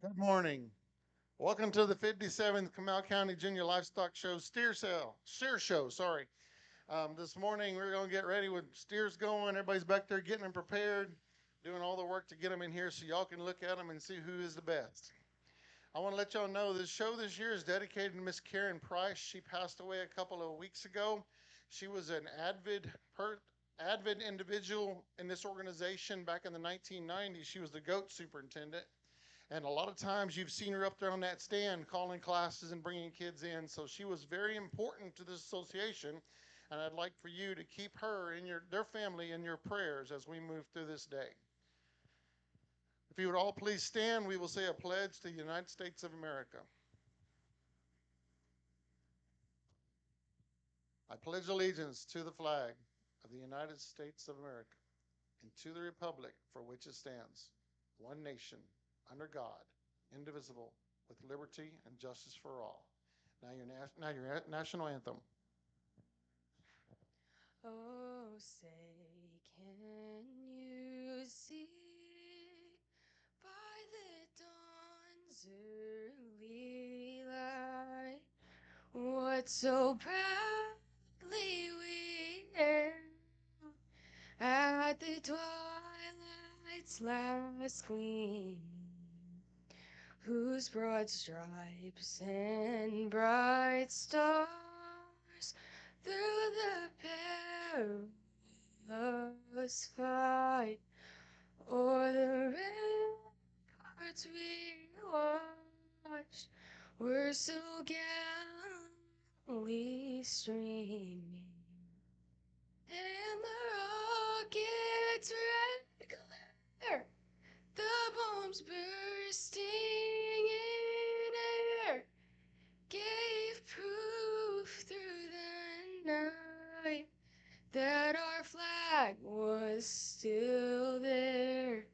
Good morning. Welcome to the 57th Comal County Junior Livestock Show steer show. Sorry. This morning we're going to get ready with steers going. Everybody's back there getting them prepared, doing all the work to get them in here so y'all can look at them and see who is the best. I want to let y'all know this show this year is dedicated to Miss Karen Price. She passed away a couple of weeks ago. She was an avid individual in this organization back in the 1990s. She was the goat superintendent. And a lot of times you've seen her up there on that stand calling classes and bringing kids in. So she was very important to this association. And I'd like for you to keep her and their family in your prayers as we move through this day. If you would all please stand, we will say a pledge to the United States of America. I pledge allegiance to the flag of the United States of America and to the republic for which it stands, one nation, under God, indivisible, with liberty and justice for all. Now your national anthem. Oh, say, can you see by the dawn's early light what so proudly we hailed at the twilight's last gleam, whose broad stripes and bright stars through the perilous fight o'er the ramparts we watched were so gallantly streaming, and the rocket's red glare, the bombs bursting in air, gave proof through the night that our flag was still there.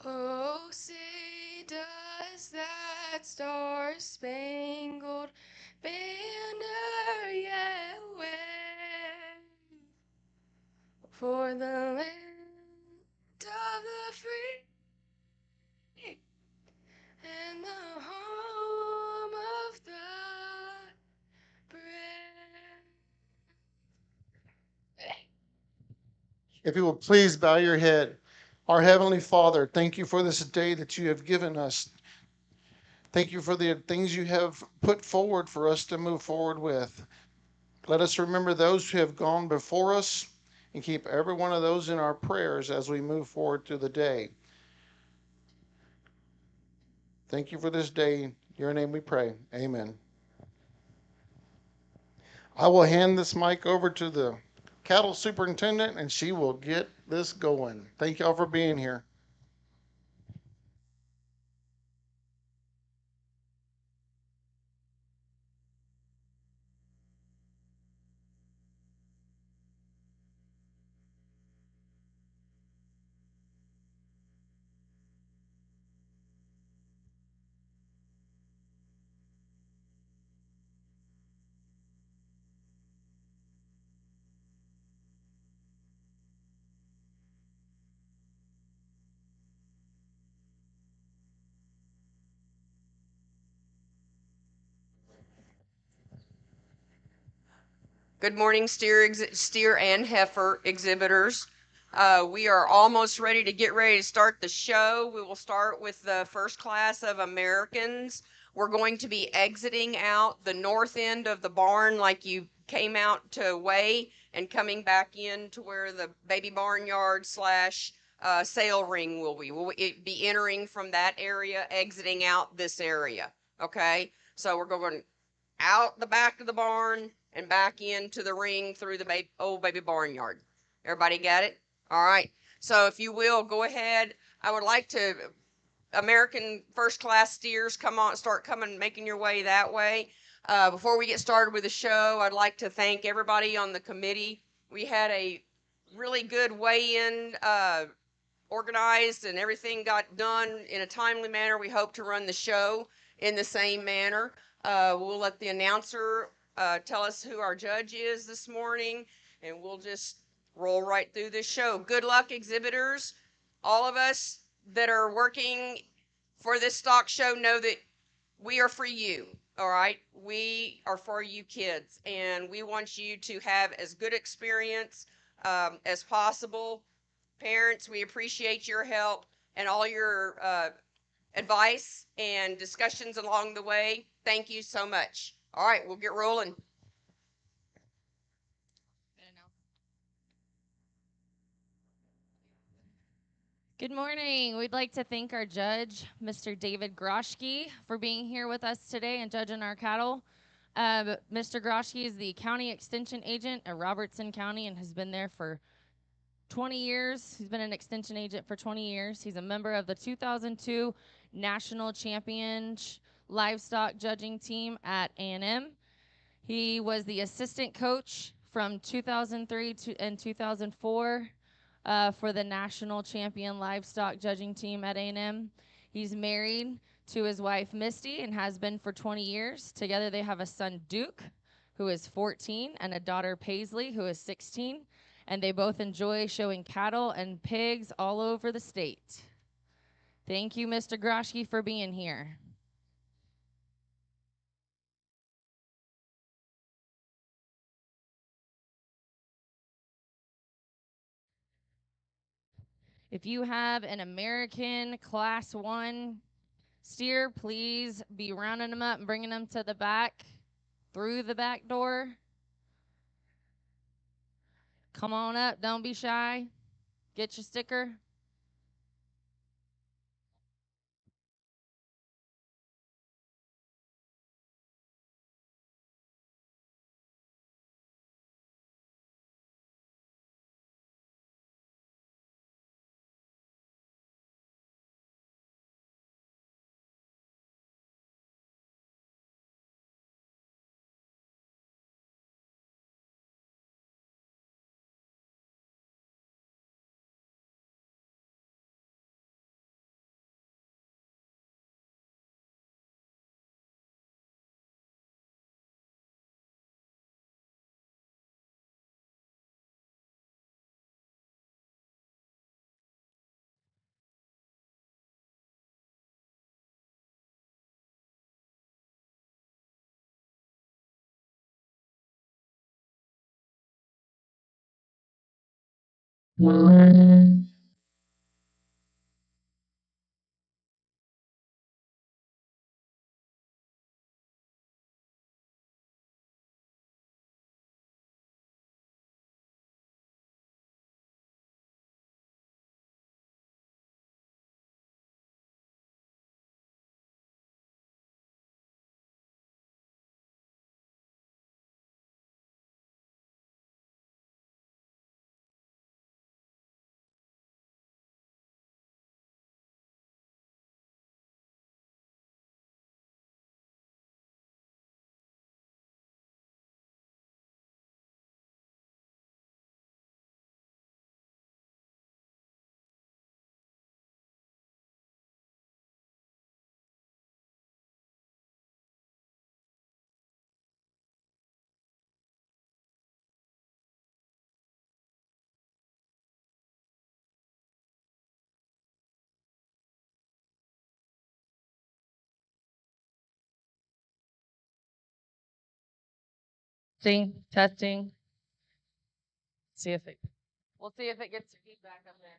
Oh, say, does that star-spangled banner yet wave for the land of the free and the home of the brave? If you will please bow your head. Our Heavenly Father, thank you for this day that you have given us. Thank you for the things you have put forward for us to move forward with. Let us remember those who have gone before us and keep every one of those in our prayers as we move forward through the day. Thank you for this day. In your name we pray. Amen. I will hand this mic over to the cattle superintendent and she will get this going. Thank y'all for being here. Good morning, steer and heifer exhibitors. We are almost ready to start the show. We will start with the first class of Americans. We're going to be exiting out the north end of the barn like you came out to weigh and coming back in to where the baby barnyard slash sale ring will be. We'll be entering from that area, exiting out this area. Okay, so we're going out the back of the barn and back into the ring through the old baby barnyard. Everybody got it? All right. So if you will, go ahead. I would like to, American first class steers, come on, start coming, making your way that way. Before we get started with the show, I'd like to thank everybody on the committee. We had a really good weigh-in, organized, and everything got done in a timely manner. We hope to run the show in the same manner. We'll let the announcer tell us who our judge is this morning, and we'll just roll right through this show. Good luck, exhibitors. All of us that are working for this stock show, know that we are for you. All right, we are for you kids, and we want you to have as good experience as possible. Parents, we appreciate your help and all your advice and discussions along the way. Thank you so much. All right, we'll get rolling. Good morning. We'd like to thank our judge, Mr. David Groschke, for being here with us today and judging our cattle. Mr. Groschke is the county extension agent at Robertson County and has been there for 20 years. He's been an extension agent for 20 years. He's a member of the 2002 National Champion Livestock Judging Team at A&M. He was the assistant coach from 2003 and 2004 for the National Champion Livestock Judging Team at A&M. He's married to his wife, Misty, and has been for 20 years. Together they have a son, Duke, who is 14, and a daughter, Paisley, who is 16. And they both enjoy showing cattle and pigs all over the state. Thank you, Mr. Groschke, for being here. If you have an American Class 1 steer, please be rounding them up and bringing them to the back through the back door. Come on up. Don't be shy. Get your sticker. Testing. See if it. We'll see if it gets feedback up there.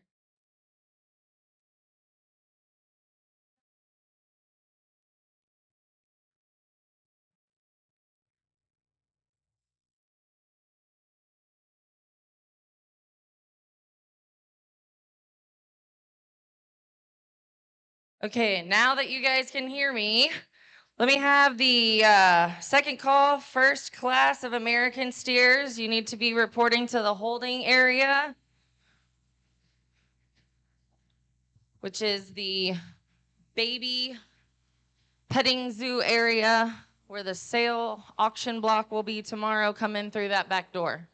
Okay, now that you guys can hear me, let me have the second call, first class of American steers. You need to be reporting to the holding area, which is the baby petting zoo area where the sale auction block will be tomorrow. Come in through that back door.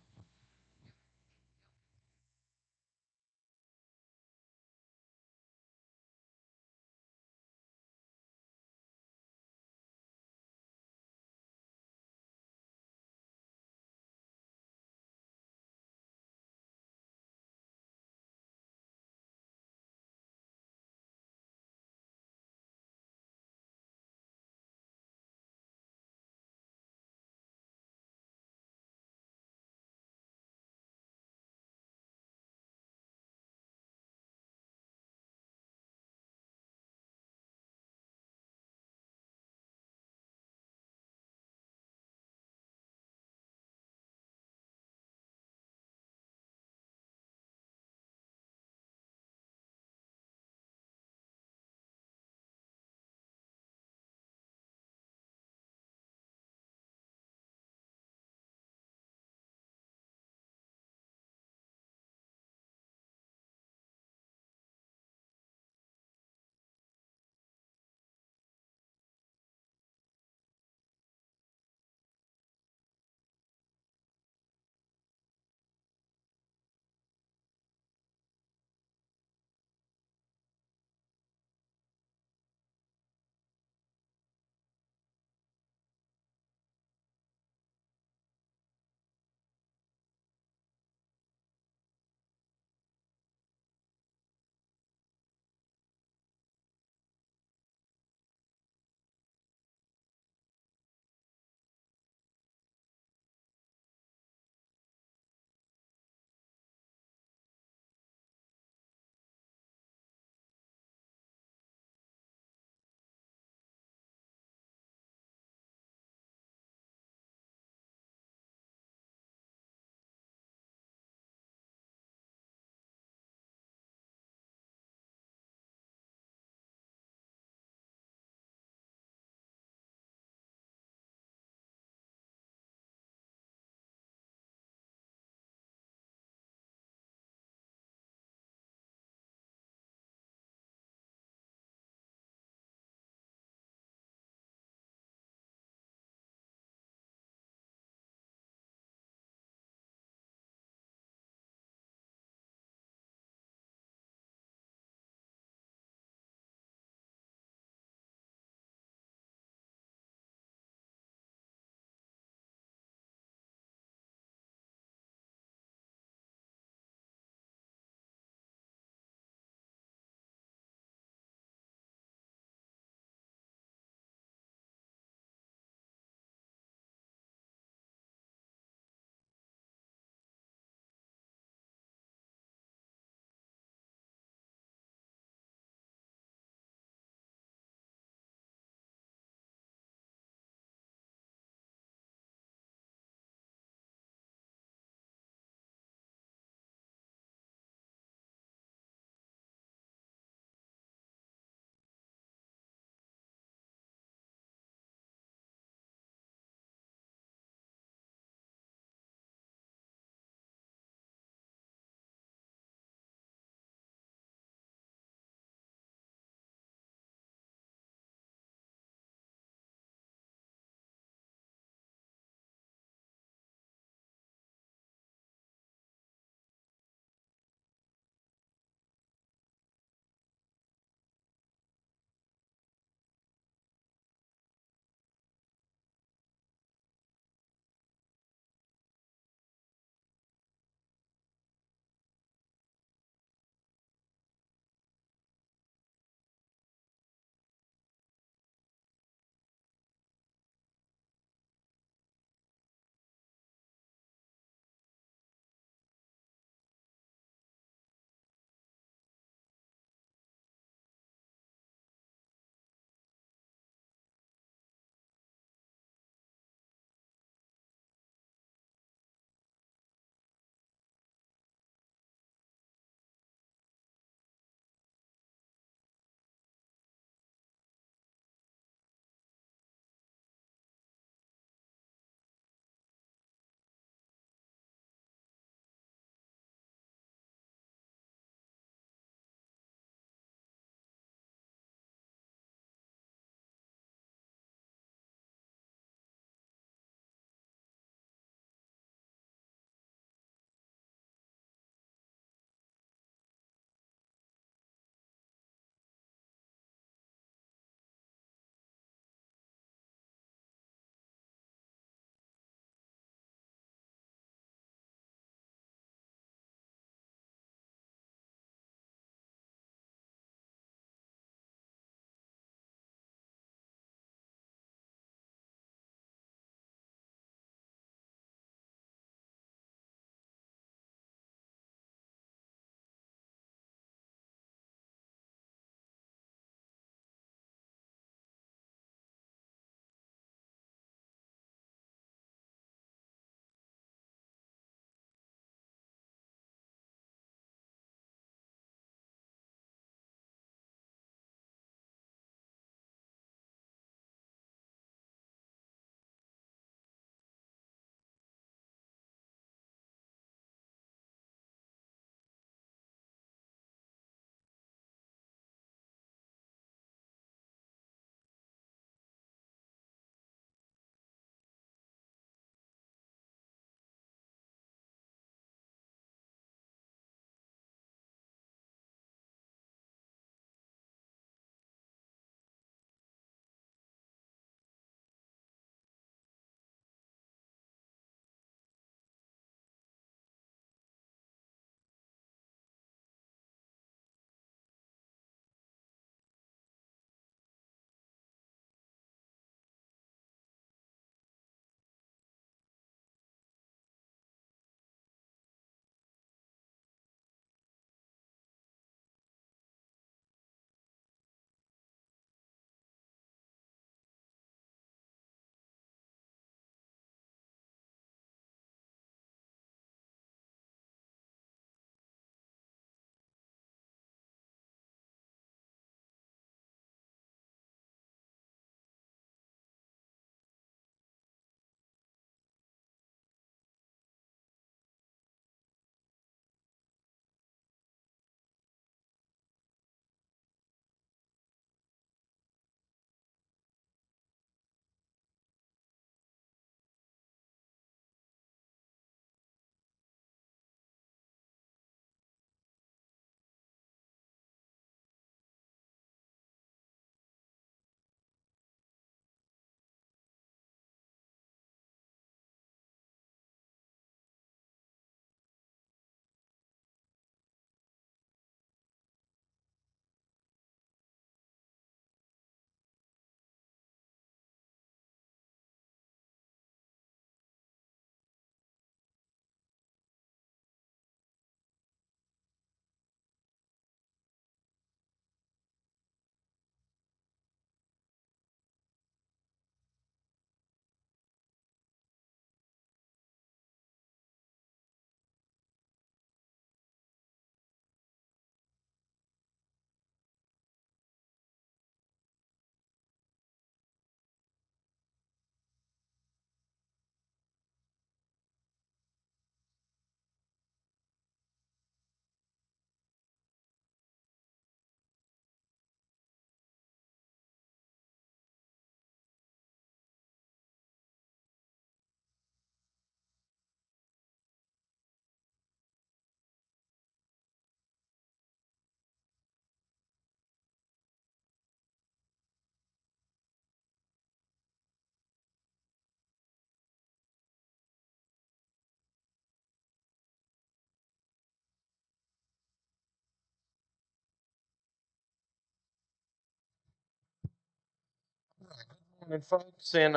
morning, folks, and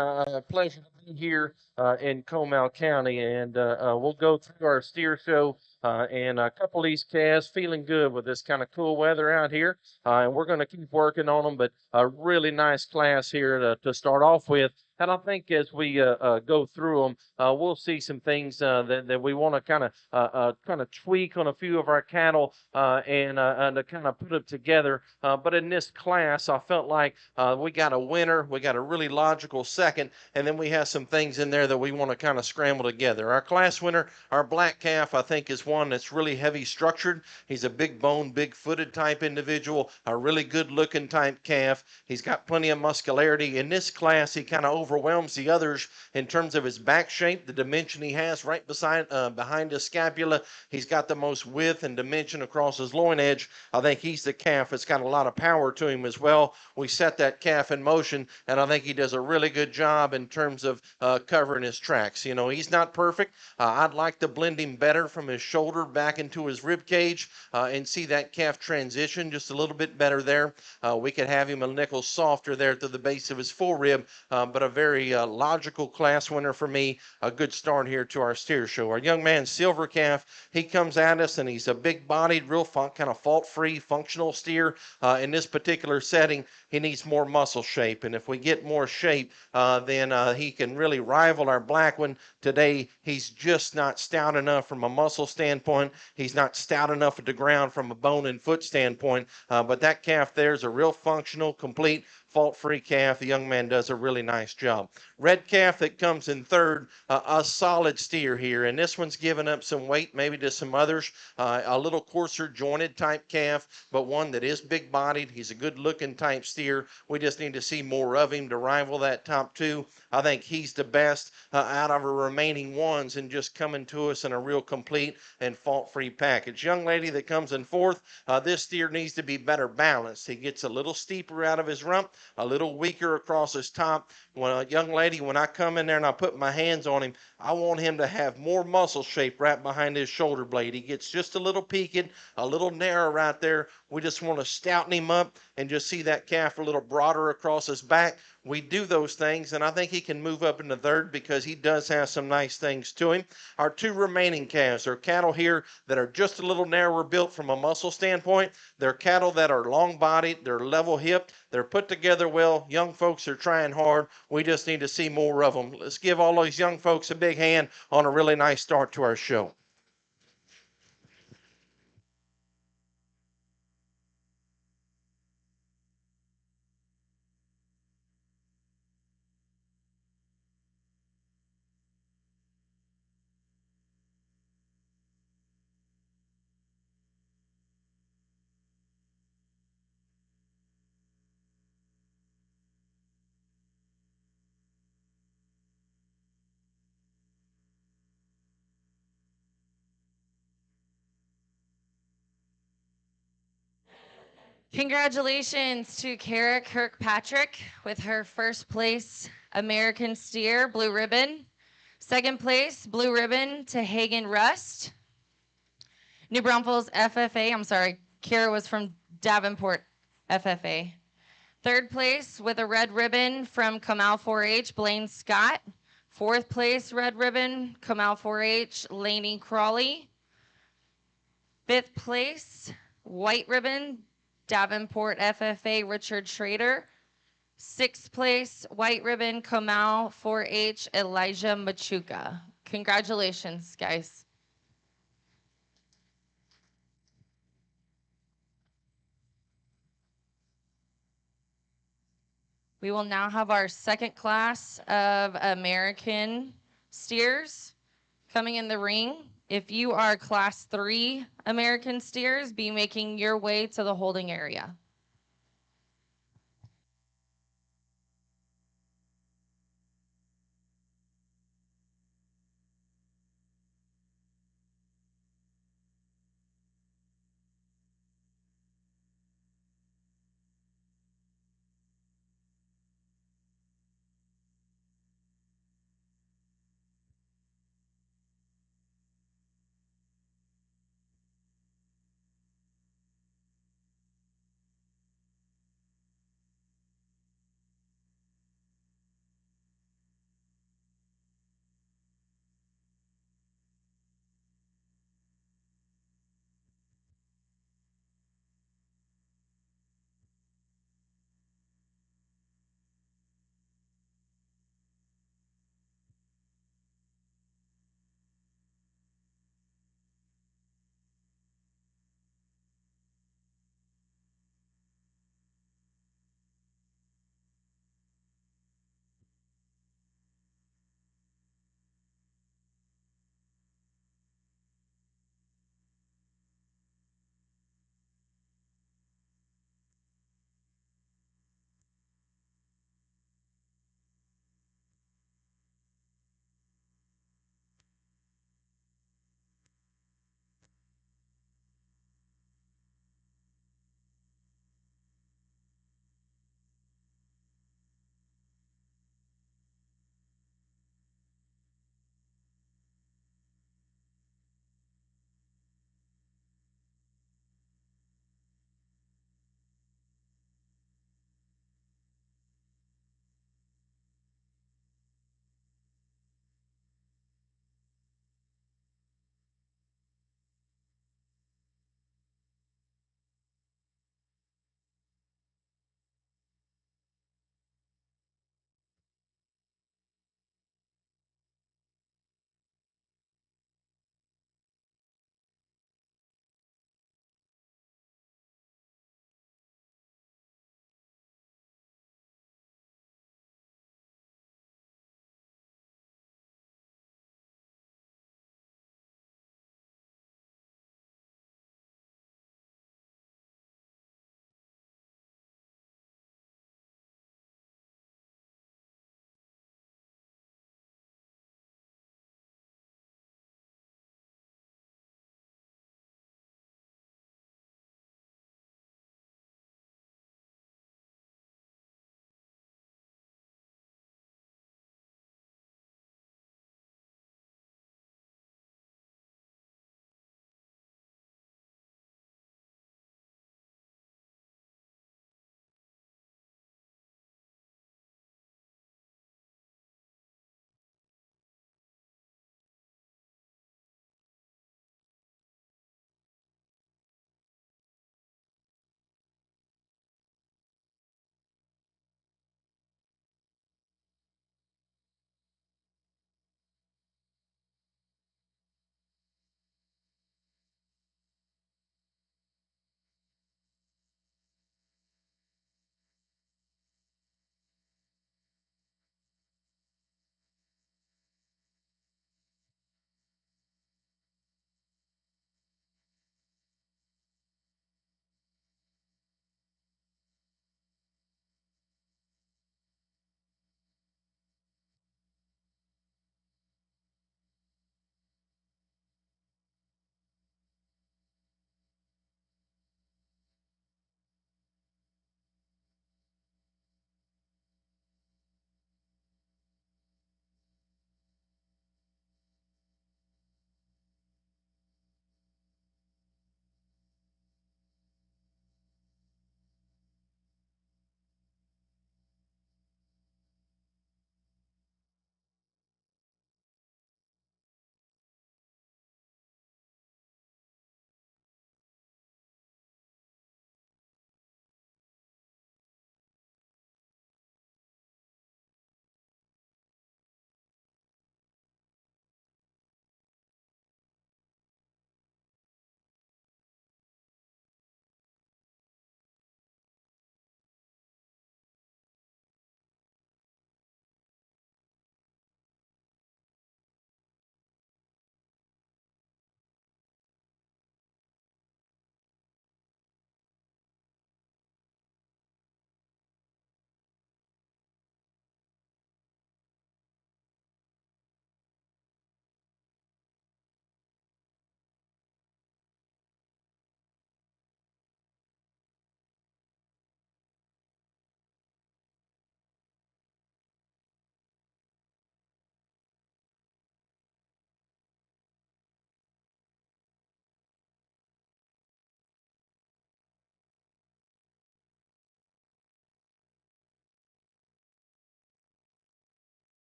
pleasure to be here in Comal County. And we'll go through our steer show and a couple of these calves feeling good with this kind of cool weather out here. And we're going to keep working on them, but a really nice class here to start off with. And I think as we go through them, we'll see some things that we want to kind of tweak on a few of our cattle and to kind of put them together. But in this class, I felt like we got a winner, we got a really logical second, and then we have some things in there that we want to kind of scramble together. Our class winner, our black calf, I think is one that's really heavy structured. He's a big bone, big footed type individual, a really good looking type calf. He's got plenty of muscularity. In this class, he kind of overwhelms the others in terms of his back shape, the dimension he has right behind his scapula. He's got the most width and dimension across his loin edge. I think he's the calf that's got a lot of power to him as well. We set that calf in motion, and I think he does a really good job in terms of covering his tracks. You know, he's not perfect. I'd like to blend him better from his shoulder back into his rib cage and see that calf transition just a little bit better there. We could have him a nickel softer there to the base of his forerib, but a very logical class winner for me. A good start here to our steer show. Our young man, Silver Calf, he comes at us, and he's a big-bodied, real kind of fault-free, functional steer. In this particular setting, he needs more muscle shape, and if we get more shape, then he can really rival our black one. Today, he's just not stout enough from a muscle standpoint. He's not stout enough at the ground from a bone and foot standpoint, but that calf there is a real functional, complete, fault-free calf. The young man does a really nice job. Red calf that comes in third, a solid steer here, and this one's given up some weight maybe to some others. A little coarser jointed type calf, but one that is big-bodied. He's a good-looking type steer. We just need to see more of him to rival that top two. I think he's the best out of our remaining ones and just coming to us in a real complete and fault-free package. Young lady that comes in fourth, this steer needs to be better balanced. He gets a little steeper out of his rump, a little weaker across his top. Young lady, when I come in there and I put my hands on him, I want him to have more muscle shape right behind his shoulder blade. He gets just a little peaked, a little narrow right there. We just want to stouten him up and just see that calf a little broader across his back. We do those things, and I think he can move up into third because he does have some nice things to him. Our two remaining calves are cattle here that are just a little narrower built from a muscle standpoint. They're cattle that are long-bodied, they're level-hipped, they're put together well. Young folks are trying hard. We just need to see more of them. Let's give all those young folks a big hand on a really nice start to our show. Congratulations to Kara Kirkpatrick with her first place American Steer Blue Ribbon. Second place Blue Ribbon to Hagen Rust. New Braunfels FFA. I'm sorry, Kara was from Davenport FFA. Third place with a red ribbon from Comal 4-H, Blaine Scott. Fourth place red ribbon, Comal 4-H, Laney Crawley. Fifth place white ribbon, Davenport FFA, Richard Schrader. Sixth place, white ribbon, Comal 4-H, Elijah Machuca. Congratulations, guys. We will now have our second class of American steers coming in the ring. If you are class 3 American steers, be making your way to the holding area.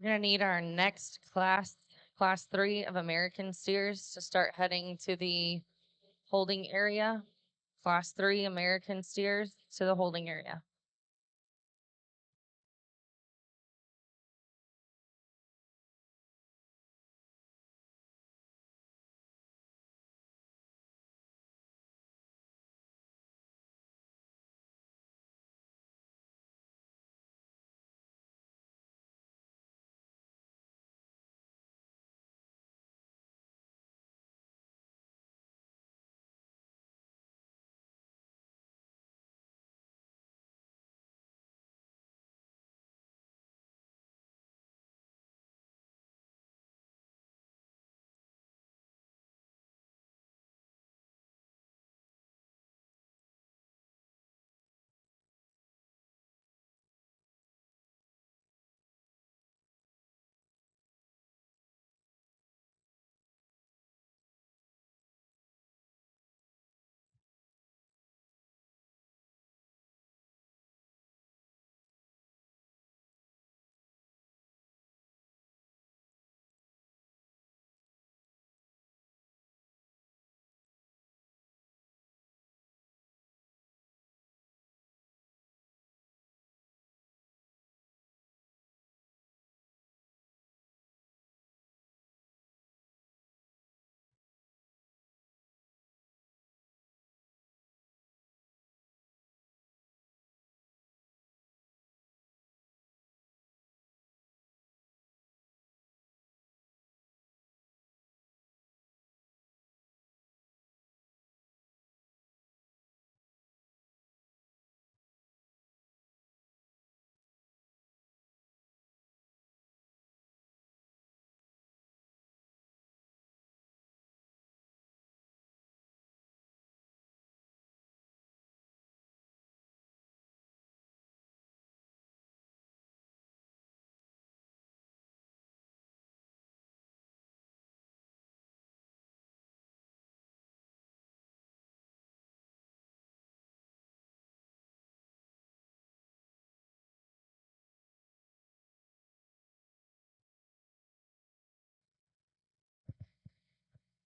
We're gonna need our next class 3 of American steers to start heading to the holding area. Class 3 American steers to the holding area.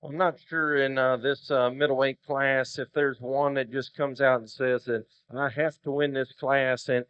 Well, I'm not sure in this middleweight class if there's one that just comes out and says that I have to win this class, and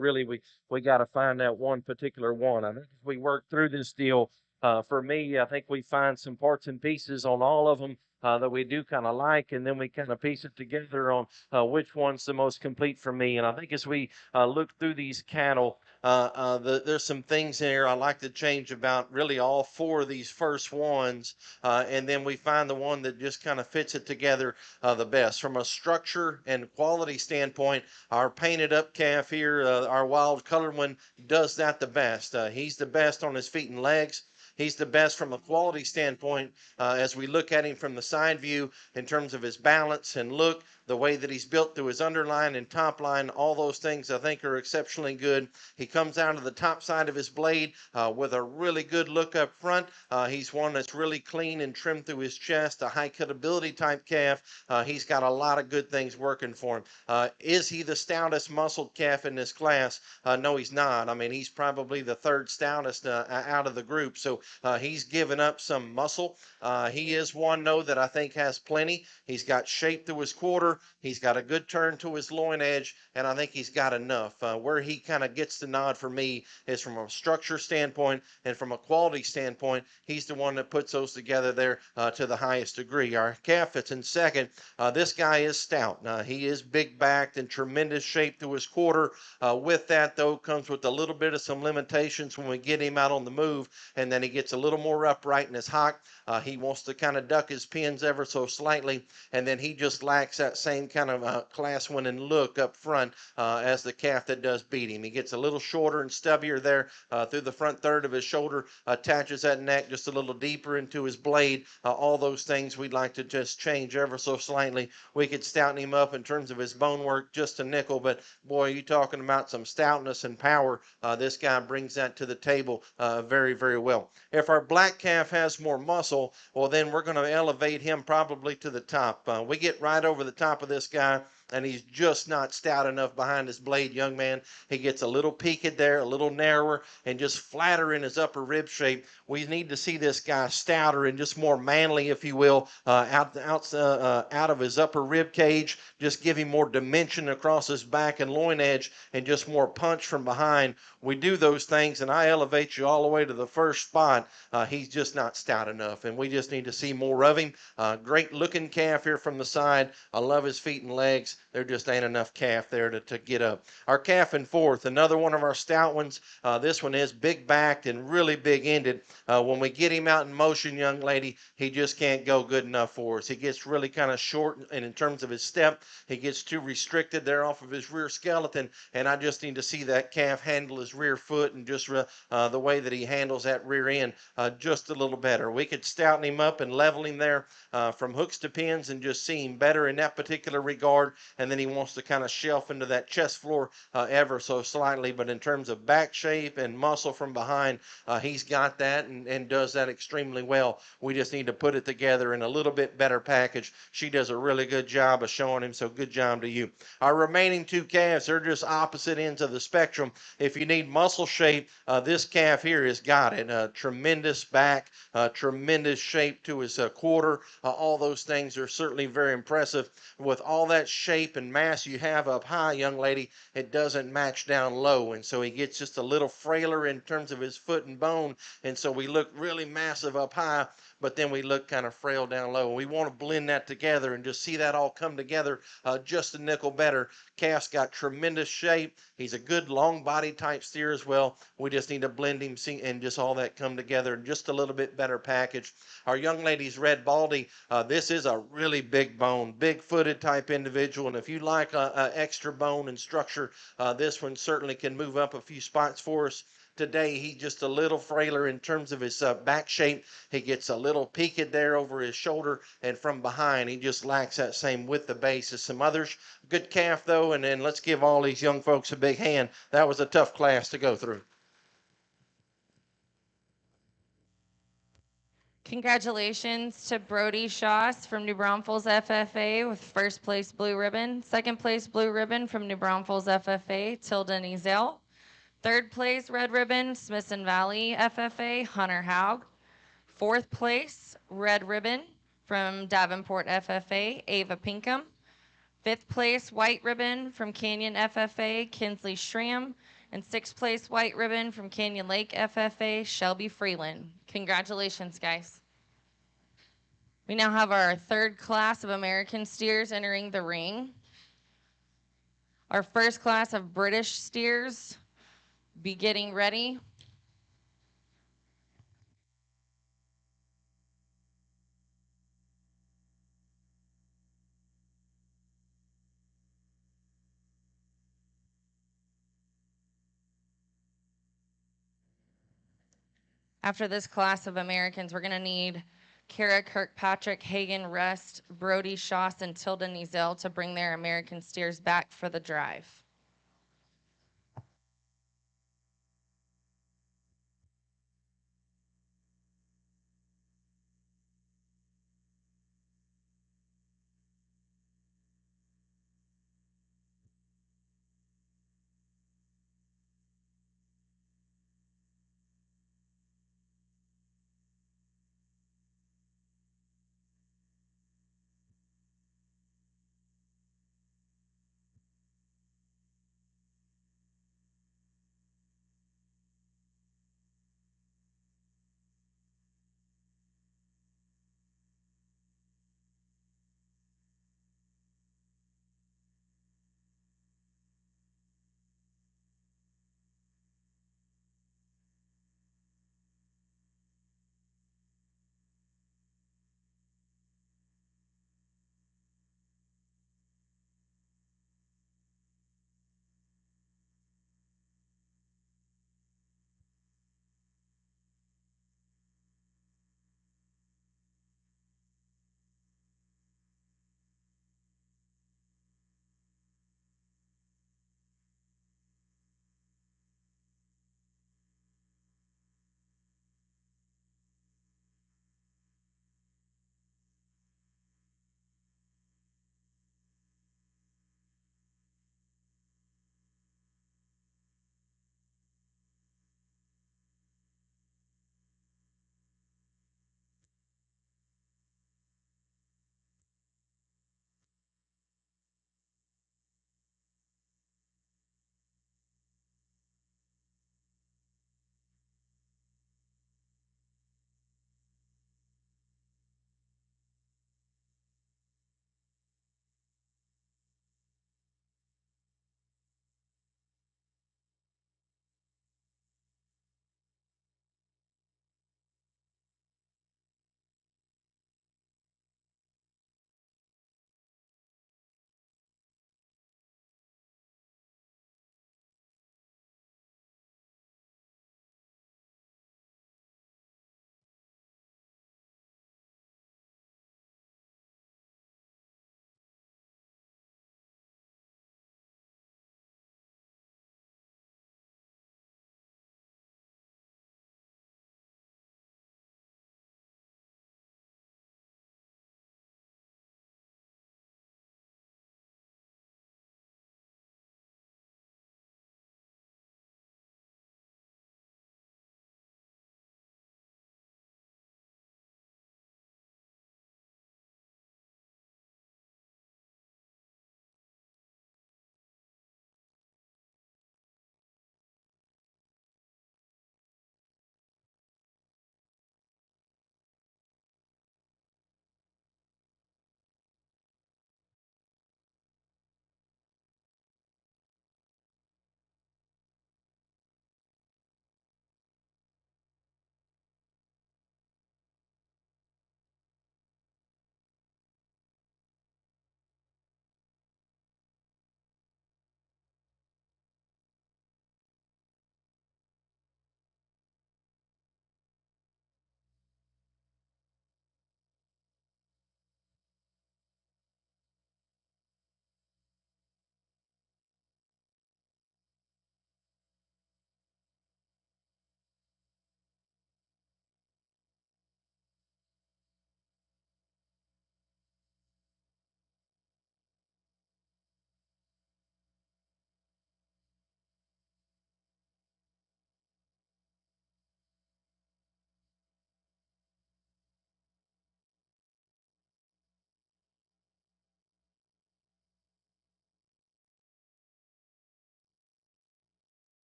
really we got to find that one particular one. I think if we work through this deal, for me, I think we find some parts and pieces on all of them that we do kind of like, and then we kind of piece it together on which one's the most complete for me. And I think as we look through these cattle, there's some things there I like to change about really all four of these first ones, and then we find the one that just kind of fits it together the best. From a structure and quality standpoint, our painted up calf here, our wild colored one, does that the best. He's the best on his feet and legs. He's the best from a quality standpoint as we look at him from the side view in terms of his balance and look, the way that he's built through his underline and top line, all those things I think are exceptionally good. He comes out of the top side of his blade with a really good look up front. He's one that's really clean and trimmed through his chest, a high cutability type calf. He's got a lot of good things working for him. Is he the stoutest muscled calf in this class? No, he's not. I mean, he's probably the third stoutest out of the group. So he's given up some muscle. He is one, though, that I think has plenty. He's got shape to his quarter. He's got a good turn to his loin edge, and I think he's got enough. Where he kind of gets the nod for me is from a structure standpoint and from a quality standpoint. He's the one that puts those together there to the highest degree. Our calf that's in second, this guy is stout. He is big backed and tremendous shape to his quarter. With that, though, comes with a little bit of some limitations when we get him out on the move, and then he gets a little more upright in his hock. He wants to kind of duck his pins ever so slightly, and then he just lacks that same kind of class-winning look up front as the calf that does beat him. He gets a little shorter and stubbier there through the front third of his shoulder, attaches that neck just a little deeper into his blade. All those things we'd like to just change ever so slightly. We could stouten him up in terms of his bone work just a nickel, but boy, you talking about some stoutness and power. This guy brings that to the table very, very well. If our black calf has more muscle, well, then we're going to elevate him probably to the top. We get right over the top of this guy and he's just not stout enough behind his blade, young man. He gets a little peaked there, a little narrower, and just flatter in his upper rib shape. We need to see this guy stouter and just more manly, if you will, out of his upper rib cage. Just give him more dimension across his back and loin edge, and just more punch from behind. We do those things, and I elevate you all the way to the first spot. He's just not stout enough, and we just need to see more of him. Great looking calf here from the side. I love his feet and legs. There just ain't enough calf there to get up. Our calf in fourth, another one of our stout ones. This one is big backed and really big ended. When we get him out in motion, young lady, he just can't go good enough for us. He gets really kind of short, and in terms of his step, he gets too restricted there off of his rear skeleton, and I just need to see that calf handle his rear foot and just the way that he handles that rear end just a little better. We could stouten him up and level him there from hooks to pins and just see him better in that particular regard, and then he wants to kind of shelf into that chest floor ever so slightly, but in terms of back shape and muscle from behind, he's got that and does that extremely well. We just need to put it together in a little bit better package. She does a really good job of showing him, so good job to you. Our remaining two calves, they're just opposite ends of the spectrum. If you need muscle shape, this calf here has got it. Tremendous back, tremendous shape to his quarter. All those things are certainly very impressive. With all that shape and mass you have up high, young lady, it doesn't match down low, and so he gets just a little frailer in terms of his foot and bone, and so we look really massive up high, but then we look kind of frail down low. We want to blend that together and just see that all come together just a nickel better. Calf's got tremendous shape. He's a good long body type steer as well. We just need to blend him and just all that come together in just a little bit better package. Our young lady's red baldy. This is a really big bone, big footed type individual, and if you like extra bone and structure, this one certainly can move up a few spots for us. Today, he's just a little frailer in terms of his back shape. He gets a little peaked there over his shoulder, and from behind, he just lacks that same width of base as some others. Good calf, though, and then let's give all these young folks a big hand. That was a tough class to go through. Congratulations to Brody Schoss from New Braunfels FFA with first place blue ribbon. Second place blue ribbon from New Braunfels FFA, Tilda Nizel. Third place red ribbon, Smithson Valley FFA, Hunter Haug. Fourth place red ribbon from Davenport FFA, Ava Pinkham. Fifth place white ribbon from Canyon FFA, Kinsley Schramm. And sixth place white ribbon from Canyon Lake FFA, Shelby Freeland. Congratulations, guys. We now have our third class of American steers entering the ring. Our first class of British steers be getting ready. After this class of Americans, we're going to need Kara Kirkpatrick, Hagen Rust, Brody Schoss, and Tilda Nizel to bring their American steers back for the drive.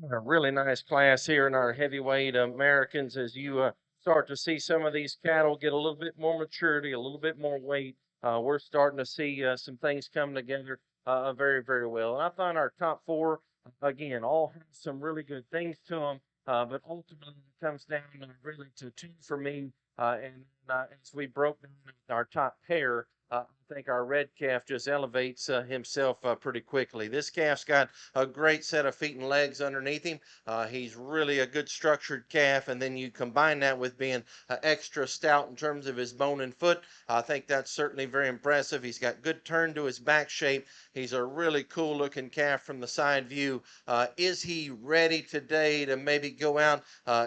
A really nice class here in our heavyweight Americans as you start to see some of these cattle get a little bit more maturity, a little bit more weight. We're starting to see some things come together very, very well. And I find our top four, again, all have some really good things to them, but ultimately it comes down really to two for me. And as we broke down our top pair, I think our red calf just elevates himself pretty quickly. This calf's got a great set of feet and legs underneath him. He's really a good structured calf, and then you combine that with being extra stout in terms of his bone and foot. I think that's certainly very impressive. He's got good turn to his back shape. He's a really cool looking calf from the side view. Is he ready today to maybe go out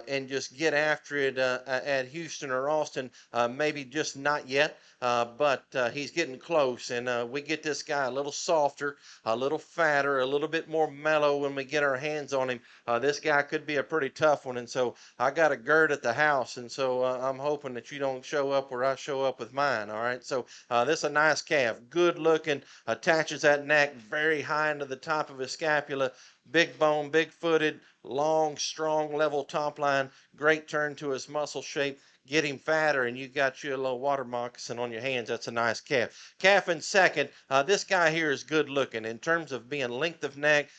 and just get after it at Houston or Austin? Maybe just not yet. But he's getting close, and we get this guy a little softer, a little fatter, a little bit more mellow when we get our hands on him. This guy could be a pretty tough one, and so I got a gird at the house, and so I'm hoping that you don't show up where I show up with mine. All right, so this is a nice calf, good looking, attaches that neck very high into the top of his scapula, big bone, big footed, long, strong, level top line, great turn to his muscle shape. Get him fatter, and you got you a little water moccasin on your hands. That's a nice calf. Calf in second. This guy here is good looking in terms of being length of neck.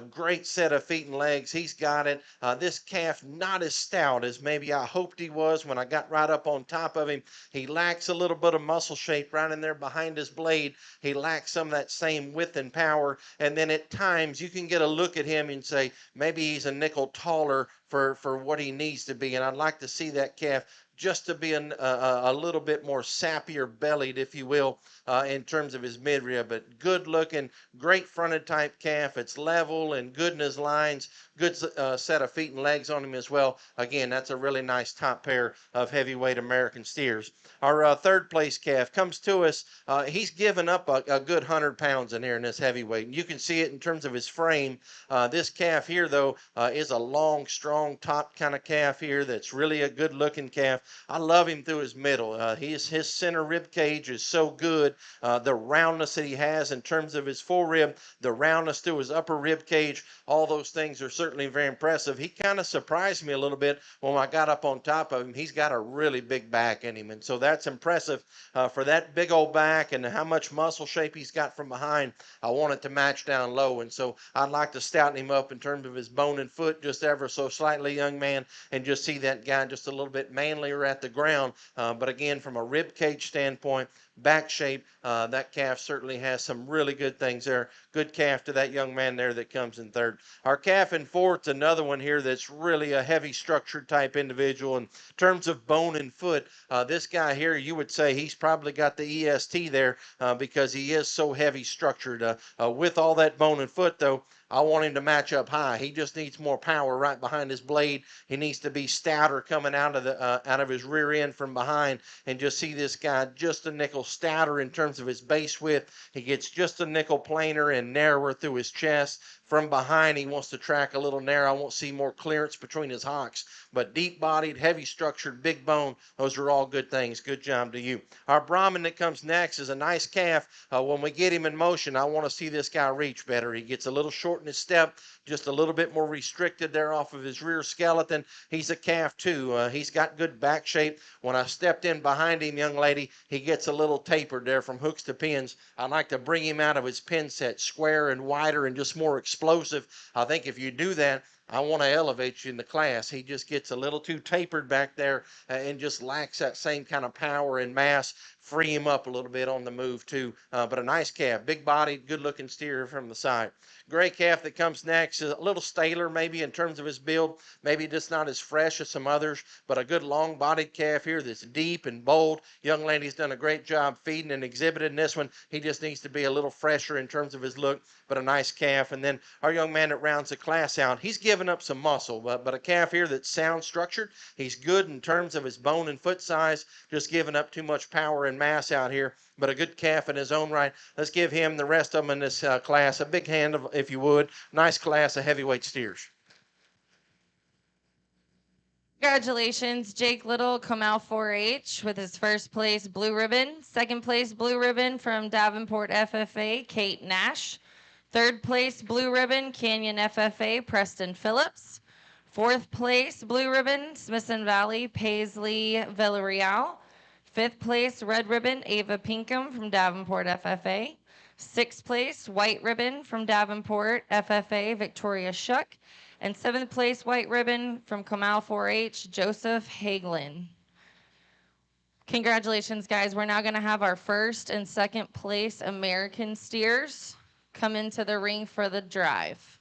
Great set of feet and legs. He's got it. This calf not as stout as maybe I hoped he was when I got right up on top of him. He lacks a little bit of muscle shape right in there behind his blade. He lacks some of that same width and power. And then at times you can get a look at him and say maybe he's a nickel taller for what he needs to be. And I'd like to see that calf just to be a little bit more sappier bellied, if you will, in terms of his midrib. But good looking, great fronted type calf. It's level and good in his lines. Good set of feet and legs on him as well. Again, that's a really nice top pair of heavyweight American steers. Our third place calf comes to us. He's given up a good 100 pounds in here in this heavyweight. And you can see it in terms of his frame. This calf here, though, is a long, strong top kind of calf here that's really a good looking calf. I love him through his middle. His center rib cage is so good. The roundness that he has in terms of his forerib, the roundness through his upper rib cage, all those things are certainly very impressive. He kind of surprised me a little bit when I got up on top of him. He's got a really big back in him, and so that's impressive for that big old back and how much muscle shape he's got from behind. I want it to match down low, and so I'd like to stouten him up in terms of his bone and foot just ever so slightly, young man, and just see that guy just a little bit manlier at the ground. But again, from a rib cage standpoint, back shape, that calf certainly has some really good things there. Good calf to that young man there that comes in third. Our calf in fourth, another one here that's really a heavy structured type individual in terms of bone and foot. This guy here, you would say he's probably got the EST there because he is so heavy structured. With all that bone and foot, though, I want him to match up high. He just needs more power right behind his blade. He needs to be stouter coming out of his rear end from behind, and just see this guy just a nickel stouter in terms of his base width. He gets just a nickel plainer and narrower through his chest. From behind, he wants to track a little narrow. I want to see more clearance between his hocks. But deep-bodied, heavy-structured, big bone, those are all good things. Good job to you. Our Brahmin that comes next is a nice calf. When we get him in motion, I want to see this guy reach better. He gets a little short in his step, just a little bit more restricted there off of his rear skeleton. He's a calf, too. He's got good back shape. When I stepped in behind him, young lady, he gets a little tapered there from hooks to pins. I like to bring him out of his pin set square and wider and just more explosive. I think if you do that, I want to elevate you in the class. He just gets a little too tapered back there and just lacks that same kind of power and mass. Free him up a little bit on the move too. But a nice calf, big bodied, good looking steer from the side. Gray calf that comes next is a little staler maybe in terms of his build, maybe just not as fresh as some others, but a good long bodied calf here that's deep and bold. Young lady's done a great job feeding and exhibiting this one. He just needs to be a little fresher in terms of his look, but a nice calf. And then our young man that rounds the class out, he's given up some muscle, but a calf here that's sound structured. He's good in terms of his bone and foot size, just giving up too much power and mass out here, but a good calf in his own right. Let's give him, the rest of them in this class, a big hand, if you would. Nice class of heavyweight steers. Congratulations, Jake Little, Comal 4-H with his first place blue ribbon. Second place blue ribbon from Davenport FFA, Kate Nash. Third place, blue ribbon, Canyon FFA, Preston Phillips. Fourth place, blue ribbon, Smithson Valley, Paisley Villarreal. Fifth place, red ribbon, Ava Pinkham from Davenport FFA. Sixth place, white ribbon from Davenport FFA, Victoria Shuck. And seventh place, white ribbon from Comal 4-H, Joseph Hagelin. Congratulations, guys. We're now going to have our first and second place American steers come into the ring for the drive.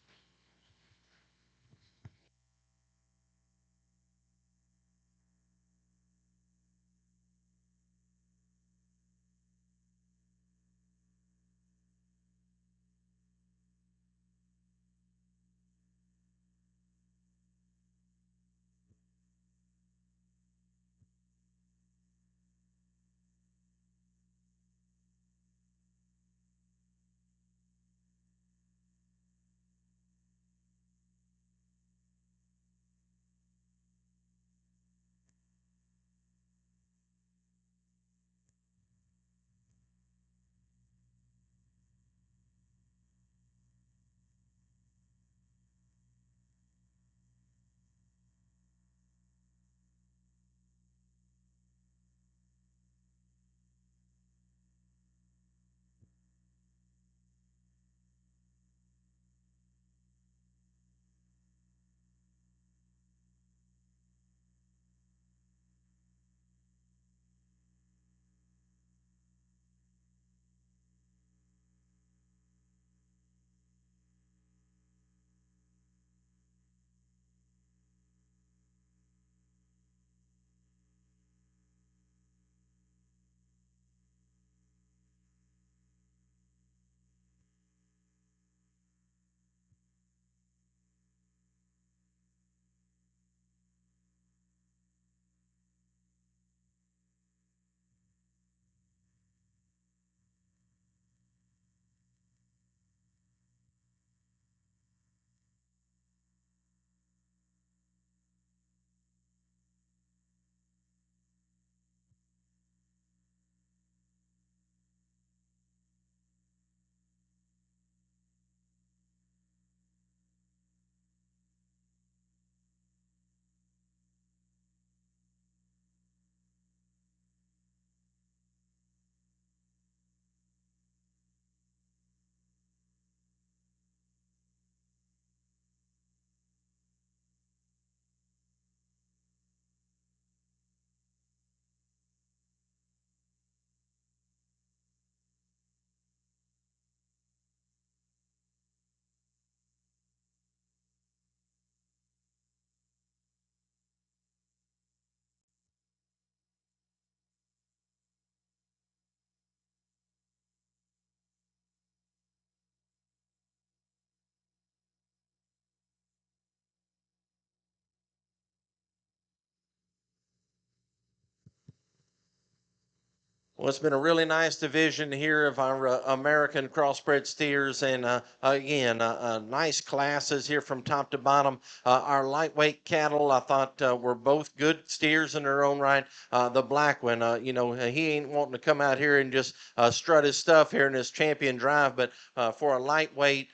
Well, it's been a really nice division here of our American crossbred steers, and again, nice classes here from top to bottom. Our lightweight cattle, I thought, were both good steers in their own right. The black one, he ain't wanting to come out here and just strut his stuff here in this champion drive, but for a lightweight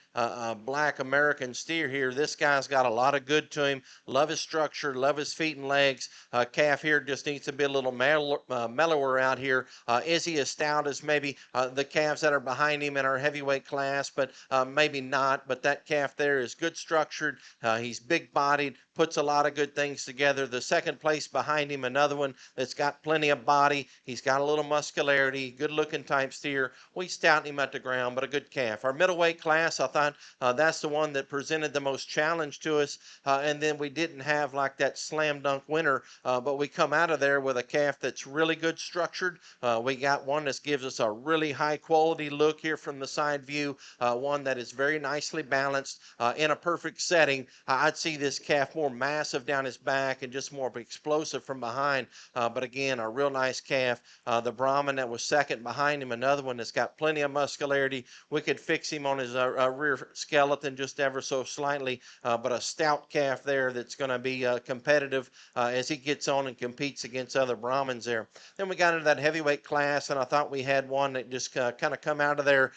black American steer here, this guy's got a lot of good to him. Love his structure, love his feet and legs. Calf here just needs to be a little mellower out here. Is he as stout as maybe the calves that are behind him in our heavyweight class? But maybe not. But that calf there is good structured. He's big bodied, puts a lot of good things together. The second place behind him, another one that's got plenty of body. He's got a little muscularity, good looking type steer. We stout him at the ground, but a good calf. Our middleweight class, I thought that's the one that presented the most challenge to us. And then we didn't have like that slam dunk winner, but we come out of there with a calf that's really good structured. We got one that gives us a really high quality look here from the side view, one that is very nicely balanced in a perfect setting. I'd see this calf more more massive down his back and just more explosive from behind. But again, a real nice calf. The Brahman that was second behind him, another one that's got plenty of muscularity. We could fix him on his rear skeleton just ever so slightly, but a stout calf there that's going to be competitive as he gets on and competes against other Brahmins there. Then we got into that heavyweight class, and I thought we had one that just kind of come out of there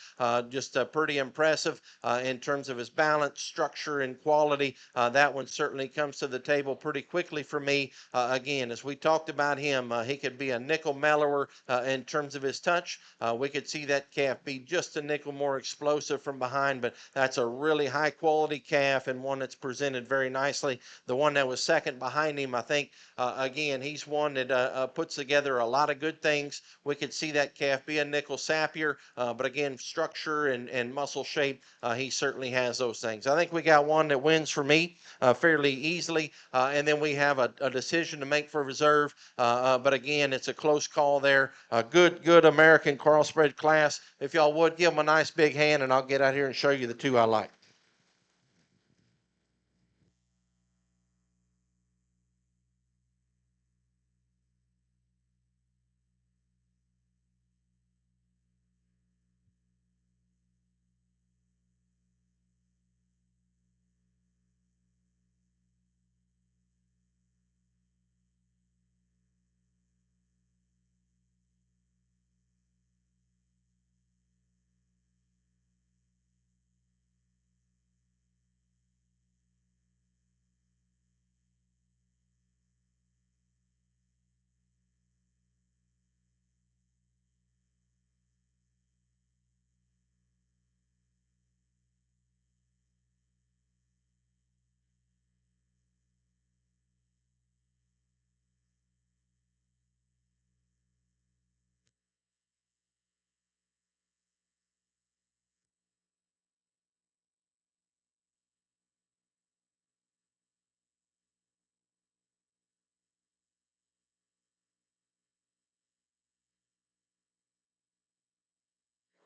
just pretty impressive in terms of his balance, structure, and quality. That one certainly comes to the table pretty quickly for me. Again, as we talked about him, he could be a nickel mellower in terms of his touch. We could see that calf be just a nickel more explosive from behind, but that's a really high quality calf and one that's presented very nicely. The one that was second behind him, I think, again, he's one that puts together a lot of good things. We could see that calf be a nickel sappier, but again, structure and muscle shape, he certainly has those things. I think we got one that wins for me fairly easily, and then we have a decision to make for reserve, but again, it's a close call there. A good American crossbred class. If y'all would, give them a nice big hand, and I'll get out here and show you the two I like.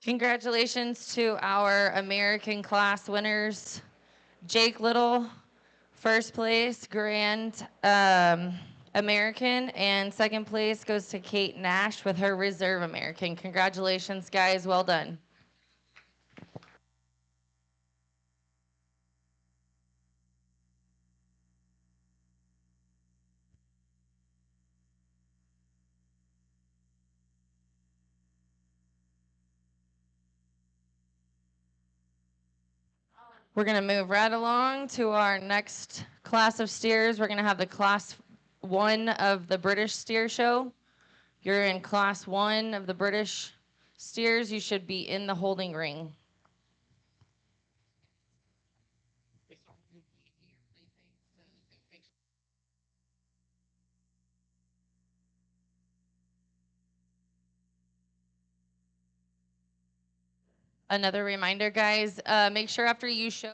Congratulations to our American class winners. Jake Little, first place, Grand American, and second place goes to Kate Nash with her Reserve American. Congratulations, guys. Well done. We're going to move right along to our next class of steers. We're going to have the class 1 of the British Steer Show. You're in class 1 of the British steers. You should be in the holding ring. Another reminder, guys, make sure after you show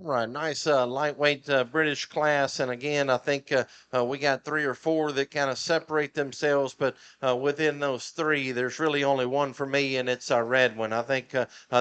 Right, nice lightweight British class, and again, I think we got 3 or 4 that kind of separate themselves, but within those 3, there's really only one for me, and it's our red one. I think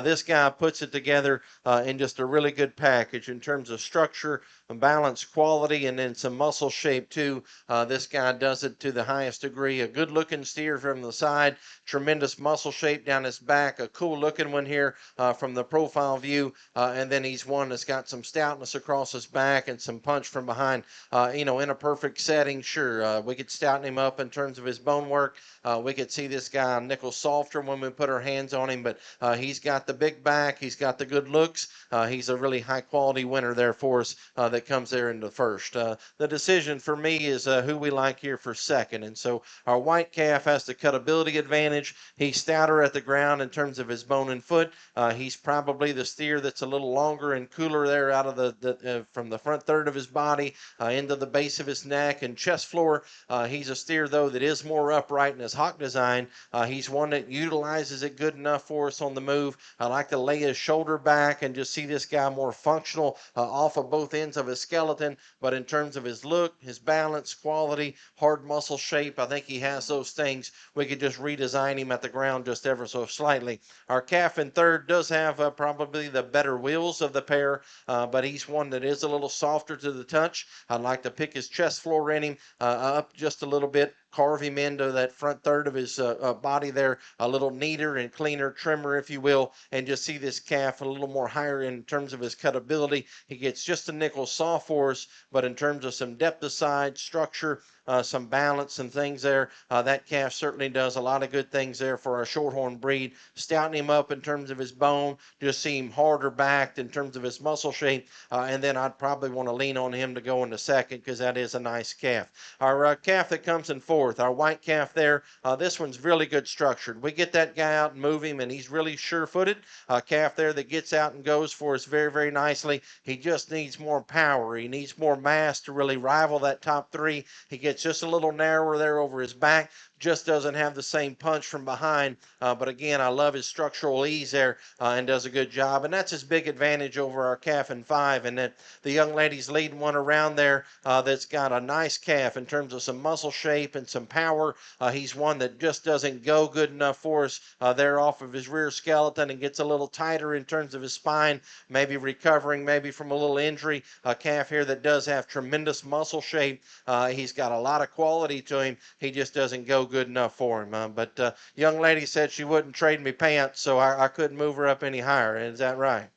this guy puts it together in just a really good package in terms of structure, balance, quality, and then some muscle shape too. This guy does it to the highest degree. A good-looking steer from the side, tremendous muscle shape down his back, a cool-looking one here from the profile view, and then he's one that's got some stoutness across his back and some punch from behind. In a perfect setting, sure, we could stouten him up in terms of his bone work. We could see this guy nickel softer when we put our hands on him, but he's got the big back, he's got the good looks. He's a really high quality winner there for us that comes there in the first. The decision for me is who we like here for second, and so our white calf has the cutability advantage. He's stouter at the ground in terms of his bone and foot. He's probably the steer that's a little longer and cooler there out of the from the front third of his body into the base of his neck and chest floor. He's a steer, though, that is more upright in his hock design. He's one that utilizes it good enough for us on the move. I like to lay his shoulder back and just see this guy more functional off of both ends of his skeleton. But in terms of his look, his balance, quality, hard muscle shape, I think he has those things. We could just redesign him at the ground just ever so slightly. Our calf in third does have probably the better wheels of the pair, but he's one that is a little softer to the touch. I'd like to pick his chest floor in him up just a little bit, carve him into that front third of his body there a little neater and cleaner, trimmer, if you will, and just see this calf a little more higher in terms of his cutability. He gets just a nickel soft for us, but in terms of some depth of side, structure, some balance and things there, that calf certainly does a lot of good things there for our shorthorn breed. Stouten him up in terms of his bone, just see him harder backed in terms of his muscle shape, and then I'd probably want to lean on him to go into second because that is a nice calf. Our calf that comes in fourth, our white calf there, this one's really good structured. We get that guy out and move him, and he's really sure-footed. A calf there that gets out and goes for us very, very nicely. He just needs more power. He needs more mass to really rival that top 3. He gets just a little narrower there over his back. Just doesn't have the same punch from behind. But again, I love his structural ease there and does a good job. And that's his big advantage over our calf in 5. And then the young lady's leading one around there that's got a nice calf in terms of some muscle shape and some power. He's one that just doesn't go good enough for us there off of his rear skeleton and gets a little tighter in terms of his spine, maybe recovering maybe from a little injury. A calf here that does have tremendous muscle shape. He's got a lot of quality to him. He just doesn't go good enough for him. But young lady said she wouldn't trade me pants, so I couldn't move her up any higher. Is that right?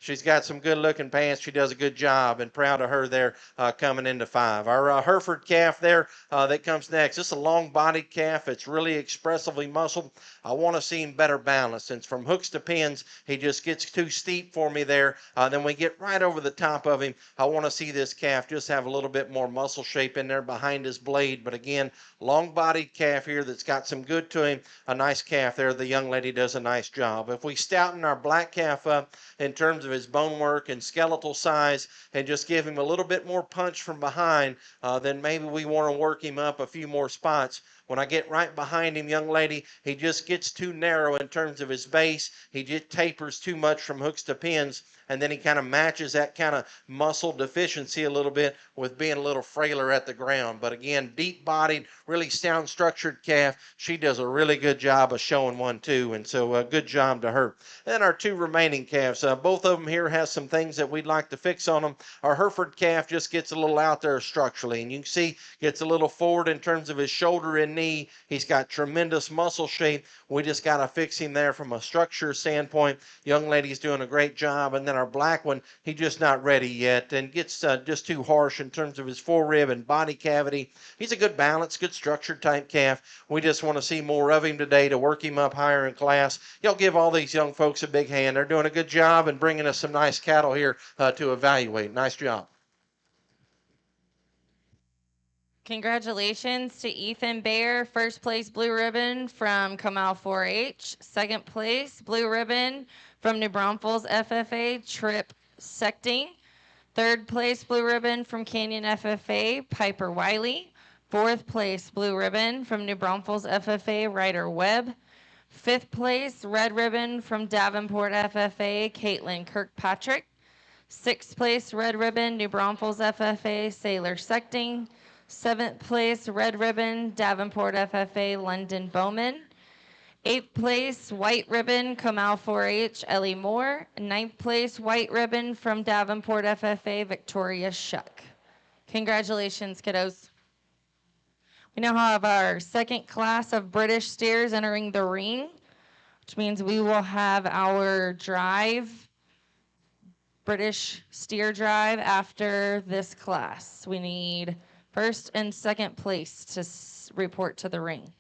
She's got some good-looking pants. She does a good job, and proud of her there coming into 5. Our Hereford calf there that comes next. This is a long-bodied calf. It's really expressively muscled. I want to see him better balanced, since from hooks to pins, he just gets too steep for me there. Then we get right over the top of him. I want to see this calf just have a little bit more muscle shape in there behind his blade. But again, long-bodied calf here that's got some good to him. A nice calf there. The young lady does a nice job. If we stouten our black calf up in terms of his bone work and skeletal size and just give him a little bit more punch from behind, then maybe we want to work him up a few more spots. When I get right behind him, young lady, he just gets too narrow in terms of his base. He just tapers too much from hooks to pins, and then he kind of matches that kind of muscle deficiency a little bit with being a little frailer at the ground. But again, deep-bodied, really sound structured calf. She does a really good job of showing one too, and so good job to her. Then our 2 remaining calves, both of them here has some things that we'd like to fix on them. Our Hereford calf just gets a little out there structurally, and you can see gets a little forward in terms of his shoulder and knee. He's got tremendous muscle shape. We just got to fix him there from a structure standpoint. Young lady's doing a great job. And then our black one, he's just not ready yet and gets just too harsh in terms of his forerib and body cavity. He's a good balance, good structured type calf. We just want to see more of him today to work him up higher in class. Y'all give all these young folks a big hand. They're doing a good job and bringing us some nice cattle here to evaluate. Nice job. Congratulations to Ethan Bayer, first place blue ribbon from Comal 4-H. Second place blue ribbon from New Braunfels FFA, Trip Secting. Third place blue ribbon from Canyon FFA, Piper Wiley. Fourth place blue ribbon from New Braunfels FFA, Ryder Webb. Fifth place red ribbon from Davenport FFA, Caitlin Kirkpatrick. 6th place, red ribbon, New Braunfels FFA, Sailor Secting. 7th place, red ribbon, Davenport FFA, London Bowman. 8th place, white ribbon, Comal 4-H, Ellie Moore. 9th place, white ribbon from Davenport FFA, Victoria Shuck. Congratulations, kiddos. We now have our second class of British steers entering the ring, which means we will have our drive, British steer drive after this class. We need first and second place to report to the ring.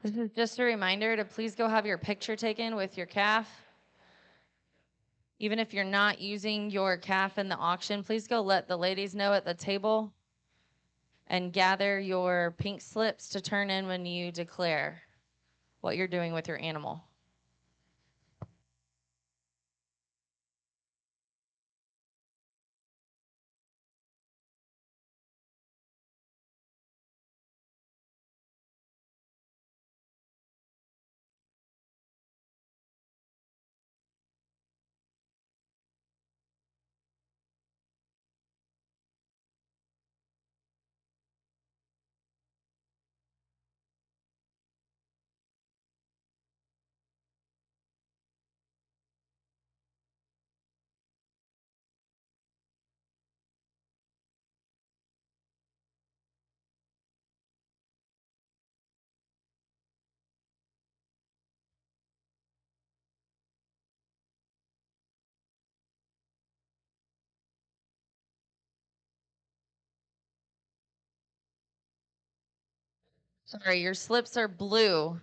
This is just a reminder to please go have your picture taken with your calf. Even if you're not using your calf in the auction, please go let the ladies know at the table and gather your pink slips to turn in when you declare what you're doing with your animal. Sorry, your slips are blue.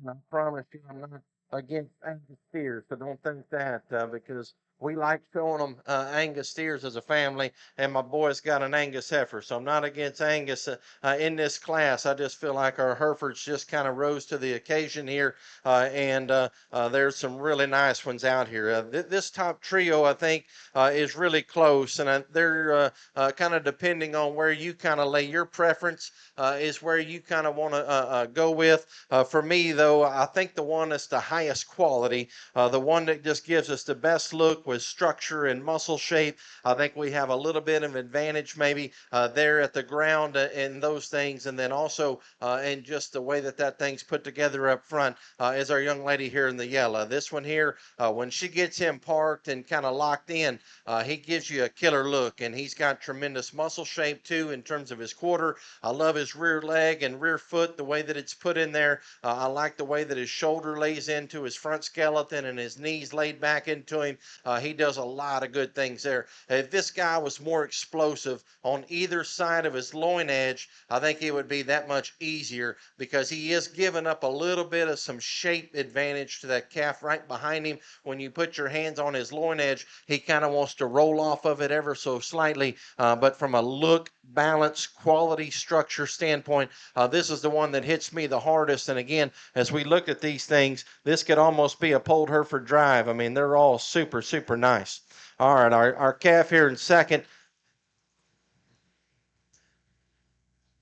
I promise you, I'm not against Angus steers, so don't think that because we like showing them Angus steers as a family, and my boy's got an Angus heifer, so I'm not against Angus in this class. I just feel like our Herefords just kind of rose to the occasion here, and there's some really nice ones out here. This top trio, I think, is really close, and they're kind of depending on where you kind of lay your preference is where you kind of want to go with. For me, though, I think the one that's the highest quality, the one that just gives us the best look with structure and muscle shape, I think we have a little bit of advantage maybe there at the ground and those things. And then also in just the way that that thing's put together up front is our young lady here in the yellow. This one here, when she gets him parked and kind of locked in, he gives you a killer look, and he's got tremendous muscle shape too in terms of his quarter. I love his rear leg and rear foot, the way that it's put in there. I like the way that his shoulder lays into his front skeleton and his knees laid back into him. He does a lot of good things there. If this guy was more explosive on either side of his loin edge, I think it would be that much easier because he is giving up a little bit of some shape advantage to that calf right behind him. When you put your hands on his loin edge, he kind of wants to roll off of it ever so slightly. But from a look, balance, quality, structure standpoint, this is the one that hits me the hardest. And again, as we look at these things, this could almost be a Polled Hereford drive. I mean, they're all super, super nice. All right, our calf here in second.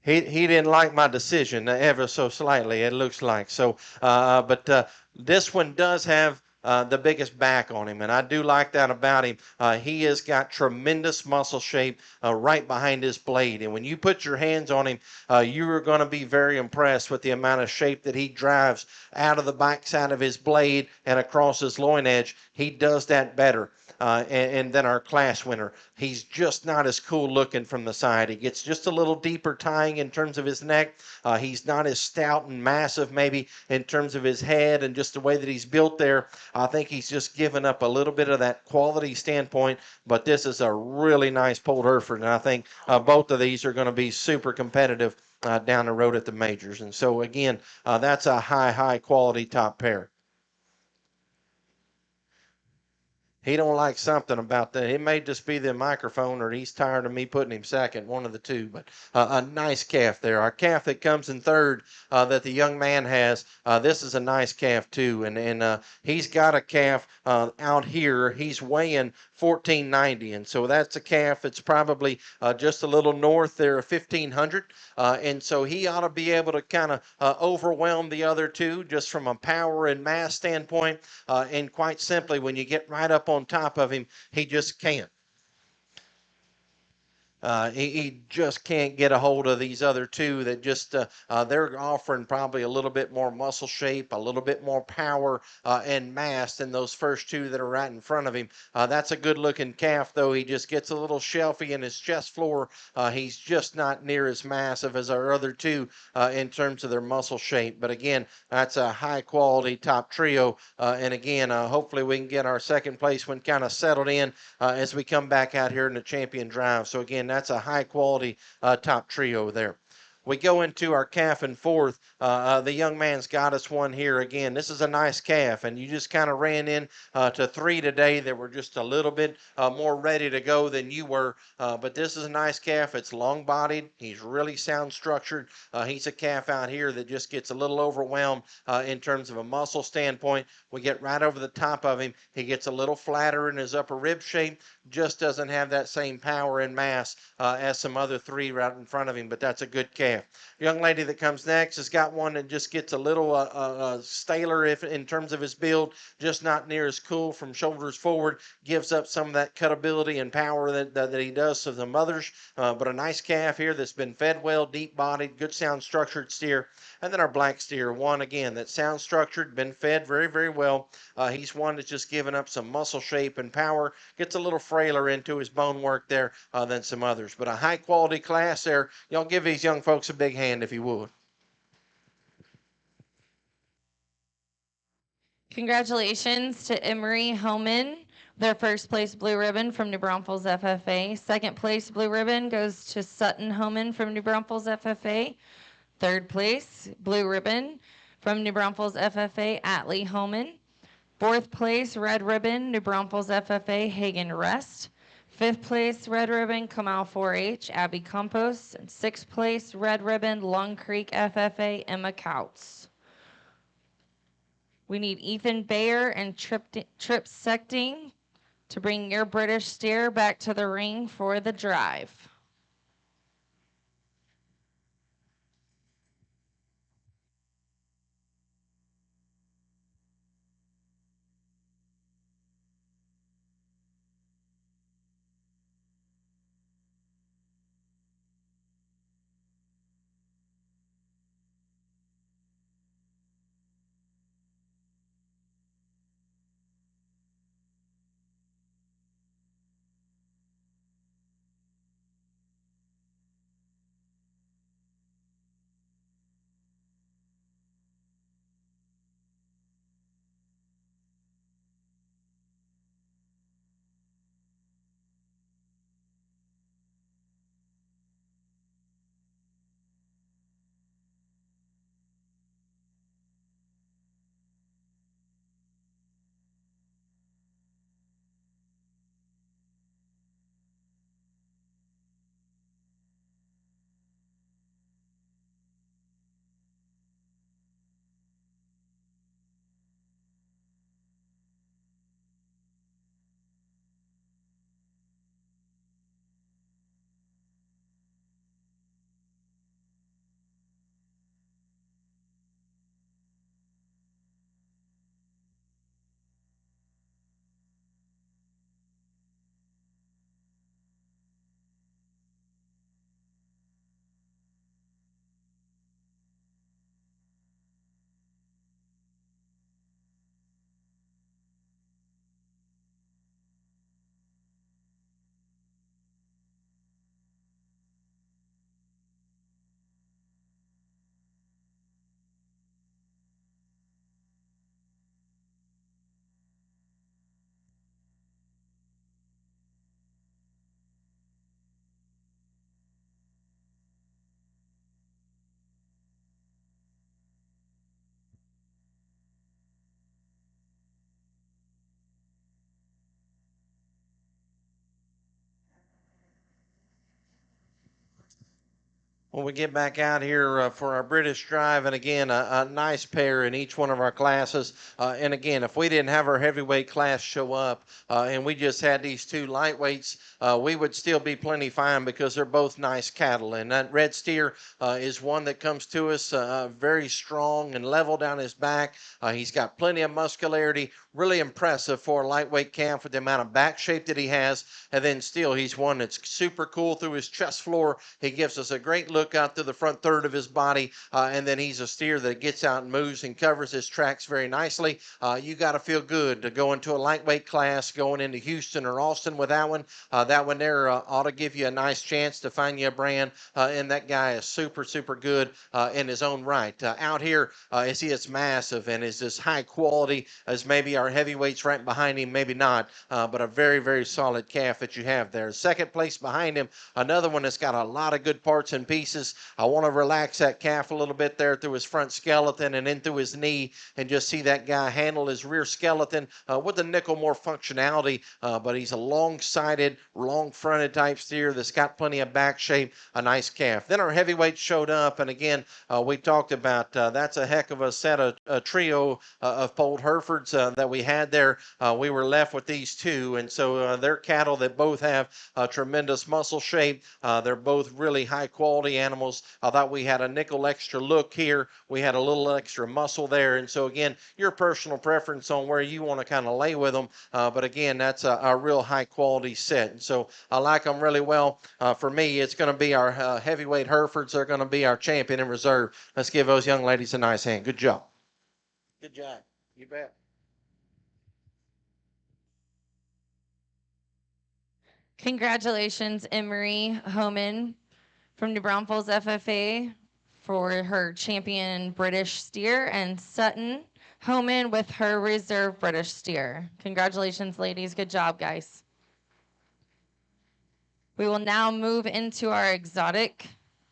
He didn't like my decision ever so slightly, it looks like. So, but this one does have the biggest back on him, and I do like that about him. He has got tremendous muscle shape right behind his blade, and when you put your hands on him, you are going to be very impressed with the amount of shape that he drives out of the backside of his blade and across his loin edge. He does that better. And then our class winner, he's just not as cool looking from the side. He gets just a little deeper tying in terms of his neck. He's not as stout and massive maybe in terms of his head and just the way that he's built there. I think he's just given up a little bit of that quality standpoint, but this is a really nice Polled Hereford, and I think both of these are going to be super competitive down the road at the majors. And so again, that's a high quality top pair. He don't like something about that. It may just be the microphone, or he's tired of me putting him second, one of the two. But a nice calf there. Our calf that comes in third that the young man has, this is a nice calf too. And he's got a calf out here. He's weighing 1490, and so that's a calf that's probably just a little north there of 1500. And so he ought to be able to kind of overwhelm the other two just from a power and mass standpoint. And quite simply, when you get right up on top of him, he just can't. He just can't get a hold of these other two that just they're offering probably a little bit more muscle shape, a little bit more power and mass than those first two that are right in front of him. That's a good looking calf, though. He just gets a little shelfy in his chest floor. He's just not near as massive as our other two in terms of their muscle shape. But again, that's a high quality top trio. And again, hopefully we can get our second place one kind of settled in as we come back out here in the champion drive. So again, that's a high quality top trio there. We go into our calf in fourth. The young man's got us one here again. This is a nice calf, and you just kind of ran in to three today that were just a little bit more ready to go than you were. But this is a nice calf. It's long-bodied. He's really sound structured. He's a calf out here that just gets a little overwhelmed in terms of a muscle standpoint. We get right over the top of him. He gets a little flatter in his upper rib shape. Just doesn't have that same power and mass as some other three right in front of him, but that's a good calf. Young lady that comes next has got one that just gets a little staler in terms of his build, just not near as cool from shoulders forward, gives up some of that cutability and power that he does to some others, but a nice calf here that's been fed well, deep-bodied, good sound structured steer. And then our black steer, one again that's sound structured, been fed very, very well. He's one that's just given up some muscle shape and power, gets a little frailer into his bone work there than some others. But a high quality class there. Y'all give these young folks a big hand if you would. Congratulations to Emery Homan, their first place blue ribbon from New Braunfels FFA. Second place blue ribbon goes to Sutton Homan from New Braunfels FFA. Third place blue ribbon From New Braunfels FFA, Atlee Homan. 4th place, Red Ribbon, New Braunfels FFA, Hagen Rest. 5th place, Red Ribbon, Comal 4-H, Abby Campos. And 6th place, Red Ribbon, Lung Creek FFA, Emma Couts. We need Ethan Bayer and Trip Secting to bring your British steer back to the ring for the drive. When we get back out here for our British drive, and again, a nice pair in each one of our classes. And again, if we didn't have our heavyweight class show up and we just had these two lightweights, we would still be plenty fine because they're both nice cattle. And that red steer is one that comes to us very strong and level down his back. He's got plenty of muscularity, really impressive for a lightweight calf with the amount of back shape that he has. And then still, he's one that's super cool through his chest floor. He gives us a great look out to the front third of his body, and then he's a steer that gets out and moves and covers his tracks very nicely. You got to feel good to go into a lightweight class, going into Houston or Austin with that one. That one there ought to give you a nice chance to find you a brand, and that guy is super, super good in his own right. Out here, is he is massive and is as high quality as maybe our heavyweights right behind him, maybe not, but a very, very solid calf that you have there. Second place behind him, another one that's got a lot of good parts and pieces. I want to relax that calf a little bit there through his front skeleton and in through his knee and just see that guy handle his rear skeleton with the nickel more functionality, but he's a long-sided, long-fronted type steer that's got plenty of back shape, a nice calf. Then our heavyweight showed up, and again, we talked about that's a heck of a set of a trio of polled Herefords that we had there. We were left with these two, and so they're cattle that both have tremendous muscle shape. They're both really high-quality animals. I thought we had a nickel extra look here. We had a little extra muscle there. And so, again, your personal preference on where you want to kind of lay with them. But, again, that's a real high-quality set. And so I like them really well. For me, it's going to be our heavyweight Herefords. They're going to be our champion in reserve. Let's give those young ladies a nice hand. Good job. Good job. You bet. Congratulations, Emery Homan from New Braunfels FFA for her champion British steer, and Sutton Homan with her reserve British steer. Congratulations, ladies. Good job, guys. We will now move into our exotic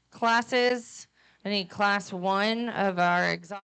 classes. I need class 1 of our exotic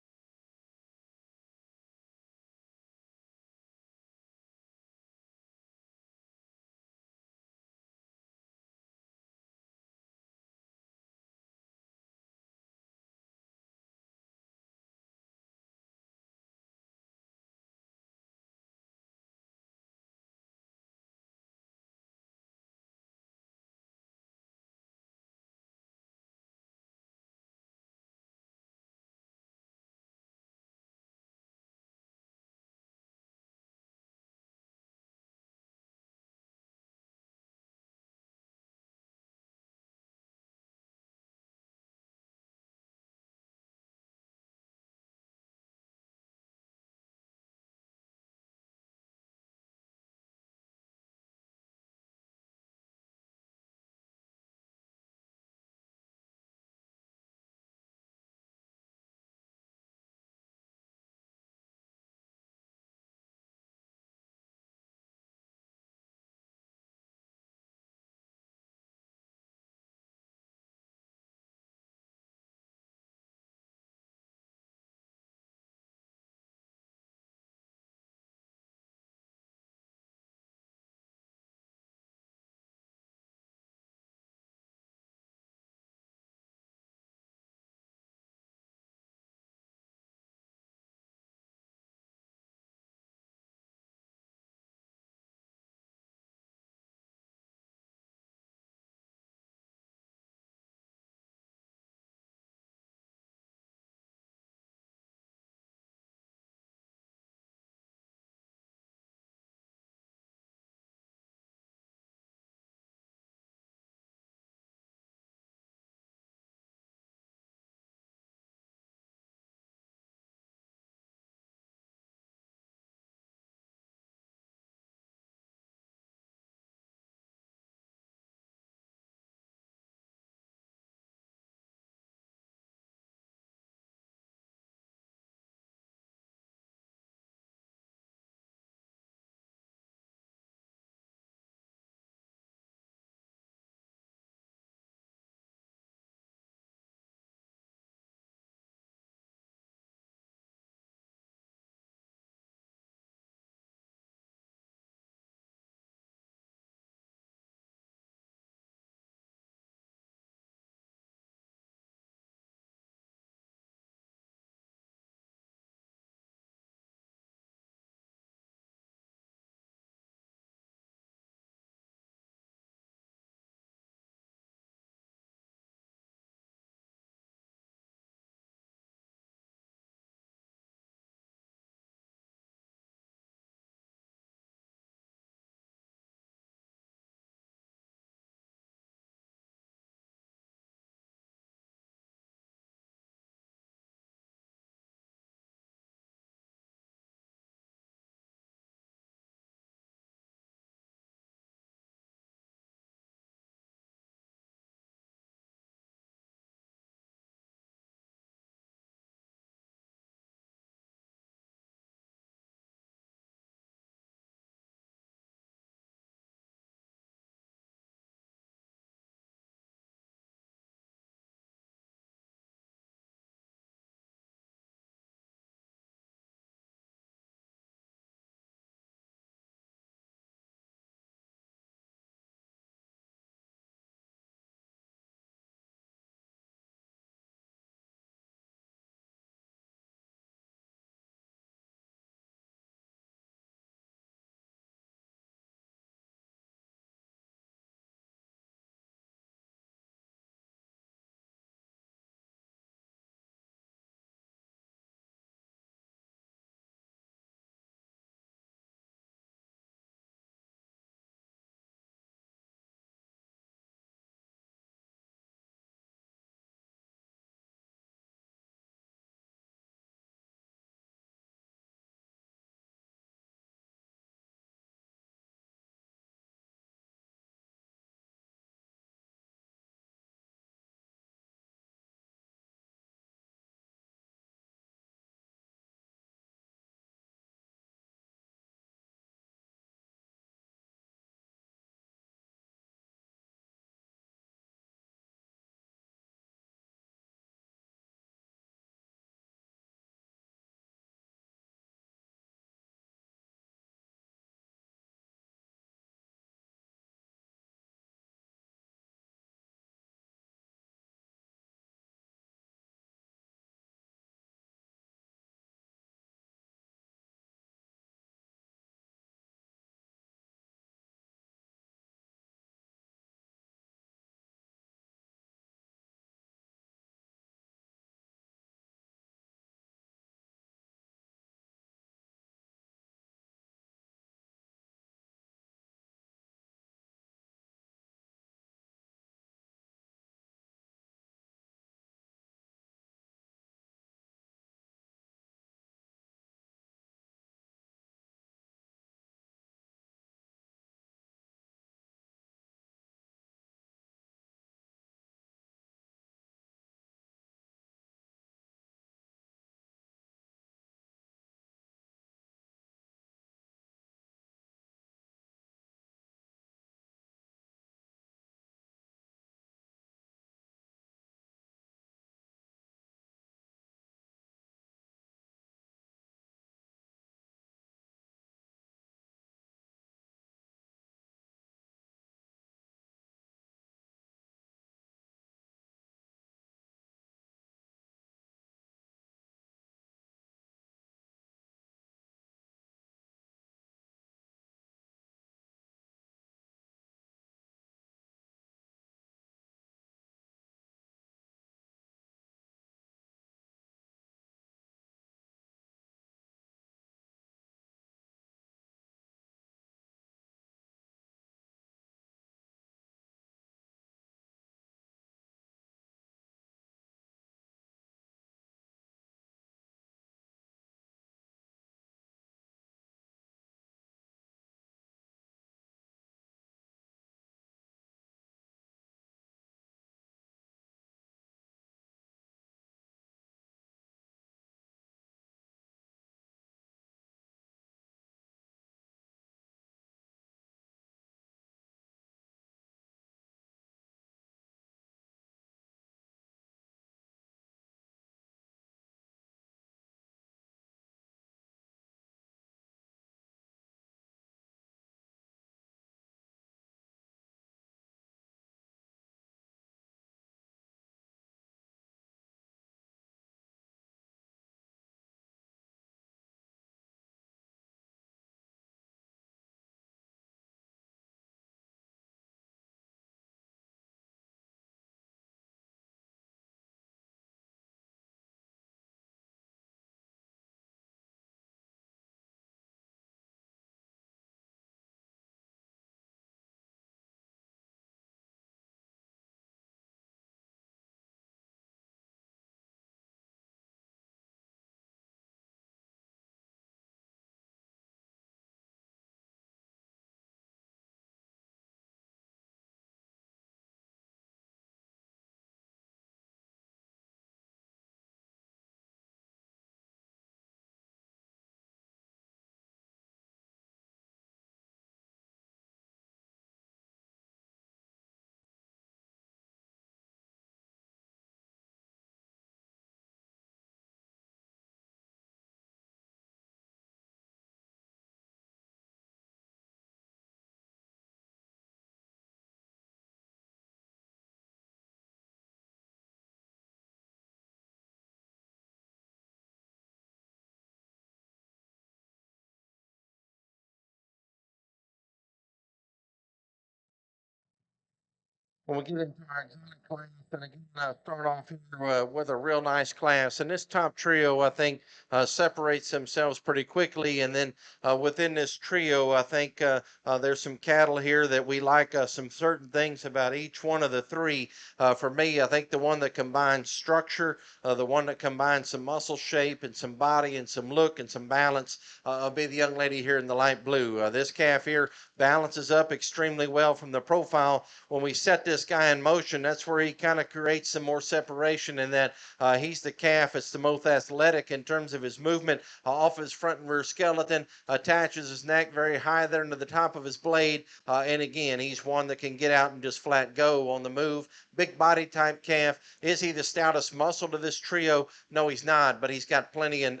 when we get into our exotic class, and again, start off here with a real nice class. And this top trio, I think, separates themselves pretty quickly. And then within this trio, I think there's some cattle here that we like some certain things about each one of the three. For me, I think the one that combines structure, the one that combines some muscle shape and some body and some look and some balance, will be the young lady here in the light blue. This calf here balances up extremely well from the profile. When we set this guy in motion, that's where he kind of creates some more separation in that he's the calf that's the most athletic in terms of his movement off his front and rear skeleton, attaches his neck very high there into the top of his blade, and again, he's one that can get out and just flat go on the move. Big body type calf. Is he the stoutest muscle to this trio? No, he's not, but he's got plenty and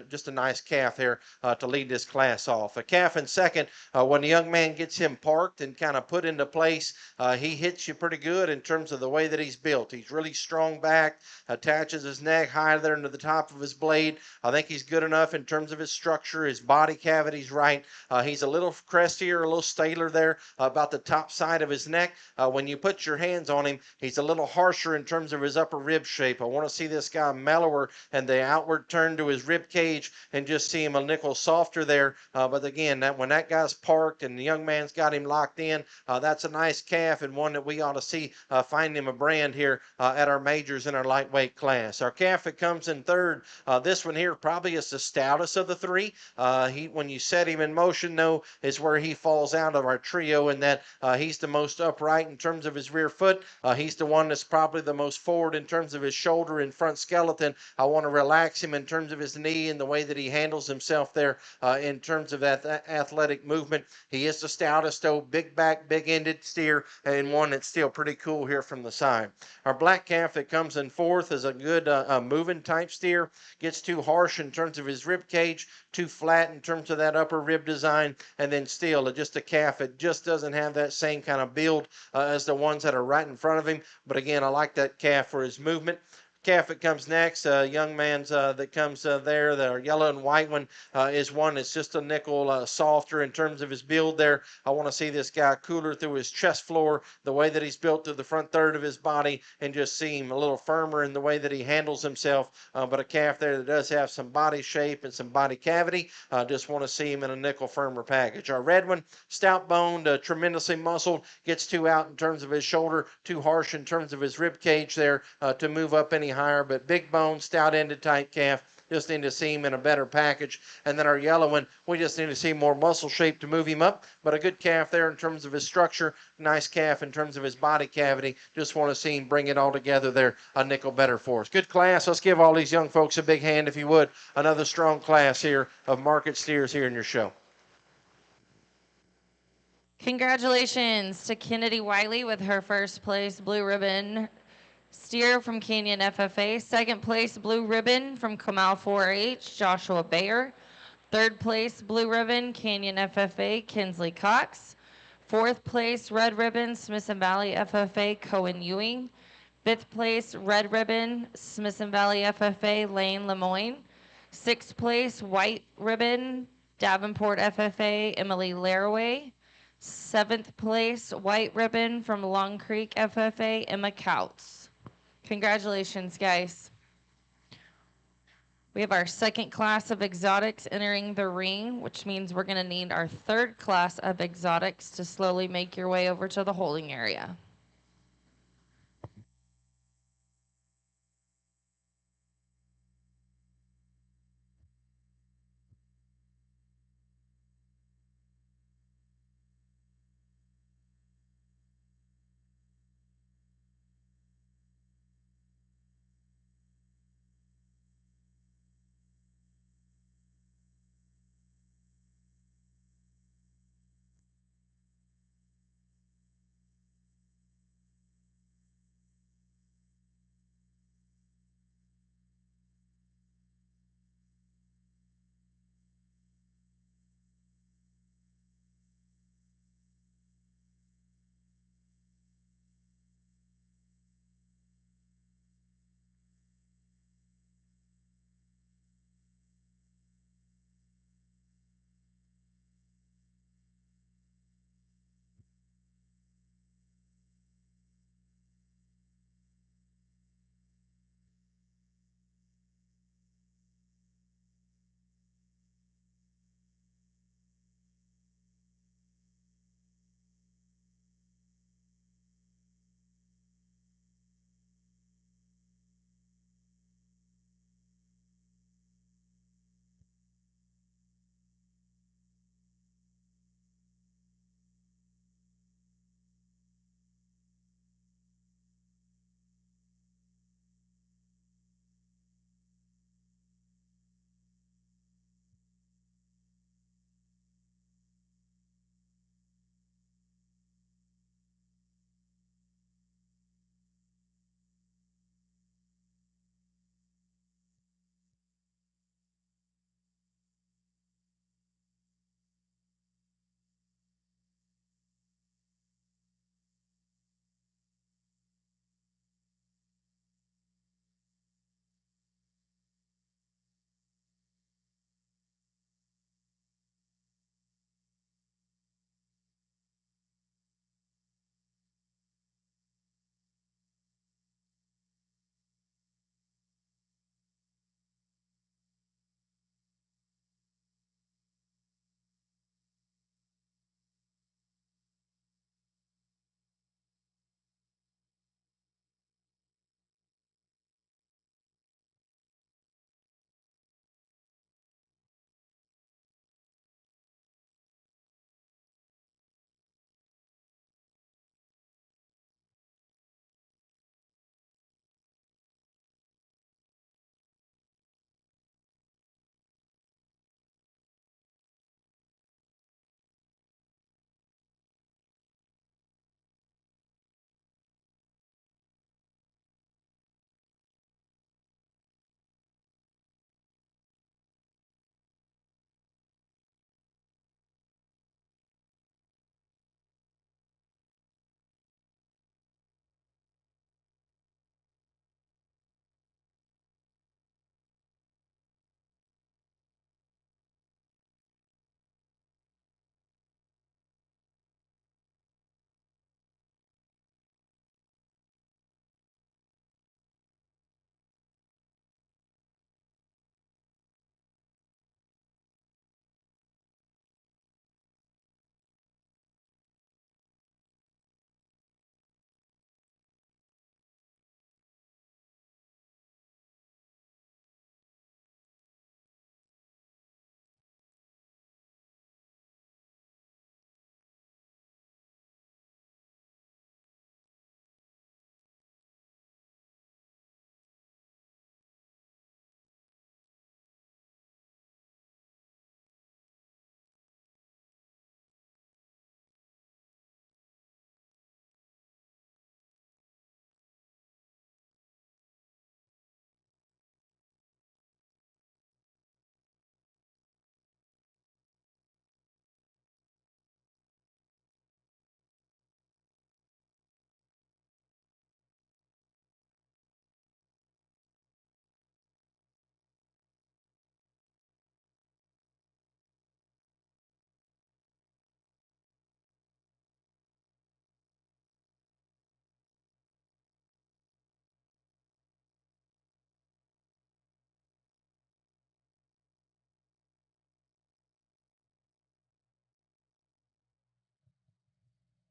just a nice calf here to lead this class off. A calf in second, when the young man gets him parked and kind of put into place, he hits you pretty good in terms of the way that he's built. He's really strong back, attaches his neck high there into the top of his blade. I think he's good enough in terms of his structure, his body cavity's right. He's a little crestier, a little staler there about the top side of his neck. When you put your hands on him, he's a little harsher in terms of his upper rib shape. I want to see this guy mellower and the outward turn to his rib cage and just see him a nickel softer there. But again, when that guy's parked and the young man's got him locked in, that's a nice calf and one that we ought to see find him a brand here at our majors in our lightweight class. Our calf that comes in third, this one here probably is the stoutest of the three. When you set him in motion, though, is where he falls out of our trio in that he's the most upright in terms of his rear foot. He's the one that's probably the most forward in terms of his shoulder and front skeleton. I want to relax him in terms of his knee and the way that he handles himself there in terms of that athletic movement. He is the stoutest, though, big back, big-ended steer, and one that's still pretty cool here from the side. Our black calf that comes in fourth is a good moving type steer. Gets too harsh in terms of his rib cage, too flat in terms of that upper rib design, and then still just a calf that just doesn't have that same kind of build as the ones that are right in front of him. But again, I like that calf for his movement. Calf that comes next, young man's that comes there, the yellow and white one is one that's just a nickel softer in terms of his build there. I want to see this guy cooler through his chest floor, the way that he's built through the front third of his body, and just see him a little firmer in the way that he handles himself. But a calf there that does have some body shape and some body cavity. Just want to see him in a nickel firmer package. Our red one, stout boned, tremendously muscled, gets too out in terms of his shoulder, too harsh in terms of his rib cage there to move up any higher, but big bone, stout ended type calf. Just need to see him in a better package. And then our yellow one, we just need to see more muscle shape to move him up, but a good calf there in terms of his structure, nice calf in terms of his body cavity. Just want to see him bring it all together there a nickel better for us. Good class. Let's give all these young folks a big hand if you would. Another strong class here of market steers here in your show. Congratulations to Kennedy Wiley with her first place blue ribbon steer from Canyon FFA. Second place blue ribbon from Comal 4-H, Joshua Bayer. Third place blue ribbon, Canyon FFA, Kinsley Cox. Fourth place red ribbon, Smithson Valley FFA, Cohen Ewing. Fifth place red ribbon, Smithson Valley FFA, Lane Lemoyne. Sixth place white ribbon, Davenport FFA, Emily Laraway. Seventh place white ribbon from Long Creek FFA, Emma Couts. Congratulations, guys. We have our second class of exotics entering the ring, which means we're going to need our third class of exotics to slowly make your way over to the holding area.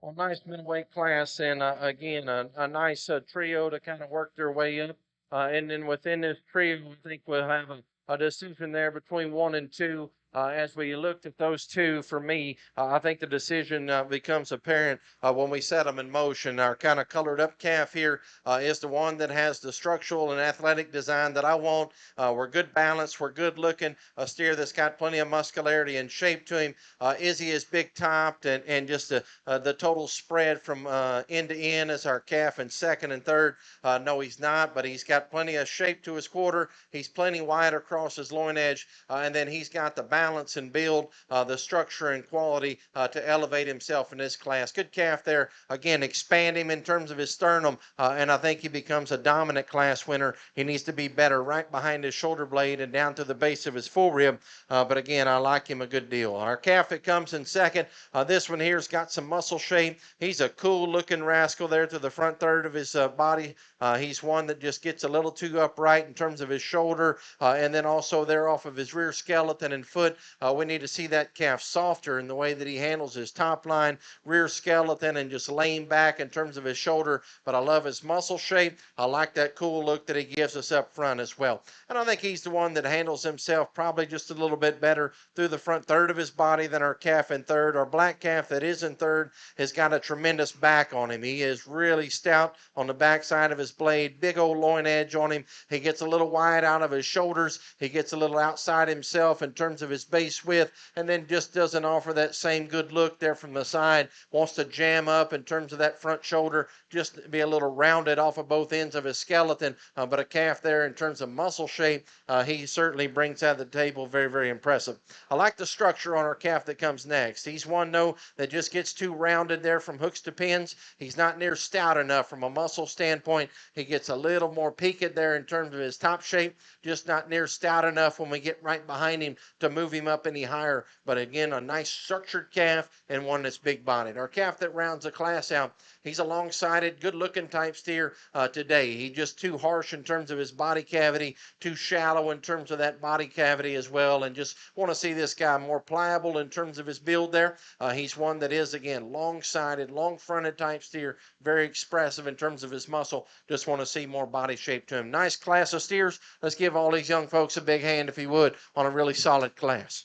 Well, nice middleweight class, and again, a nice trio to kind of work their way up. And then within this trio, I think we'll have a decision there between 1 and 2. As we looked at those two, for me, I think the decision becomes apparent when we set them in motion. Our kind of colored up calf here is the one that has the structural and athletic design that I want. We're good balance, we're good looking, a steer that's got plenty of muscularity and shape to him. Izzy is big topped and just the total spread from end to end as our calf in second and third. No, he's not, but he's got plenty of shape to his quarter. He's plenty wide across his loin edge, and then he's got the balance and build, the structure and quality to elevate himself in this class. Good calf there. Again, expand him in terms of his sternum, and I think he becomes a dominant class winner. He needs to be better right behind his shoulder blade and down to the base of his full rib. But again, I like him a good deal. Our calf that comes in second, this one here's got some muscle shape. He's a cool looking rascal there to the front third of his body. He's one that just gets a little too upright in terms of his shoulder, and then also there off of his rear skeleton and foot. We need to see that calf softer in the way that he handles his top line, rear skeleton, and just laying back in terms of his shoulder. But I love his muscle shape. I like that cool look that he gives us up front as well. And I think he's the one that handles himself probably just a little bit better through the front third of his body than our calf in third. Our black calf that is in third has got a tremendous back on him. He is really stout on the back side of his blade, big old loin edge on him. He gets a little wide out of his shoulders. He gets a little outside himself in terms of his base width, and then just doesn't offer that same good look there from the side. Wants to jam up in terms of that front shoulder, just be a little rounded off of both ends of his skeleton. But a calf there in terms of muscle shape, he certainly brings out the table very, very impressive. I like the structure on our calf that comes next. He's one, though, that just gets too rounded there from hooks to pins. He's not near stout enough from a muscle standpoint. He gets a little more peaked there in terms of his top shape, just not near stout enough when we get right behind him to move him up any higher. But again, a nice structured calf and one that's big bodied. Our calf that rounds the class out, he's a long-sided, good-looking type steer today. He's just too harsh in terms of his body cavity, too shallow in terms of that body cavity as well, and just want to see this guy more pliable in terms of his build there. He's one that is, again, long-sided, long-fronted type steer, very expressive in terms of his muscle. Just want to see more body shape to him. Nice class of steers. Let's give all these young folks a big hand, if you would, on a really solid class.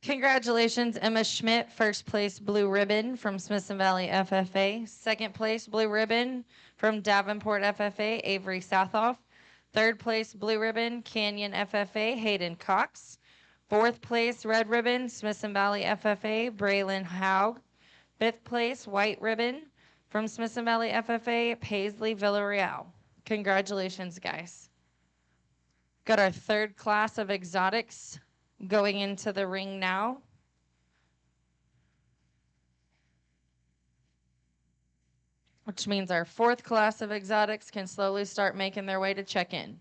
Congratulations, Emma Schmidt, first place blue ribbon from Smithson Valley FFA. Second place blue ribbon from Davenport FFA, Avery Southoff. Third place blue ribbon, Canyon FFA, Hayden Cox. Fourth place red ribbon, Smithson Valley FFA, Braylon Haug. Fifth place white ribbon from Smithson Valley FFA, Paisley Villarreal. Congratulations, guys. Got our third class of exotics going into the ring now. Which means our fourth class of exotics can slowly start making their way to check-in.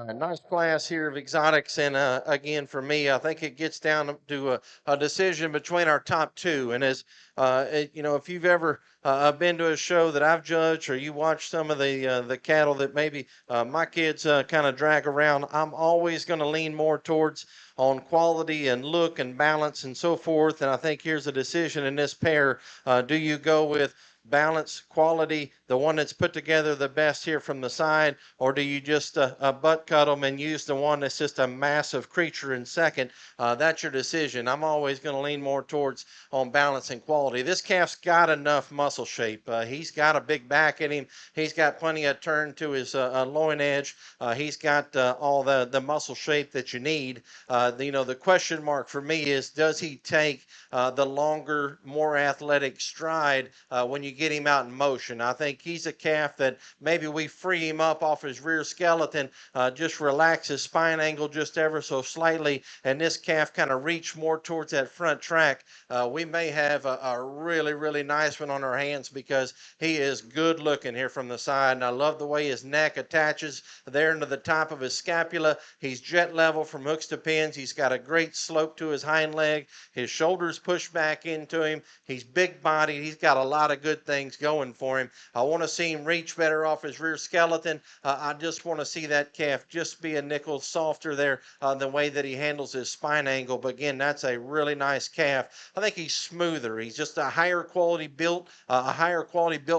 Nice class here of exotics, and again, for me, I think it gets down to a decision between our top two. And as if you've ever been to a show that I've judged, or you watch some of the cattle that maybe my kids kind of drag around, I'm always going to lean more towards on quality and look and balance and so forth. And I think here's a decision in this pair: do you go with balance, quality, the one that's put together the best here from the side, or do you just butt cut them and use the one that's just a massive creature in second? That's your decision. I'm always going to lean more towards on balance and quality. This calf's got enough muscle shape. He's got a big back in him. He's got plenty of turn to his loin edge. He's got all the muscle shape that you need. The question mark for me is, does he take the longer, more athletic stride when you get him out in motion? I think he's a calf that maybe we free him up off his rear skeleton, just relax his spine angle just ever so slightly, and this calf kind of reach more towards that front track. We may have a really, really nice one on our hands, because he is good looking here from the side, and I love the way his neck attaches there into the top of his scapula. He's jet level from hooks to pins. He's got a great slope to his hind leg. His shoulders push back into him. He's big bodied. He's got a lot of good things going for him. I want to see him reach better off his rear skeleton. I just want to see that calf just be a nickel softer there, the way that he handles his spine angle. But again, that's a really nice calf. I think he's smoother. He's just a higher quality built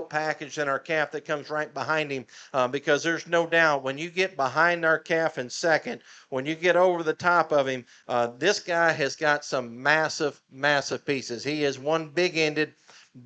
package than our calf that comes right behind him, because there's no doubt when you get behind our calf in second, when you get over the top of him, this guy has got some massive, massive pieces. He is one big-ended,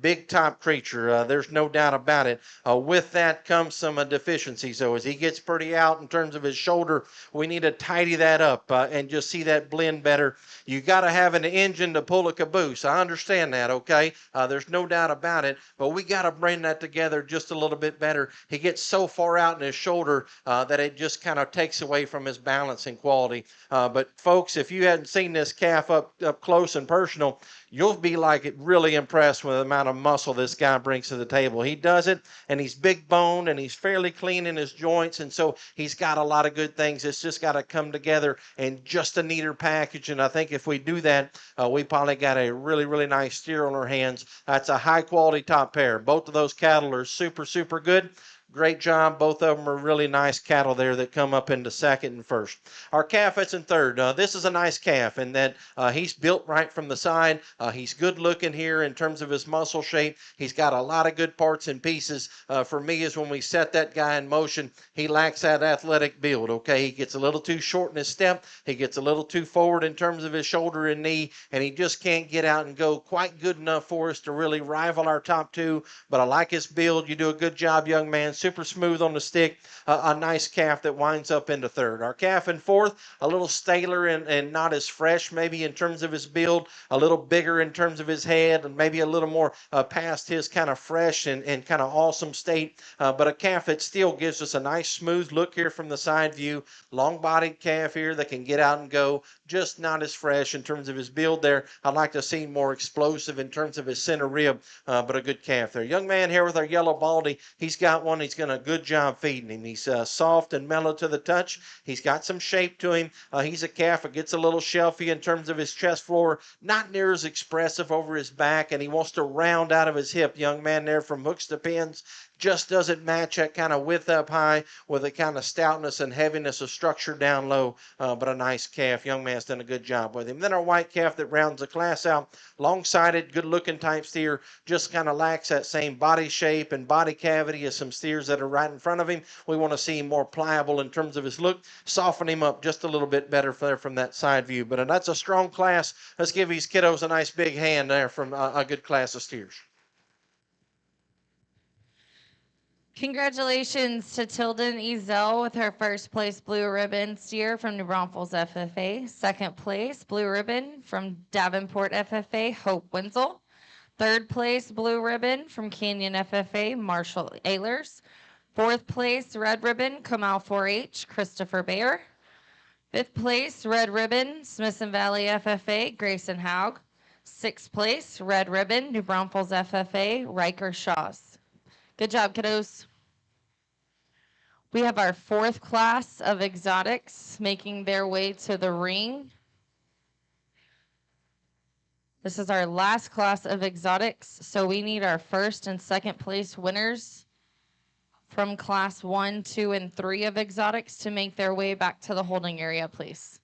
big top creature. There's no doubt about it. With that comes some deficiencies. So as he gets pretty out in terms of his shoulder, we need to tidy that up and just see that blend better. You got to have an engine to pull a caboose. I understand that, okay? There's no doubt about it, but we got to bring that together just a little bit better. He gets so far out in his shoulder that it just kind of takes away from his balance and quality. But folks, if you hadn't seen this calf up close and personal, you'll be like really impressed with the amount of muscle this guy brings to the table. He does it, and he's big boned, and he's fairly clean in his joints, and so he's got a lot of good things. It's just got to come together in just a neater package, and I think if we do that, we probably got a really, really nice steer on our hands. That's a high-quality top pair. Both of those cattle are super, super good. Great job. Both of them are really nice cattle there that come up into second and first. Our calf that's in third. This is a nice calf in that he's built right from the side. He's good looking here in terms of his muscle shape. He's got a lot of good parts and pieces. For me, is when we set that guy in motion, he lacks that athletic build. Okay, he gets a little too short in his step. He gets a little too forward in terms of his shoulder and knee, and he just can't get out and go quite good enough for us to really rival our top two. But I like his build. You do a good job, young man. Super smooth on the stick. A nice calf that winds up into third. Our calf in fourth, a little staler and not as fresh maybe in terms of his build, a little bigger in terms of his head, and maybe a little more past his kind of fresh and kind of awesome state. But a calf that still gives us a nice smooth look here from the side view. Long-bodied calf here that can get out and go. Just not as fresh in terms of his build there. I'd like to see more explosive in terms of his center rib, but a good calf there. Young man here with our yellow baldy. He's got one. He's done a good job feeding him. He's soft and mellow to the touch. He's got some shape to him. He's a calf that gets a little shelfy in terms of his chest floor. Not near as expressive over his back, and he wants to round out of his hip. Young man there from hooks to pins. Just doesn't match that kind of width up high with the kind of stoutness and heaviness of structure down low, but a nice calf. Young man's done a good job with him. Then our white calf that rounds the class out, long-sided, good-looking type steer, just kind of lacks that same body shape and body cavity as some steers that are right in front of him. We want to see him more pliable in terms of his look, soften him up just a little bit better from that side view. But that's a strong class. Let's give these kiddos a nice big hand there from a good class of steers. Congratulations to Tilden Ezel with her first place blue ribbon steer from New Braunfels FFA. Second place blue ribbon from Davenport FFA, Hope Wenzel. Third place blue ribbon from Canyon FFA, Marshall Ehlers. Fourth place red ribbon, Comal 4-H, Christopher Bayer. Fifth place red ribbon, Smithson Valley FFA, Grayson Haug. Sixth place red ribbon, New Braunfels FFA, Riker Shaws. Good job, kiddos. We have our fourth class of exotics making their way to the ring. This is our last class of exotics, so we need our first and second place winners from class 1, 2, and 3 of exotics to make their way back to the holding area, please.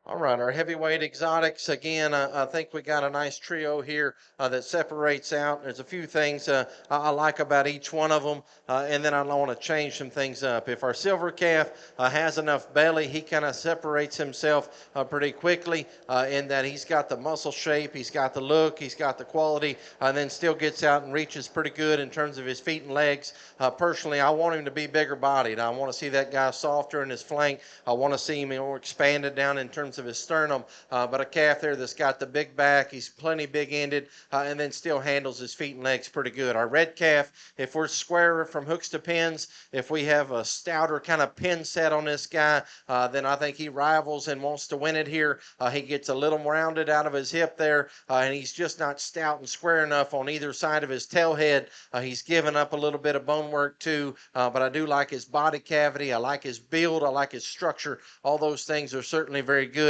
All right, our heavyweight exotics. Again, I think we got a nice trio here that separates out. There's a few things I like about each one of them, and then I want to change some things up. If our silver calf has enough belly, he kind of separates himself pretty quickly in that he's got the muscle shape, he's got the look, he's got the quality, and then still gets out and reaches pretty good in terms of his feet and legs. Personally, I want him to be bigger bodied. I want to see that guy softer in his flank. I want to see him more expanded down in terms of his sternum, but a calf there that's got the big back, he's plenty big-ended, and then still handles his feet and legs pretty good. Our red calf, if we're squarer from hooks to pins, if we have a stouter kind of pin set on this guy, then I think he rivals and wants to win it here. He gets a little rounded out of his hip there, and he's just not stout and square enough on either side of his tail head. He's given up a little bit of bone work too, but I do like his body cavity. I like his build. I like his structure. All those things are certainly very good.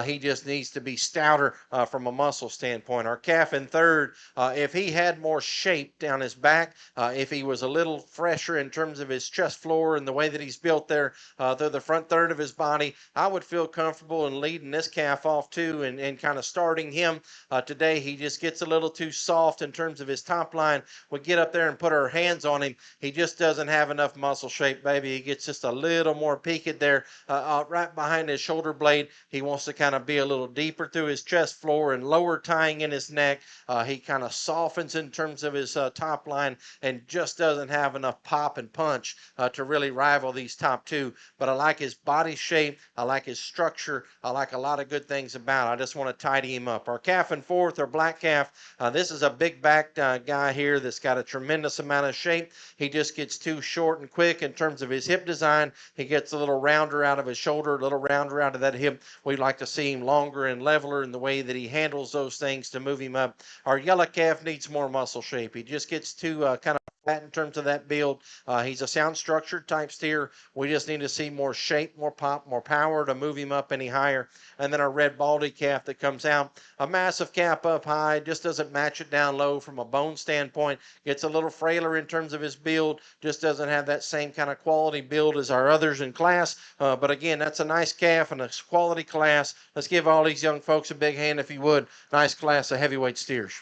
He just needs to be stouter from a muscle standpoint. Our calf in third, if he had more shape down his back, if he was a little fresher in terms of his chest floor and the way that he's built there through the front third of his body, I would feel comfortable in leading this calf off too and kind of starting him. Today, he just gets a little too soft in terms of his top line. We get up there and put our hands on him. He just doesn't have enough muscle shape, baby. He gets just a little more peaked there right behind his shoulder blade. He wants to kind of be a little deeper through his chest floor and lower tying in his neck. He kind of softens in terms of his top line and just doesn't have enough pop and punch to really rival these top two. But I like his body shape. I like his structure. I like a lot of good things about it. I just want to tidy him up. Our calf in fourth, our black calf. This is a big backed guy here that's got a tremendous amount of shape. He just gets too short and quick in terms of his hip design. He gets a little rounder out of his shoulder, a little rounder out of that hip. We'd like to see him longer and leveler in the way that he handles those things to move him up. Our yellow calf needs more muscle shape. He just gets too kind of flat in terms of that build. He's a sound structured type steer. We just need to see more shape, more pop, more power to move him up any higher. And then our red baldy calf that comes out, a massive calf up high, just doesn't match it down low from a bone standpoint. Gets a little frailer in terms of his build, just doesn't have that same kind of quality build as our others in class. But again, that's a nice calf and a quality class. Let's give all these young folks a big hand if you would. Nice class of heavyweight steers.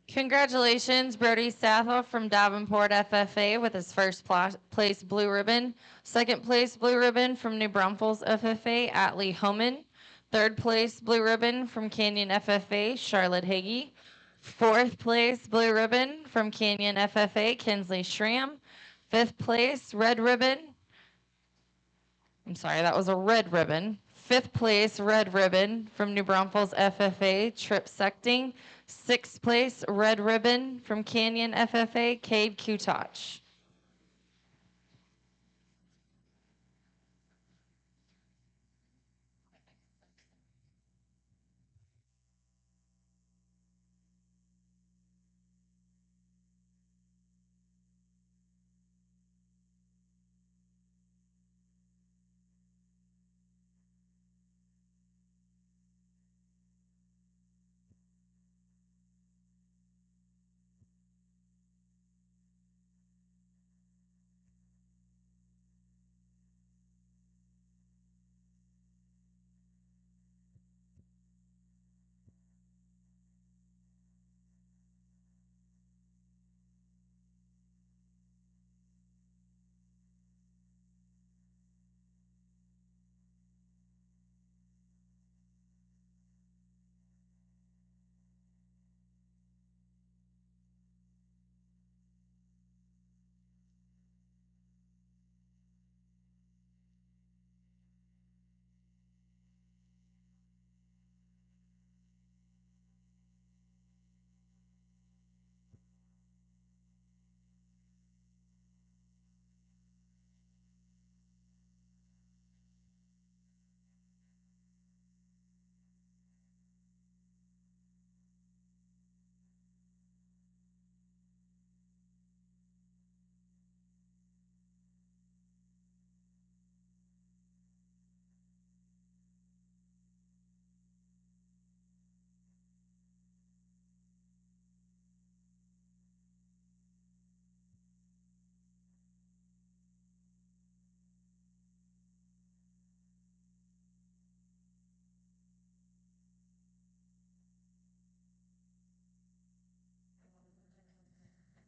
Congratulations, Brody Sathoff from Davenport FFA with his first place blue ribbon. Second place blue ribbon from New Braunfels FFA, Atlee Homan. Third place blue ribbon from Canyon FFA, Charlotte Hagee. Fourth place blue ribbon from Canyon FFA, Kinsley Schramm. Fifth place red ribbon. I'm sorry, that was a red ribbon. Fifth place red ribbon from New Braunfels FFA, Trip Secting. Sixth place red ribbon from Canyon FFA, Cade Kutach.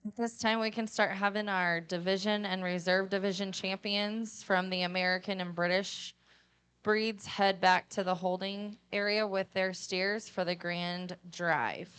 At this time, we can start having our division and reserve division champions from the American and British breeds head back to the holding area with their steers for the grand drive.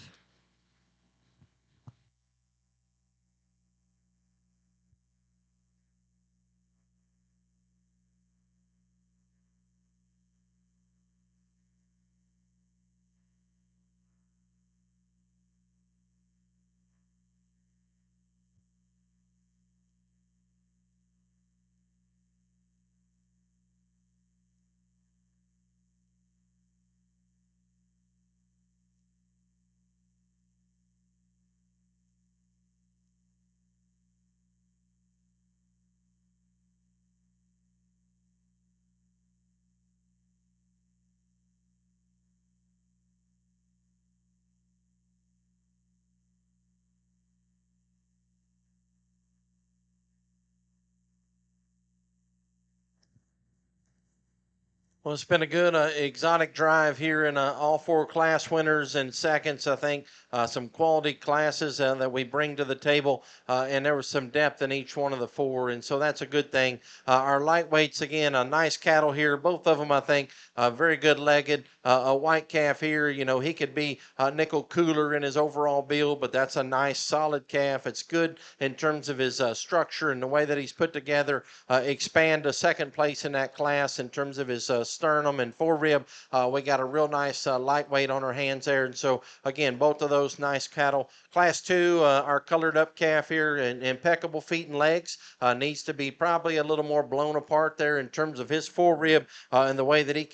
Well, it's been a good exotic drive here, and all four class winners and seconds. I think some quality classes that we bring to the table, and there was some depth in each one of the four, and so that's a good thing. Our lightweights, again, nice cattle here. Both of them, I think, very good legged. A white calf here, you know, he could be nickel cooler in his overall build, but that's a nice solid calf. It's good in terms of his structure and the way that he's put together. Expand to second place in that class in terms of his sternum and forerib. We got a real nice lightweight on our hands there. And so, again, both of those nice cattle. Class 2, our colored up calf here, and impeccable feet and legs. Needs to be probably a little more blown apart there in terms of his forerib and the way that he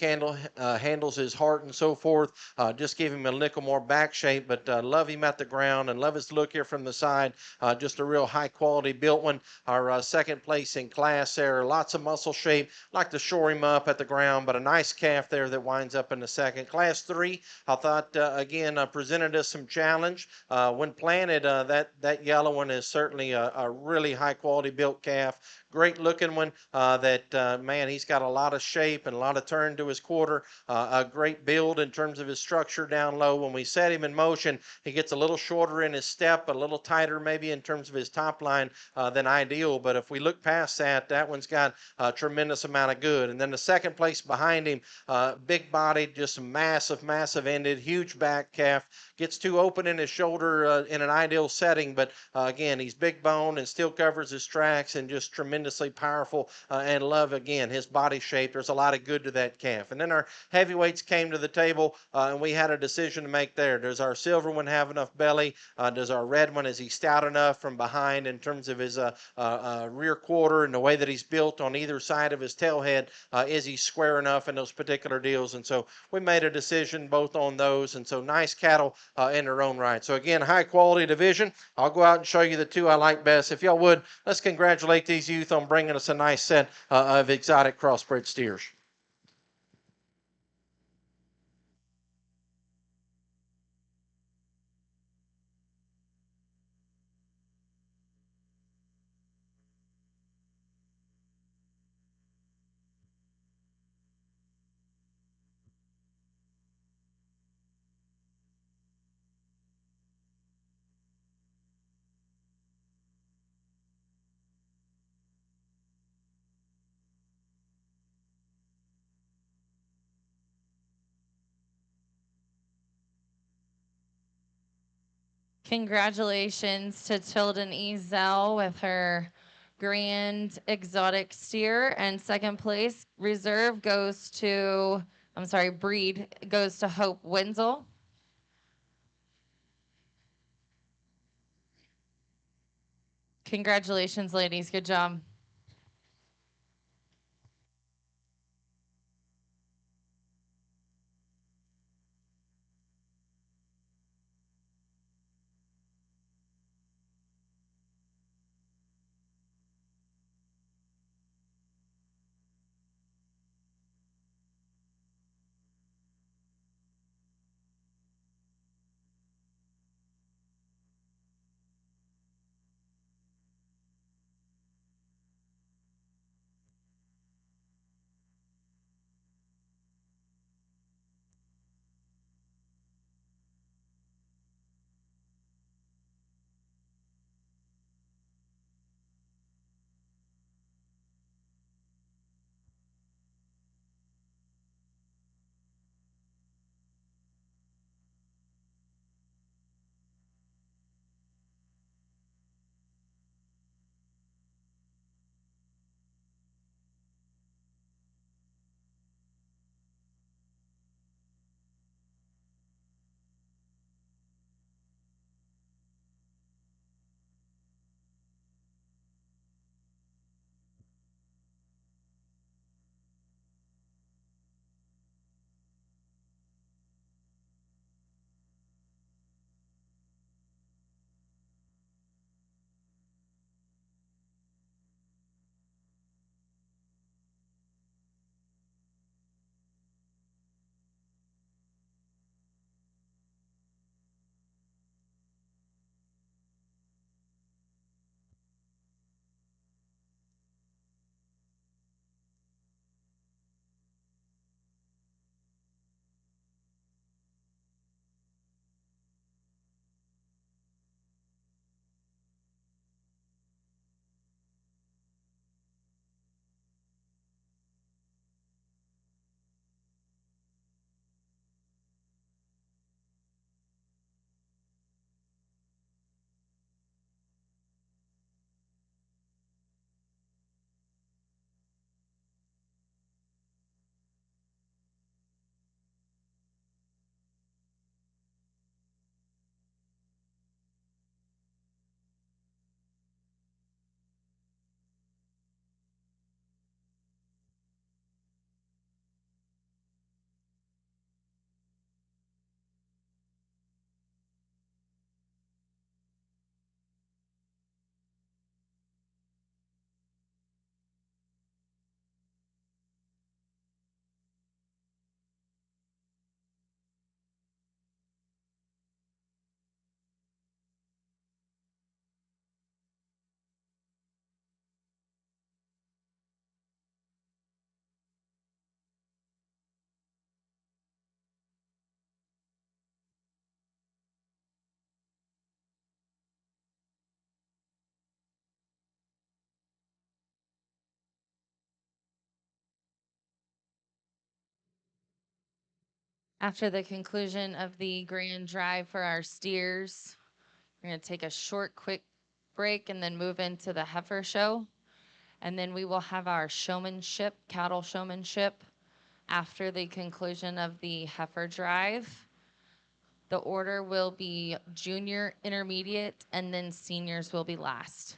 handles his heart and so forth. Just give him a little more back shape, but love him at the ground and love his look here from the side. Just a real high quality built one. Our second place in class there. Lots of muscle shape. Like to shore him up at the ground, but a nice calf there that winds up in the second. Class 3, I thought, again, presented us some challenge. When planted, that yellow one is certainly a really high quality built calf. Great looking one man, he's got a lot of shape and a lot of turn to his quarter. A great build in terms of his structure down low. When we set him in motion, he gets a little shorter in his step, a little tighter maybe in terms of his top line than ideal. But if we look past that, that one's got a tremendous amount of good. And then the second place behind him, big bodied, just massive ended, huge back calf. Gets too open in his shoulder in an ideal setting, but again, he's big bone and still covers his tracks and just tremendously powerful and love, again, his body shape. There's a lot of good to that calf. And then our heavyweights came to the table and we had a decision to make there. Does our silver one have enough belly? Does our red one, is he stout enough from behind in terms of his rear quarter and the way that he's built on either side of his tail head? Is he square enough in those particular deals? And so we made a decision both on those. And so nice cattle in their own right. So again, high quality division. I'll go out and show you the two I like best. If y'all would, let's congratulate these youth on bringing us a nice set of exotic crossbred steers. Congratulations to Tilden Ezel with her grand exotic steer. And second place reserve goes to, breed goes to Hope Wenzel. Congratulations, ladies. Good job. After the conclusion of the grand drive for our steers, we're going to take a short, quick break and then move into the heifer show. And then we will have our showmanship, cattle showmanship, after the conclusion of the heifer drive. The order will be junior, intermediate, and then seniors will be last.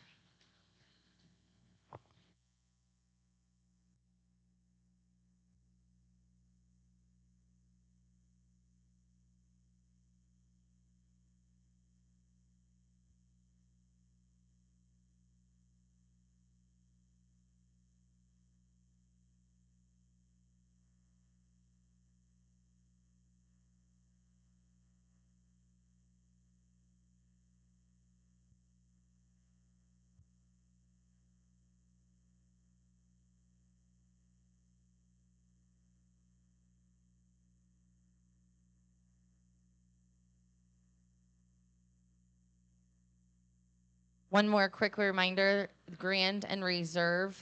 One more quick reminder, grand and reserve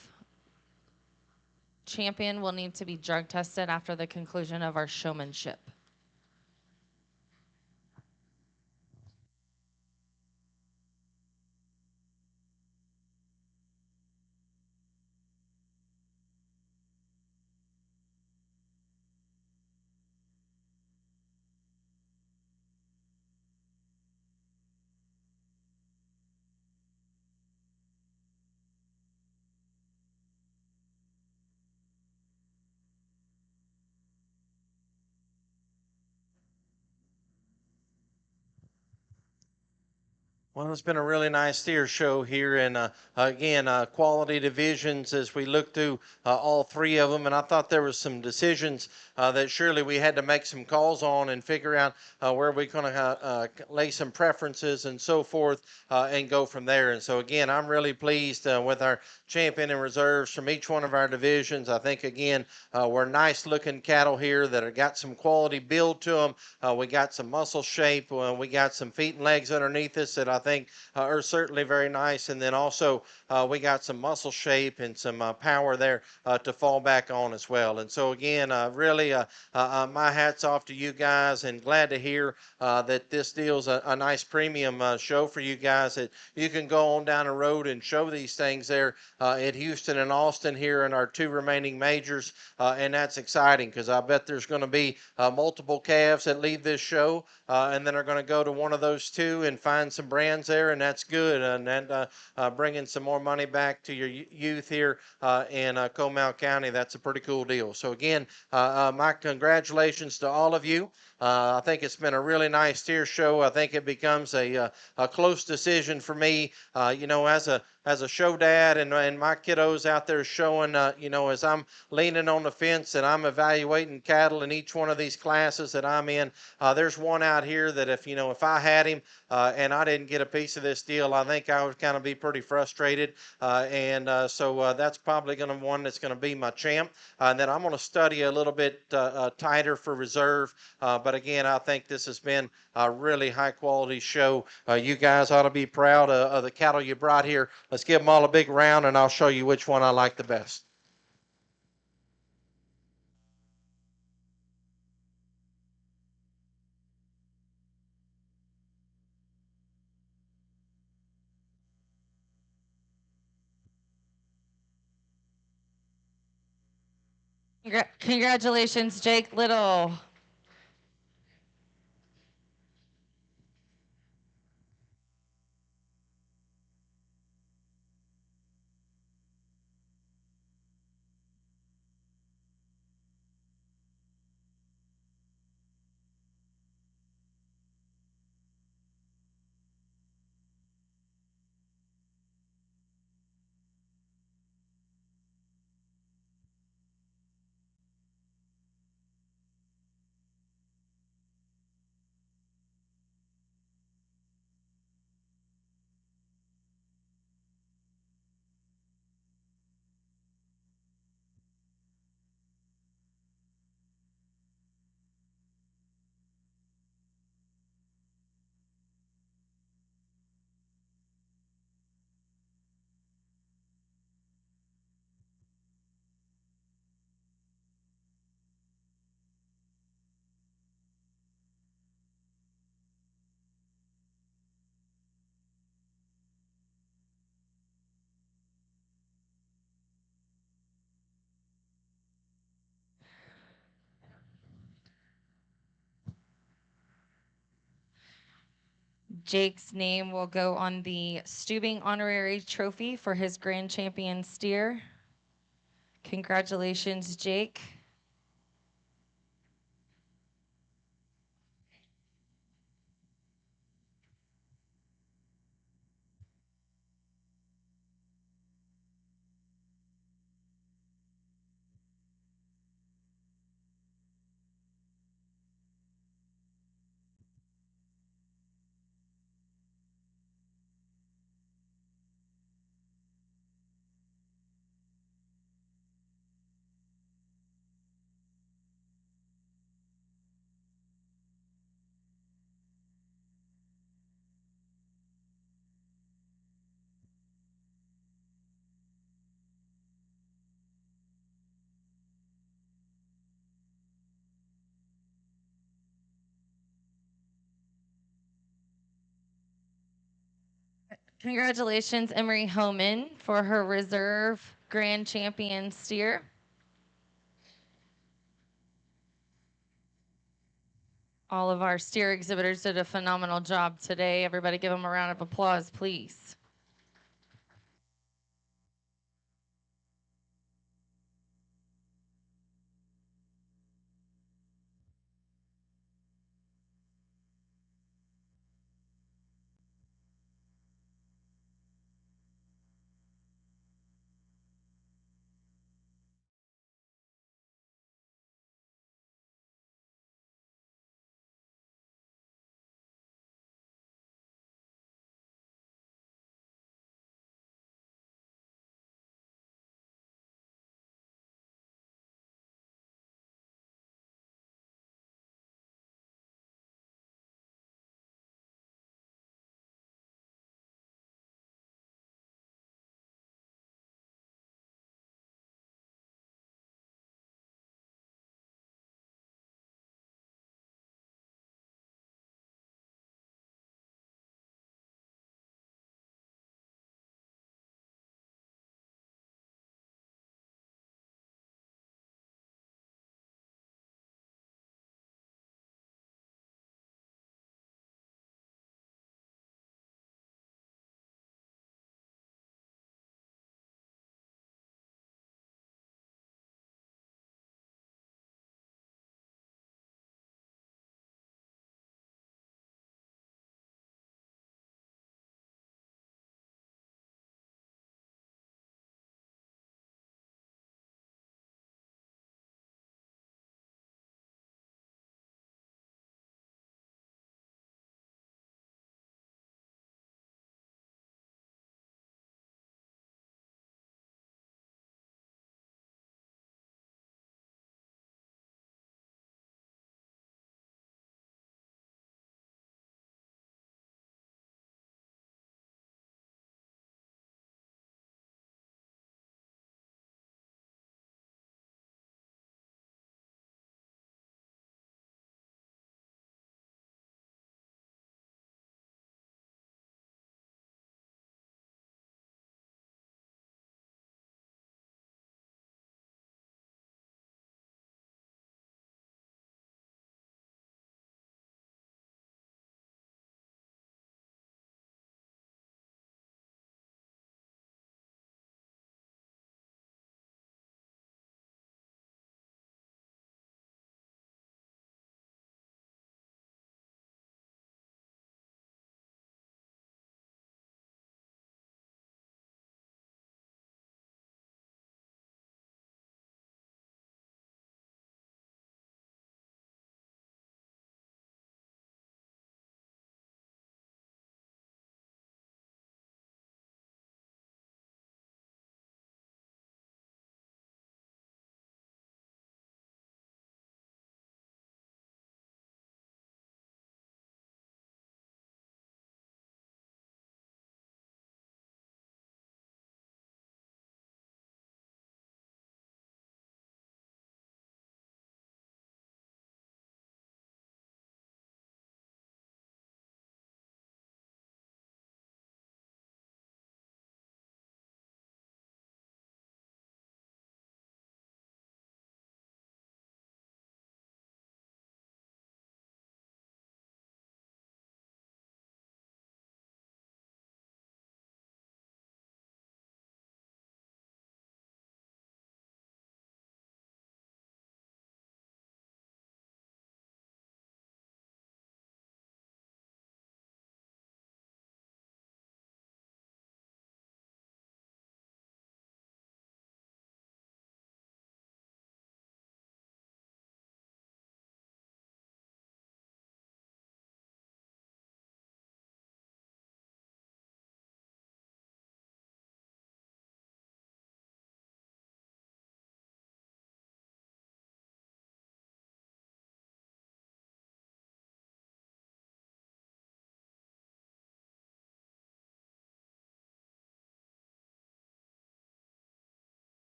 champion will need to be drug tested after the conclusion of our showmanship. Well, it's been a really nice steer show here, and again, quality divisions as we look through all three of them. And I thought there was some decisions that surely we had to make some calls on and figure out where we're going to lay some preferences and so forth, and go from there. And so again, I'm really pleased with our champion and reserves from each one of our divisions. I think again, we're nice looking cattle here that have got some quality build to them. We got some muscle shape. We got some feet and legs underneath us that I think are certainly very nice. And then also we got some muscle shape and some power there to fall back on as well. And so again, really my hat's off to you guys, and glad to hear that this deal's a nice premium show for you guys, that you can go on down the road and show these things there at Houston and Austin here in our two remaining majors. And that's exciting because I bet there's going to be multiple calves that leave this show and then are going to go to one of those two and find some brands there, and that's good. And then bringing some more money back to your youth here in Comal County, that's a pretty cool deal. So again, my congratulations to all of you. I think it's been a really nice steer show. I think it becomes a close decision for me, as a show dad, and my kiddos out there showing, as I'm leaning on the fence and I'm evaluating cattle in each one of these classes that I'm in. There's one out here that if I had him and I didn't get a piece of this deal, I think I would kind of be pretty frustrated. So that's probably going to be one that's going to be my champ. And then I'm going to study a little bit tighter for reserve. But again, I think this has been a really high quality show. You guys ought to be proud of the cattle you brought here. Let's give them all a big round, and I'll show you which one I like the best. Congratulations, Jake Little. Jake's name will go on the Stubing Honorary Trophy for his Grand Champion steer. Congratulations, Jake. Congratulations, Emery Homan, for her reserve Grand Champion steer. All of our steer exhibitors did a phenomenal job today. Everybody give them a round of applause, please.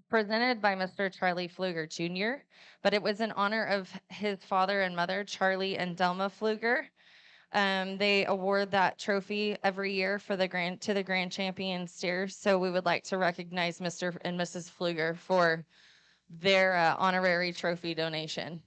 presented by Mr. Charlie Pfluger Jr., but it was in honor of his father and mother, Charlie and Delma Pfluger. They award that trophy every year for the grand champion steers. So we would like to recognize Mr. and Mrs. Pfluger for their honorary trophy donation.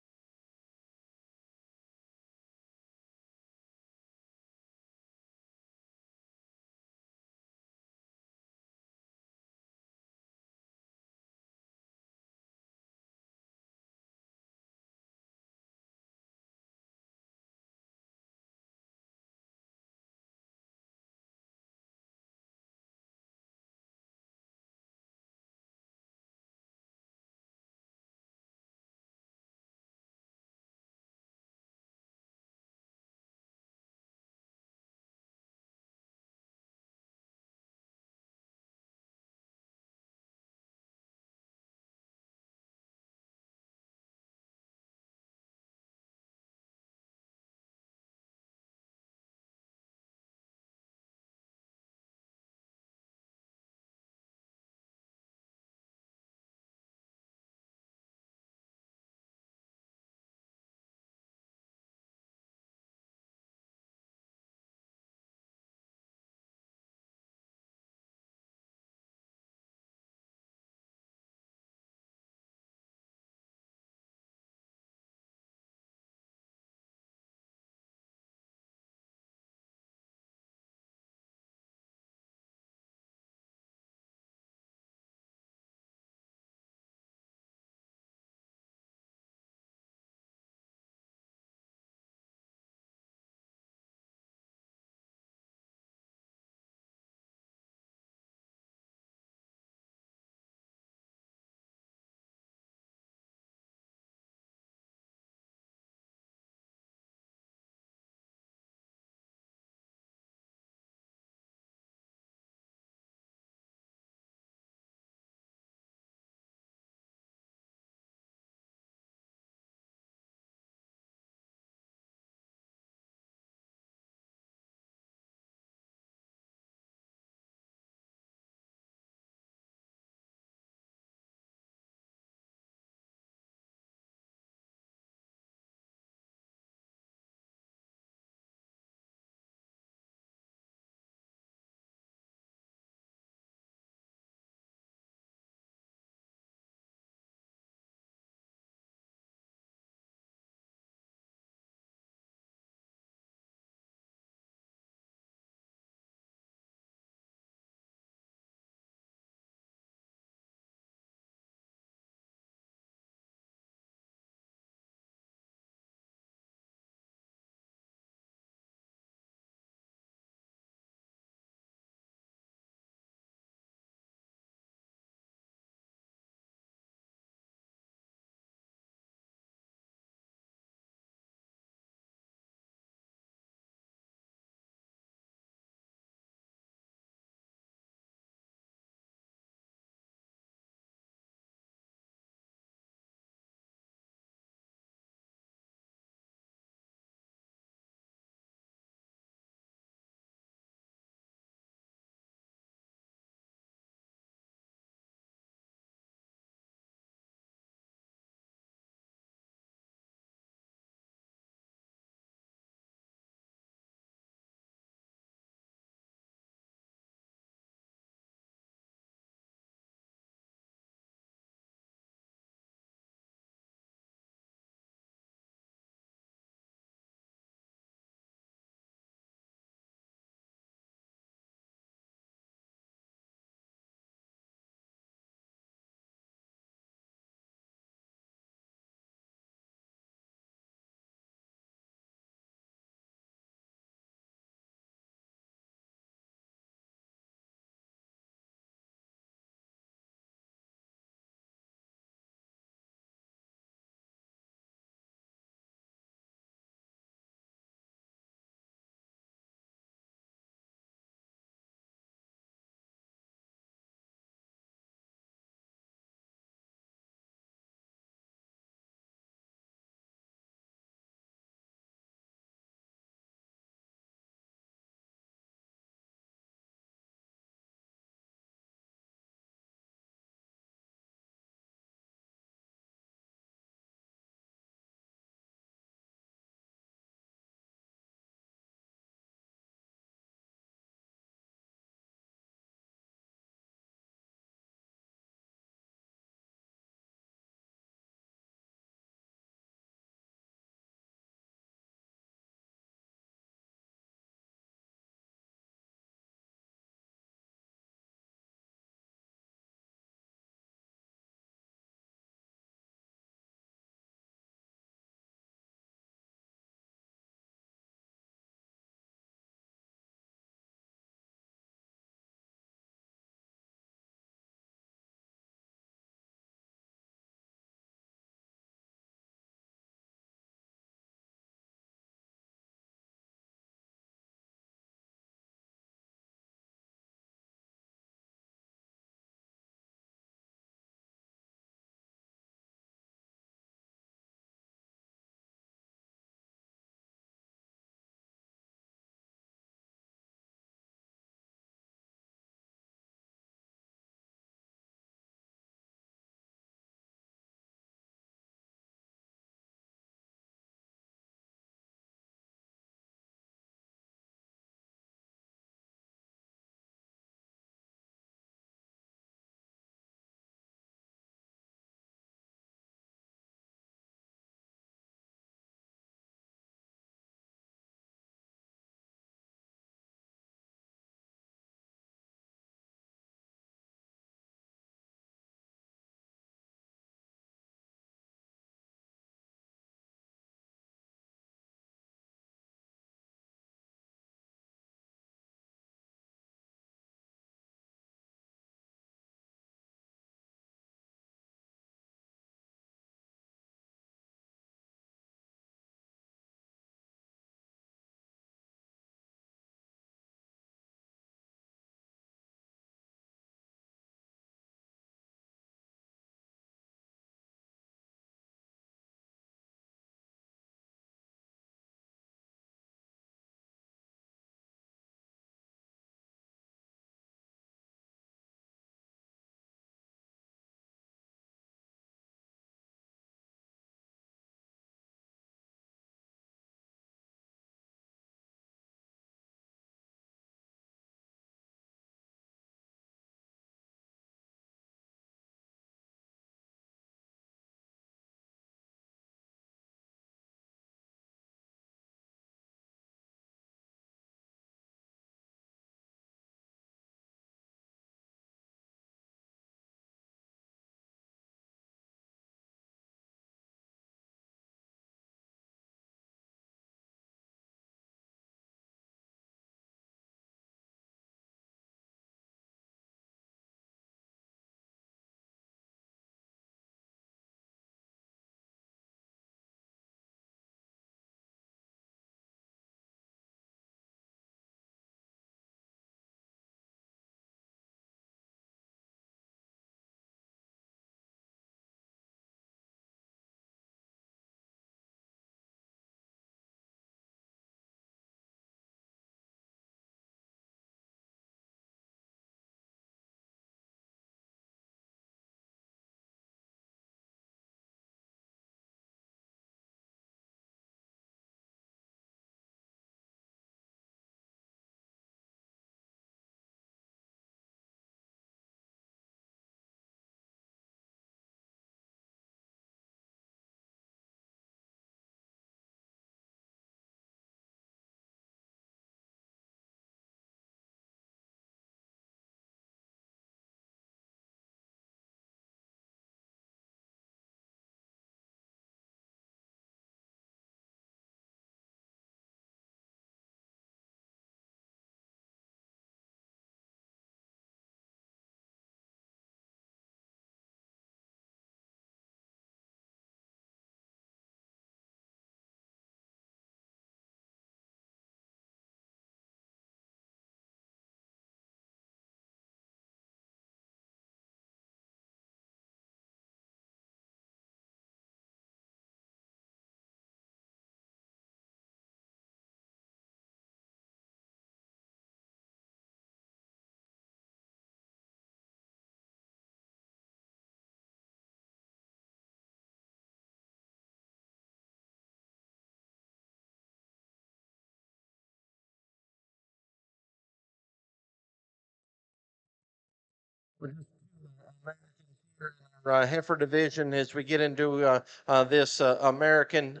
Heifer division as we get into this American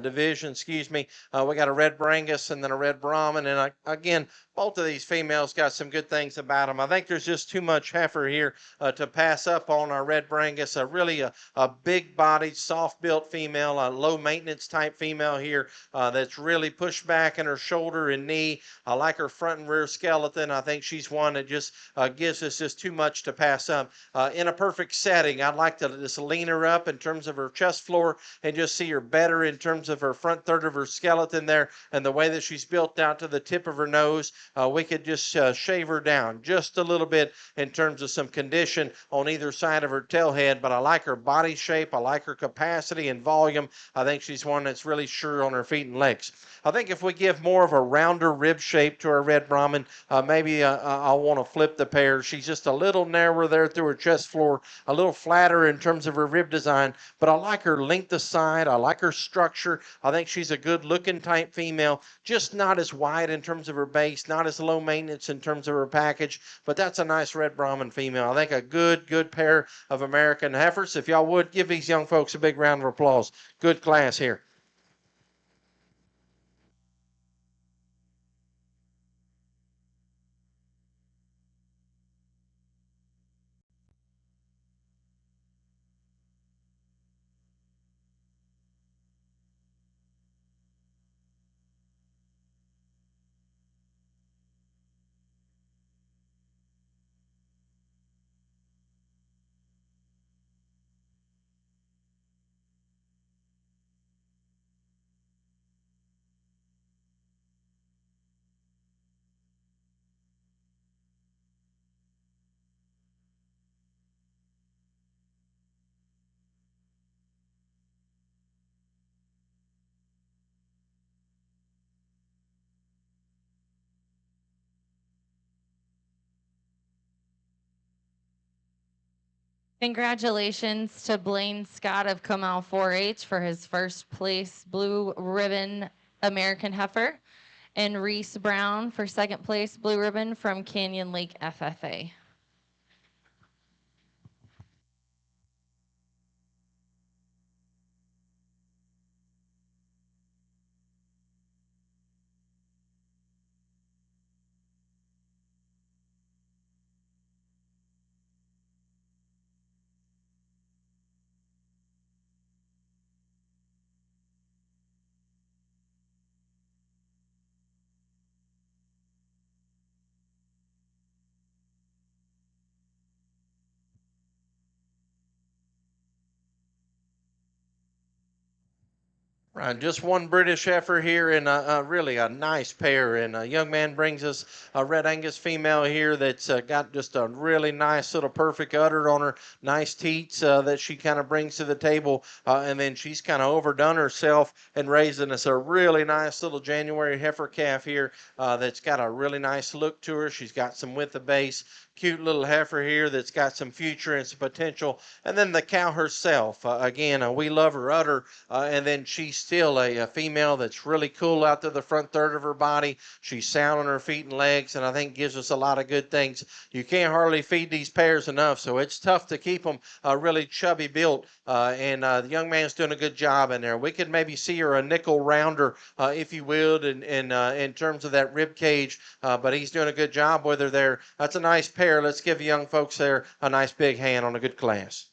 division, excuse me. We got a red Brangus and then a red Brahman. And again, both of these females got some good things about them. I think there's just too much heifer here to pass up on our red Brangus. Really a big-bodied, soft-built female, a low-maintenance type female here that's really pushed back in her shoulder and knee. I like her front and rear skeleton. I think she's one that just gives us just too much to pass up. In a perfect setting, I'd like to just lean her up in terms of her chest floor and just see her better in terms of her front third of her skeleton there and the way that she's built out to the tip of her nose. We could just shave her down just a little bit in terms of some condition on either side of her tail head, but I like her body shape. I like her capacity and volume. I think she's one that's really sure on her feet and legs. I think if we give more of a rounder rib shape to our red Brahmin, maybe I'll want to flip the pair. She's just a little narrower there through her chest floor, a little flatter in terms of her rib design, but I like her length of side. I like her structure. I think she's a good looking type female, just not as wide in terms of her base, not as low maintenance in terms of her package, but that's a nice red Brahmin female. I think a good pair of American heifers. If y'all would, give these young folks a big round of applause. Good class here. Congratulations to Blaine Scott of Comal 4-H for his first place blue ribbon American heifer, and Reese Brown for second place blue ribbon from Canyon Lake FFA. Right, just one British heifer here and really a nice pair. And a young man brings us a red Angus female here that's got just a really nice little perfect udder on her, nice teats that she kind of brings to the table. And then she's kind of overdone herself and raising us a really nice little January heifer calf here that's got a really nice look to her. She's got some width of base. Cute little heifer here that's got some future and some potential. And then the cow herself, again, we love her udder, and then she's still a female that's really cool out to the front third of her body. She's sound on her feet and legs, and I think gives us a lot of good things. You can't hardly feed these pairs enough, so it's tough to keep them really chubby built, and the young man's doing a good job in there. We could maybe see her a nickel rounder, if you would, in terms of that rib cage, but he's doing a good job with her there. That's a nice pair. Let's give the young folks there a nice big hand on a good class.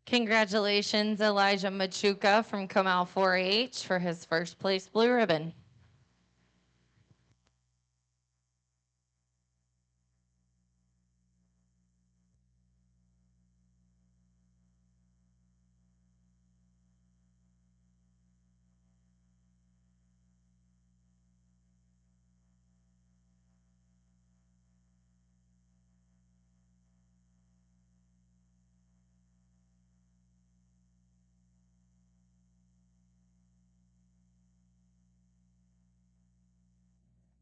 Congratulations, Elijah Machuca from Comal 4-H for his first place blue ribbon.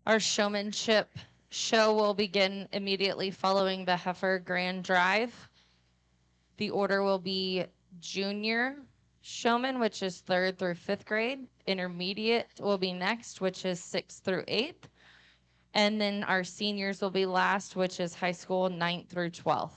Our showmanship show will begin immediately following the heifer grand drive. The order will be junior, Showman, which is 3rd through 5th grade. Intermediate will be next, which is 6th through 8th. And then our seniors will be last, which is high school 9th through 12th.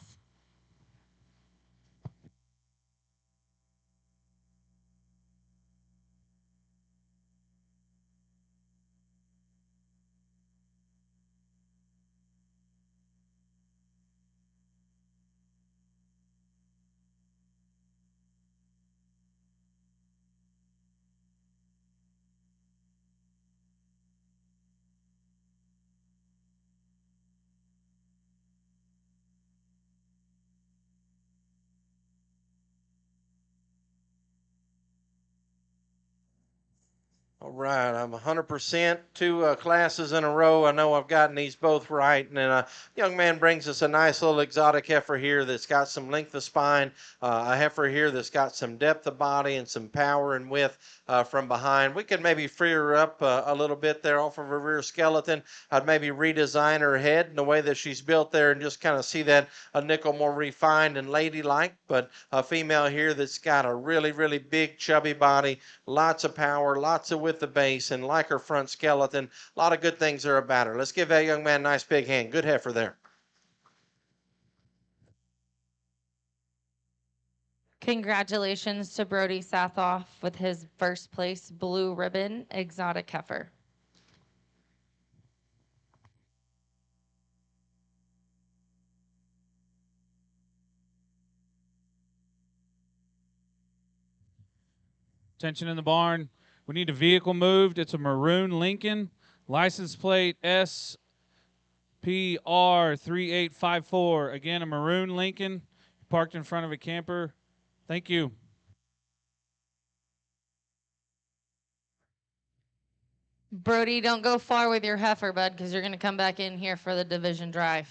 All right, I'm 100%. Two classes in a row. I know I've gotten these both right. And then a young man brings us a nice little exotic heifer here that's got some length of spine, a heifer here that's got some depth of body and some power and width from behind. We could maybe free her up a little bit there off of her rear skeleton. I'd maybe redesign her head in the way that she's built there and just kind of see that a nickel more refined and ladylike. But a female here that's got a really, really big, chubby body, lots of power, lots of width the base, and like her front skeleton, a lot of good things are about her. Let's give that young man a nice big hand. Good heifer there. Congratulations to Brody Sathoff with his first place blue ribbon exotic heifer. Attention in the barn. We need a vehicle moved. It's a maroon Lincoln, license plate SPR3854. Again, a maroon Lincoln parked in front of a camper. Thank you. Brody, don't go far with your heifer, bud, because you're going to come back in here for the division drive.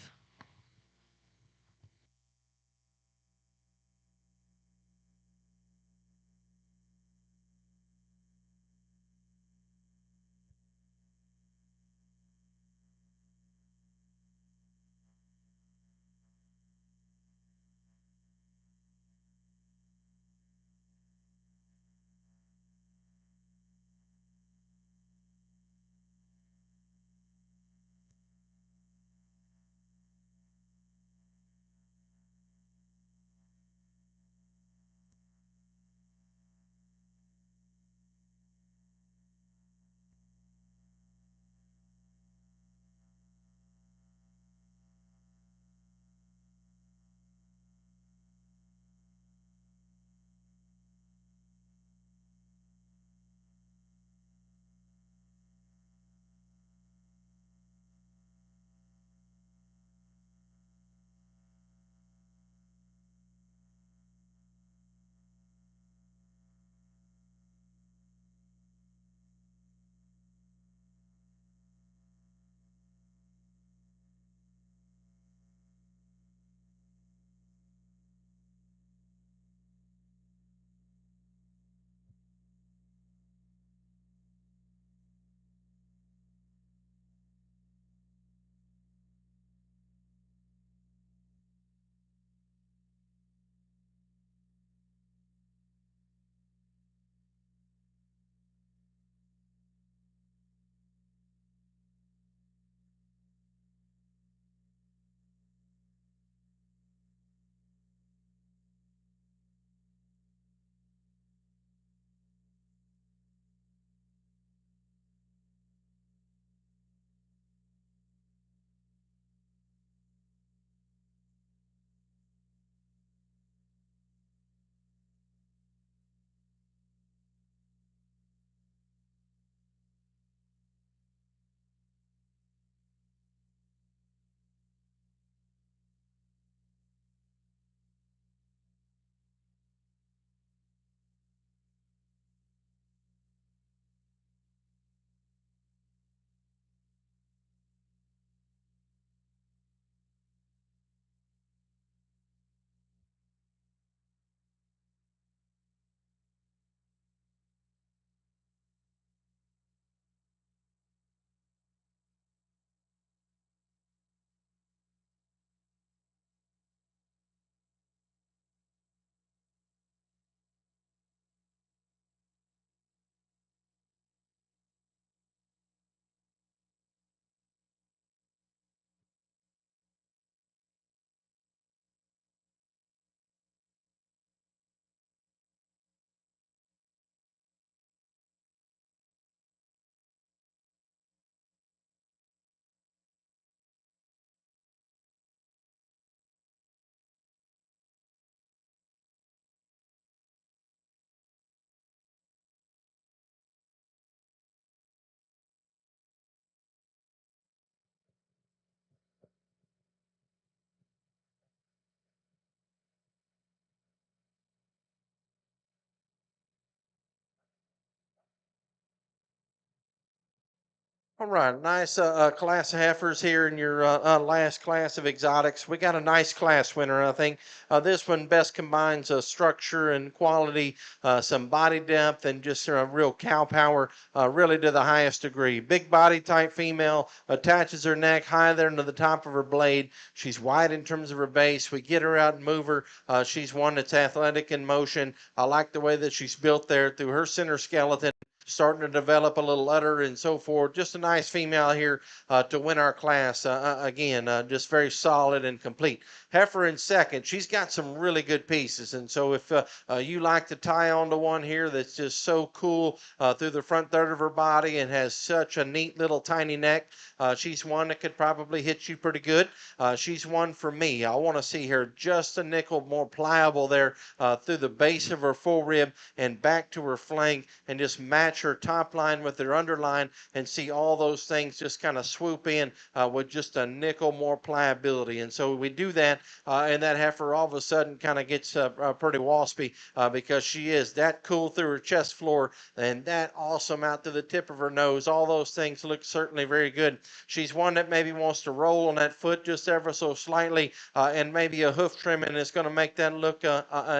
All right, nice class of heifers here in your last class of exotics. We got a nice class winner, I think. This one best combines structure and quality, some body depth, and just real cow power, really to the highest degree. Big body type female, attaches her neck high there into the top of her blade. She's wide in terms of her base. We get her out and move her. She's one that's athletic in motion. I like the way that she's built there through her center skeleton, starting to develop a little udder and so forth. Just a nice female here to win our class. Again, just very solid and complete. Heifer in second. She's got some really good pieces. And so if you like to tie onto one here that's just so cool through the front third of her body and has such a neat little tiny neck, she's one that could probably hit you pretty good. She's one for me. I want to see her just a nickel more pliable there through the base of her full rib and back to her flank, and just match her top line with her underline and see all those things just kind of swoop in with just a nickel more pliability. And so we do that, and that heifer all of a sudden kind of gets pretty waspy because she is that cool through her chest floor and that awesome out to the tip of her nose. All those things look certainly very good. She's one that maybe wants to roll on that foot just ever so slightly, and maybe a hoof trimming is going to make that look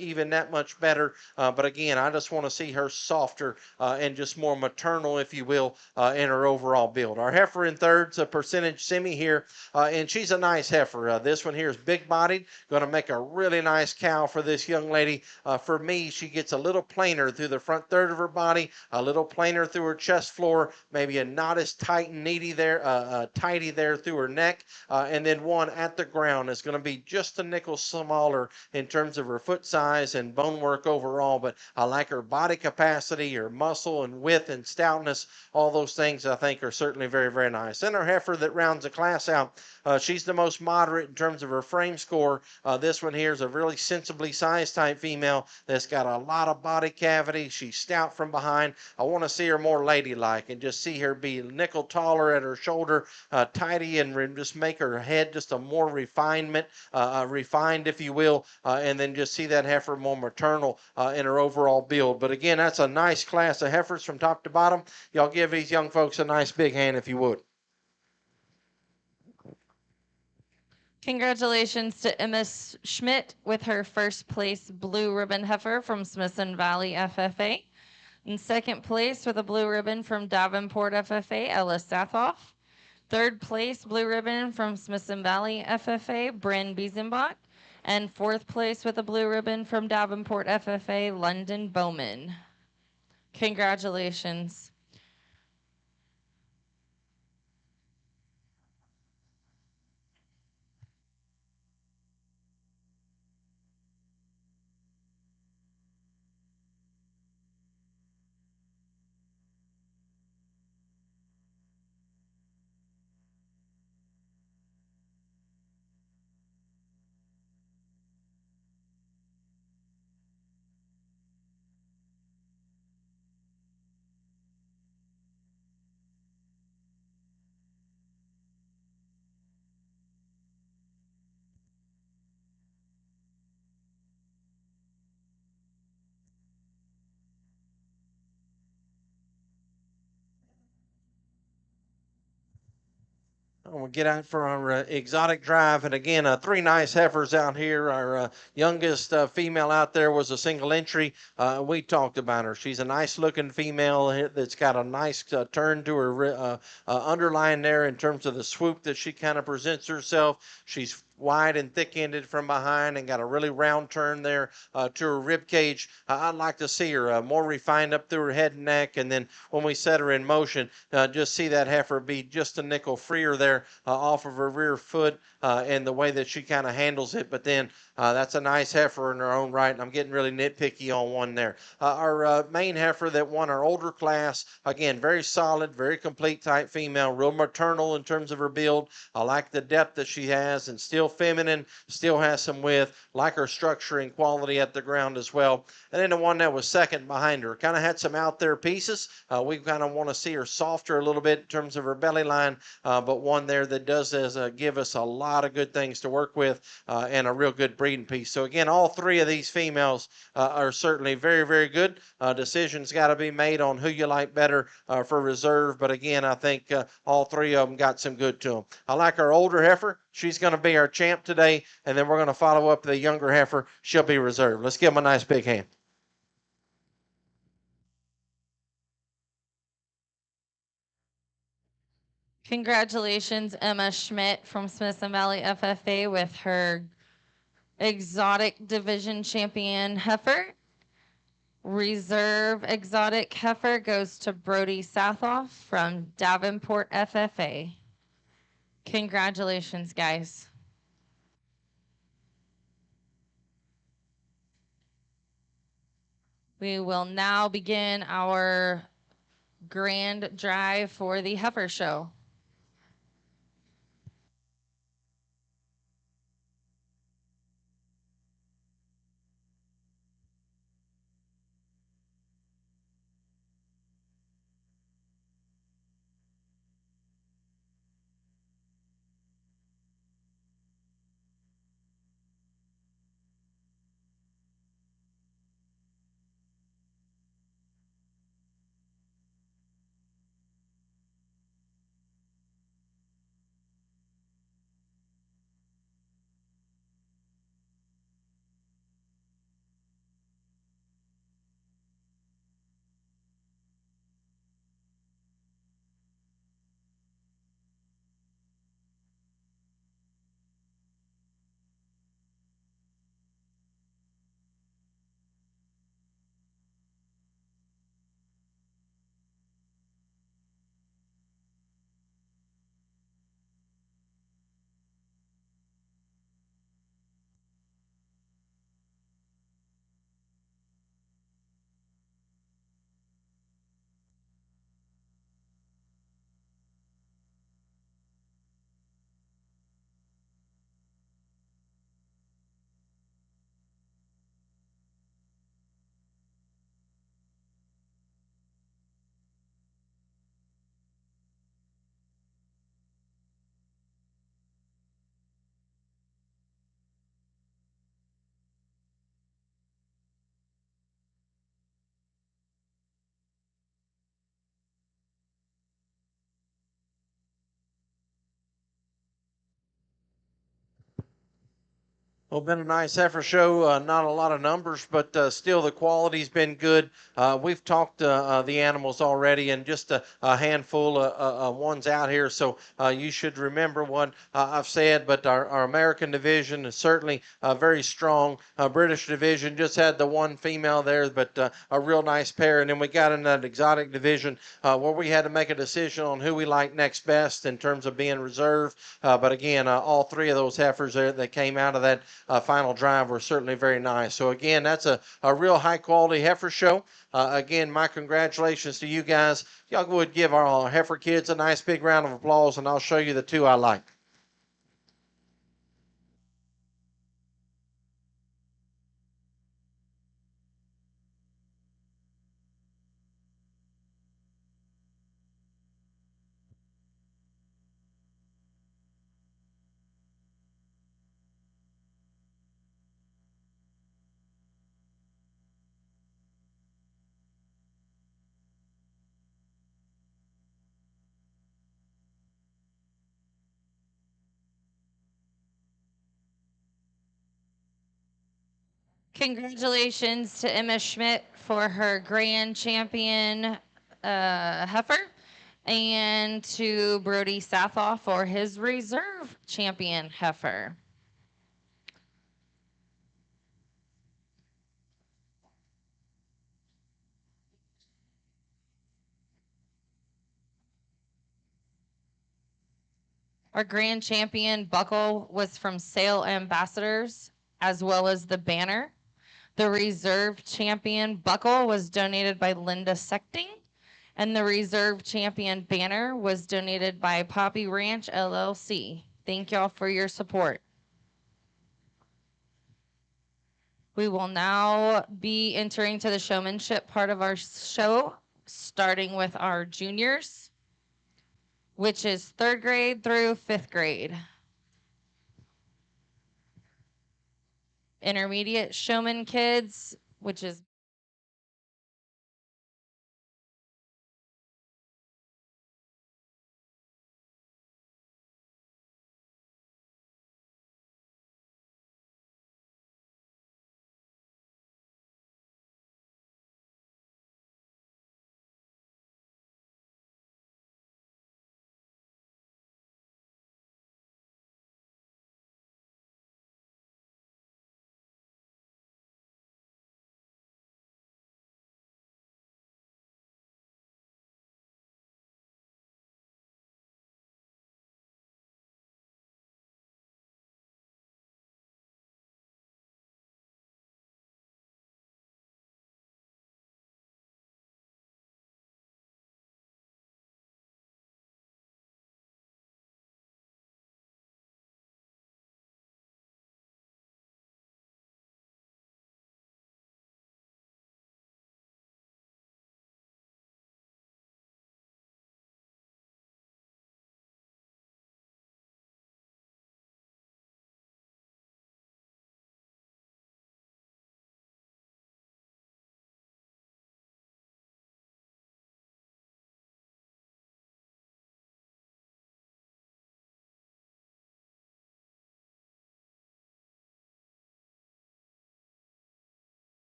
even that much better. But again, I just want to see her softer and just more maternal, if you will, in her overall build. Our heifer in third's a percentage semi here, and she's a nice heifer. This one here is big-bodied, going to make a really nice cow for this young lady. For me, she gets a little plainer through the front third of her body, a little plainer through her chest floor, maybe a not as tight and tidy there through her neck, and then one at the ground is going to be just a nickel smaller in terms of her foot size and bone work overall. But I like her body capacity, her muscle and width and stoutness. All those things I think are certainly very, very nice. Then our heifer that rounds the class out, she's the most moderate in terms of her frame score. This one here is a really sensibly sized type female that's got a lot of body cavity. She's stout from behind. I want to see her more ladylike and just see her be nickel taller at her shoulder, tidy, and just make her head just a more refined, if you will, and then just see that heifer more maternal in her overall build. But again, that's a nice class of heifers from top to bottom. Y'all give these young folks a nice big hand if you would. Congratulations to Emma Schmidt with her first place blue ribbon heifer from Smithson Valley FFA. In second place with a blue ribbon from Davenport FFA, Ella Sathoff. Third place blue ribbon from Smithson Valley FFA, Bryn Biesenbach. And fourth place with a blue ribbon from Davenport FFA, London Bowman. Congratulations. We'll get out for our exotic drive. And again, three nice heifers out here. Our youngest female out there was a single entry. We talked about her. She's a nice looking female that's got a nice turn to her underline there in terms of the swoop that she kind of presents herself. She's wide and thick-ended from behind and got a really round turn there to her rib cage. I'd like to see her more refined up through her head and neck, and then when we set her in motion, just see that heifer be just a nickel freer there off of her rear foot and the way that she kind of handles it. But then that's a nice heifer in her own right, and I'm getting really nitpicky on one there. Our main heifer that won our older class, again, very solid, very complete type female, real maternal in terms of her build. I like the depth that she has and still feminine, still has some width, like her structure and quality at the ground as well. And then the one that was second behind her kind of had some out there pieces. We kind of want to see her softer a little bit in terms of her belly line, but one there that does give us a lot of good things to work with and a real good breeding piece. So again, all three of these females are certainly very, very good. Decisions got to be made on who you like better for reserve. But again, I think all three of them got some good to them. I like our older heifer. She's going to be our champ today. And then we're going to follow up the younger heifer. She'll be reserved. Let's give them a nice big hand. Congratulations, Emma Schmidt from Smithson Valley FFA with her exotic division champion heifer. Reserve exotic heifer goes to Brody Sathoff from Davenport FFA. Congratulations, guys. We will now begin our grand drive for the heifer show. Well, been a nice heifer show. Not a lot of numbers, but still the quality's been good. We've talked the animals already, and just a handful of ones out here. So you should remember what I've said. But our American division is certainly very strong. British division just had the one female there, but a real nice pair. And then we got in that exotic division where we had to make a decision on who we like next best in terms of being reserved. But again, all three of those heifers there that came out of that final drive were certainly very nice. So again, that's a real high quality heifer show. Again, my congratulations to you guys. Y'all would give our heifer kids a nice big round of applause, and I'll show you the two I like. Congratulations to Emma Schmidt for her grand champion heifer, and to Brody Sathoff for his reserve champion heifer. Our grand champion buckle was from Sale Ambassadors, as well as the banner. The reserve champion buckle was donated by Linda Sechting, and the reserve champion banner was donated by Poppy Ranch LLC. Thank y'all for your support. We will now be entering to the showmanship part of our show, starting with our juniors, which is 3rd grade through 5th grade. Intermediate showman kids, which is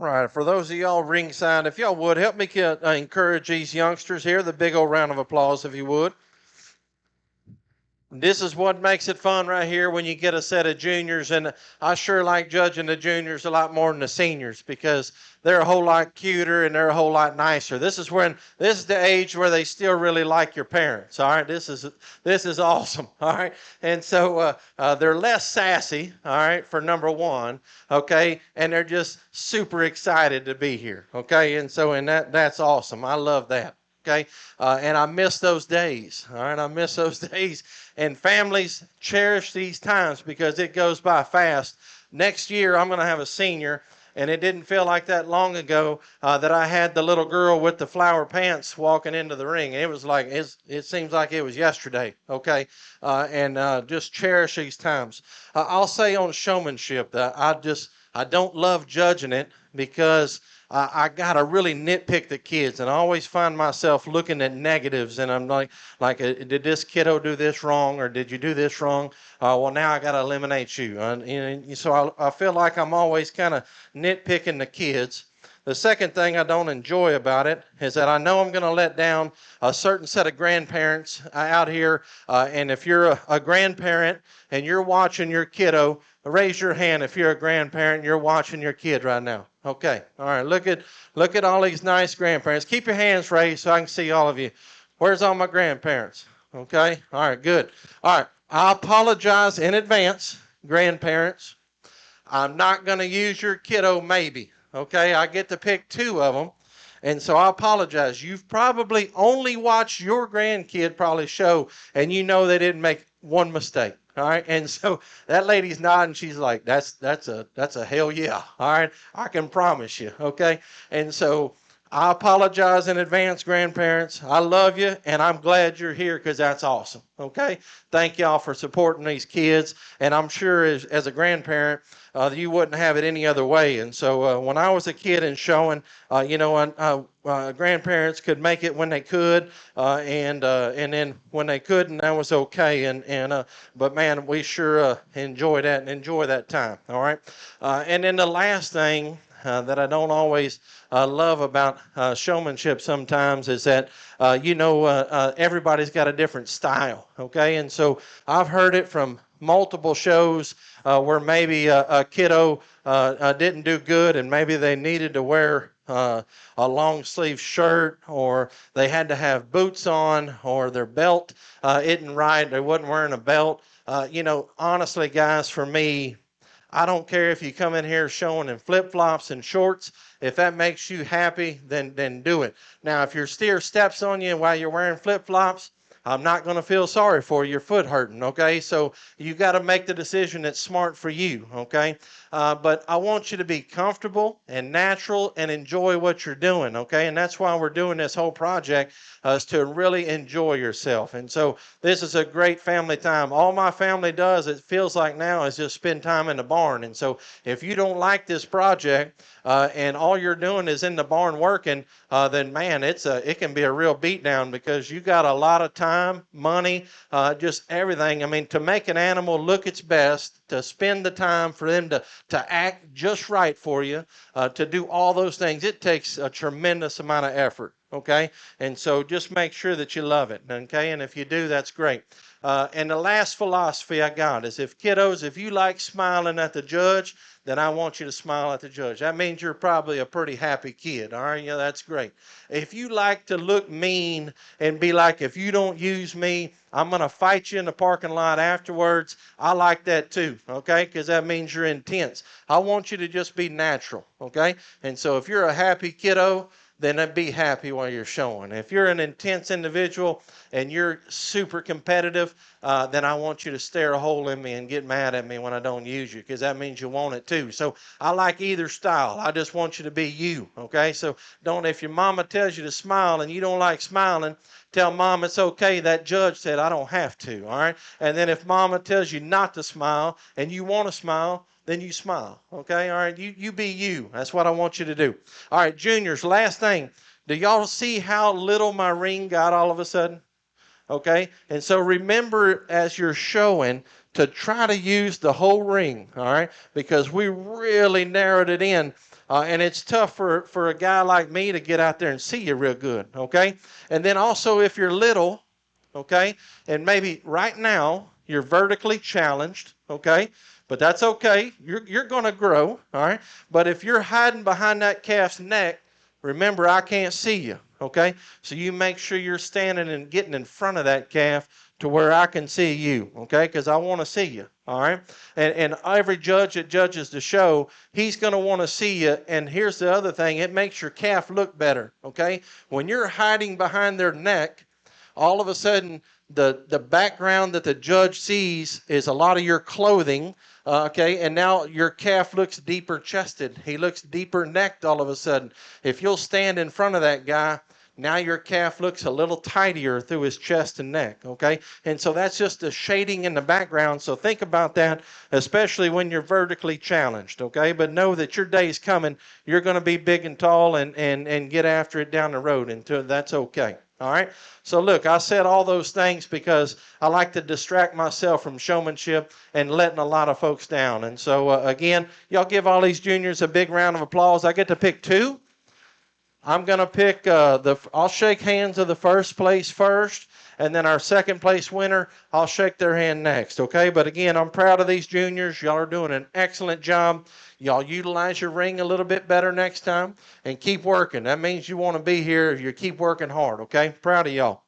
Right. For those of y'all ringside, if y'all would help me encourage these youngsters here, the big old round of applause, if you would. This is what makes it fun right here when you get a set of juniors, and I sure like judging the juniors a lot more than the seniors because they're a whole lot cuter and they're a whole lot nicer. This is the age where they still really like your parents. All right, this is awesome. All right, and so they're less sassy. All right, for number one. Okay, and they're just super excited to be here. Okay, and that's awesome. I love that. Okay, and I miss those days. All right, I miss those days. And families cherish these times because it goes by fast. Next year, I'm going to have a senior, and it didn't feel like that long ago that I had the little girl with the flower pants walking into the ring. It was like it seems like it was yesterday. Okay, and just cherish these times. I'll say on showmanship that I don't love judging it because I got to really nitpick the kids, and I always find myself looking at negatives, and I'm like, did this kiddo do this wrong, or did you do this wrong? Well, now I got to eliminate you. And so I feel like I'm always kind of nitpicking the kids. The second thing I don't enjoy about it is that I know I'm going to let down a certain set of grandparents out here, and if you're a grandparent and you're watching your kiddo, raise your hand if you're a grandparent and you're watching your kid right now. Okay. All right. Look at all these nice grandparents. Keep your hands raised so I can see all of you. Where's all my grandparents? Okay. All right. Good. All right. I apologize in advance, grandparents. I'm not going to use your kiddo maybe. Okay. I get to pick two of them. And so I apologize. You've probably only watched your grandkid probably show, and you know they didn't make one mistake. All right, and so that lady's nodding. She's like, "That's a hell yeah." All right, I can promise you. Okay, and so I apologize in advance, grandparents. I love you, and I'm glad you're here because that's awesome. Okay, thank y'all for supporting these kids, and I'm sure as a grandparent, you wouldn't have it any other way. And so when I was a kid and showing, grandparents could make it when they could, and then when they couldn't, that was okay. But man, we sure enjoy that time. All right, and then the last thing that I don't always love about showmanship sometimes is that everybody's got a different style. Okay, and so I've heard it from multiple shows where maybe a kiddo didn't do good, and maybe they needed to wear a long sleeve shirt, or they had to have boots on, or their belt isn't right, they wasn't wearing a belt. Honestly, guys, for me, I don't care if you come in here showing in flip-flops and shorts. If that makes you happy, then do it. Now, if your steer steps on you while you're wearing flip-flops, I'm not going to feel sorry for you. Your foot hurting, okay? So you got to make the decision that's smart for you, okay? But I want you to be comfortable and natural and enjoy what you're doing, okay? And that's why we're doing this whole project, is to really enjoy yourself. And so this is a great family time. All my family does, it feels like now, is just spend time in the barn. And so if you don't like this project and all you're doing is in the barn working, then man, it can be a real beatdown because you got a lot of time, money, just everything. I mean, to make an animal look its best, to spend the time for them to act just right for you, to do all those things, it takes a tremendous amount of effort. Okay, and so just make sure that you love it. Okay, and if you do, that's great. And the last philosophy I got is if you like smiling at the judge, then I want you to smile at the judge. That means you're probably a pretty happy kid. All right, yeah, that's great. If you like to look mean and be like, if you don't use me, I'm going to fight you in the parking lot afterwards, I like that too, okay, because that means you're intense. I want you to just be natural, okay? And so if you're a happy kiddo, then be happy while you're showing. If you're an intense individual and you're super competitive, then I want you to stare a hole in me and get mad at me when I don't use you, because that means you want it too. So I like either style. I just want you to be you, okay? So if your mama tells you to smile and you don't like smiling, tell mom it's okay. That judge said I don't have to, all right? And then if mama tells you not to smile and you want to smile, then you smile, okay? All right, you be you. That's what I want you to do. All right, juniors, last thing. Do y'all see how little my ring got all of a sudden? Okay? And so remember as you're showing to try to use the whole ring, all right? Because we really narrowed it in. And it's tough for a guy like me to get out there and see you real good, okay? And then also if you're little, okay, and maybe right now you're vertically challenged, okay, but that's okay. You're going to grow, all right? But if you're hiding behind that calf's neck, remember, I can't see you, okay? So you make sure you're standing and getting in front of that calf to where I can see you, okay? Because I want to see you, all right? And every judge that judges the show, he's going to want to see you. And here's the other thing. It makes your calf look better, okay? When you're hiding behind their neck, all of a sudden the background that the judge sees is a lot of your clothing, okay, and now your calf looks deeper chested. He looks deeper necked all of a sudden. If you'll stand in front of that guy, now your calf looks a little tidier through his chest and neck, okay? And so that's just the shading in the background. So think about that, especially when you're vertically challenged, okay? But know that your day's coming. You're going to be big and tall and get after it down the road, and that's okay. All right. So look, I said all those things because I like to distract myself from showmanship and letting a lot of folks down. And so again, y'all give all these juniors a big round of applause. I get to pick two. I'm going to pick I'll shake hands of the first place first, and then our second place winner, I'll shake their hand next, okay? But again, I'm proud of these juniors. Y'all are doing an excellent job. Y'all utilize your ring a little bit better next time and keep working. That means you want to be here. You keep working hard, okay? Proud of y'all.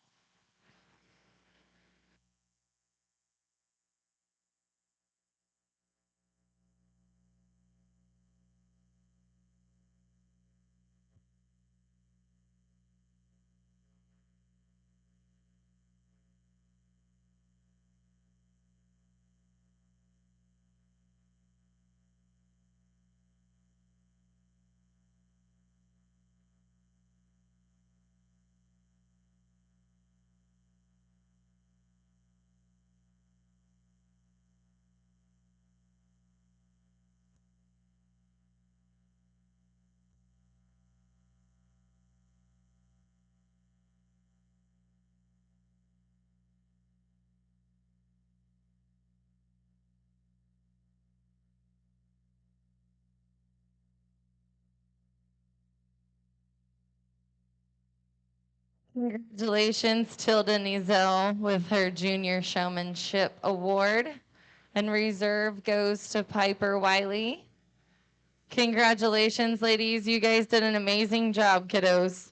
Congratulations, Tilda Nizel, with her Junior Showmanship Award. And reserve goes to Piper Wiley. Congratulations, ladies. You guys did an amazing job, kiddos.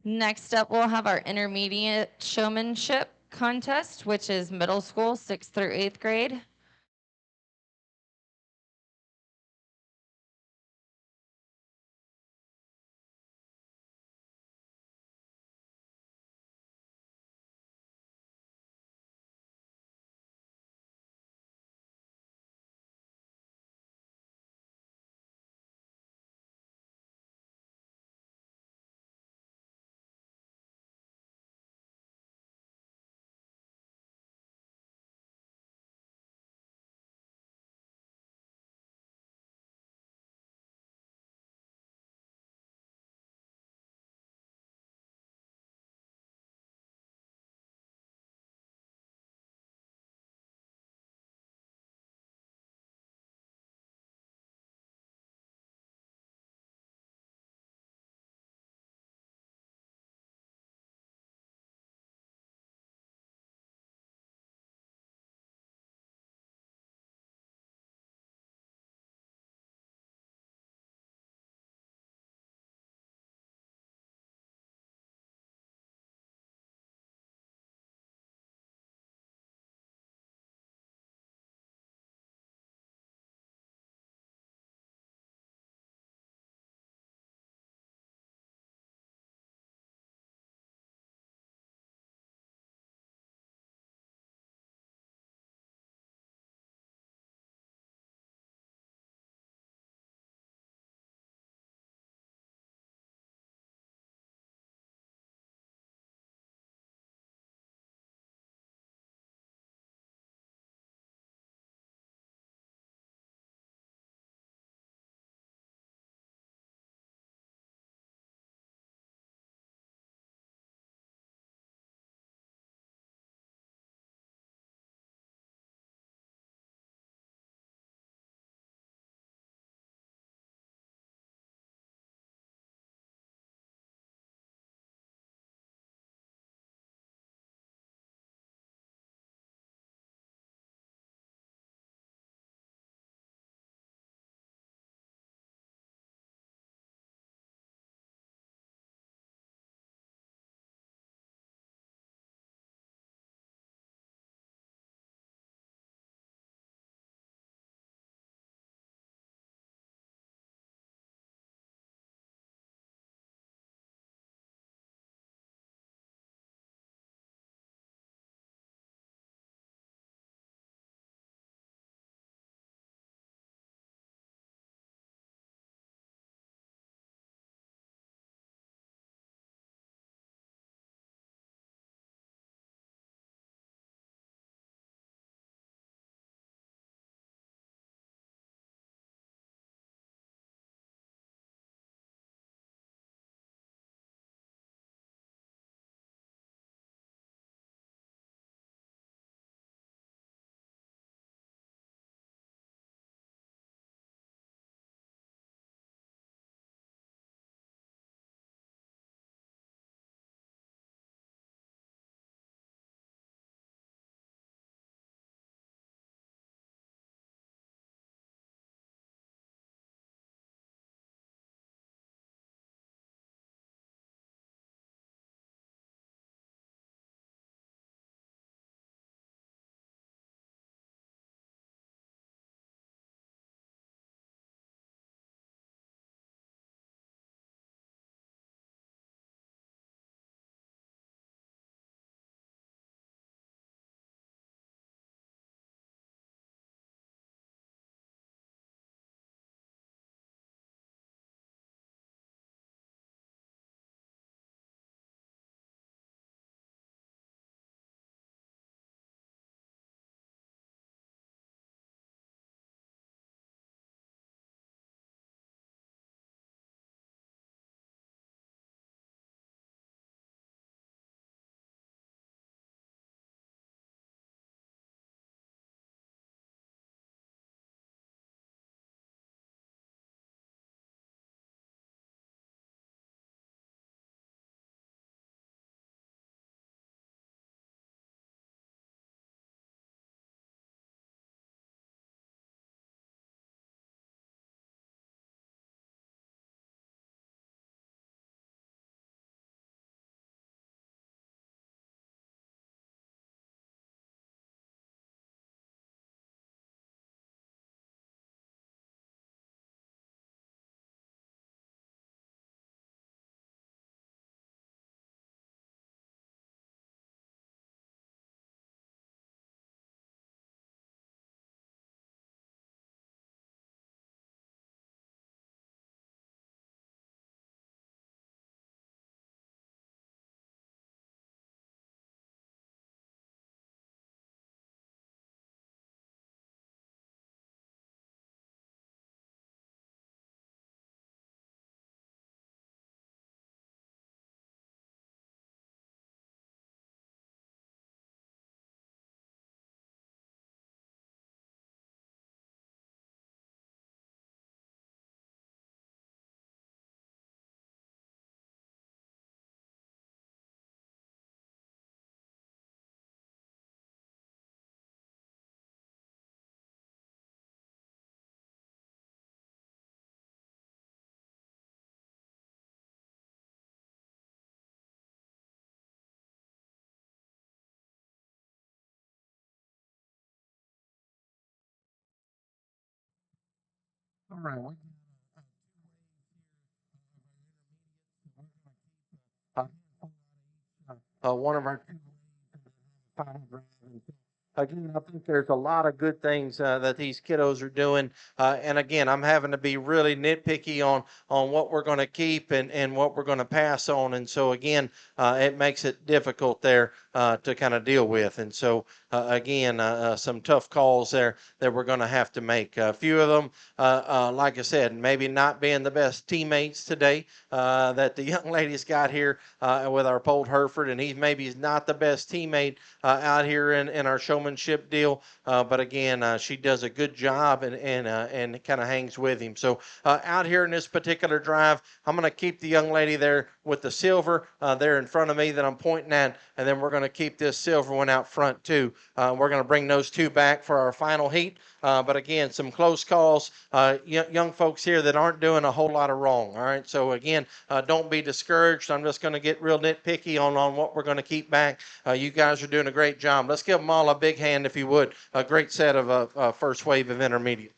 Next up, we'll have our intermediate showmanship contest, which is middle school, 6th through 8th grade. All right. Uh, one of our again, I think there's a lot of good things that these kiddos are doing. And again, I'm having to be really nitpicky on what we're going to keep and what we're going to pass on. And so again, it makes it difficult there to kind of deal with. And so again, some tough calls there that we're going to have to make. A few of them, like I said, maybe not being the best teammates today that the young ladies got here with our Polled Hereford, and he's maybe not the best teammate out here in our showmanship deal. But again, she does a good job and kind of hangs with him. So out here in this particular drive, I'm going to keep the young lady there with the silver there in front of me that I'm pointing at, and then we're going to keep this silver one out front too. We're going to bring those two back for our final heat. But again, some close calls. Young folks here that aren't doing a whole lot of wrong. All right. So again, don't be discouraged. I'm just going to get real nitpicky on what we're going to keep back. You guys are doing a great job. Let's give them all a big hand, if you would. A great set of first wave of intermediate.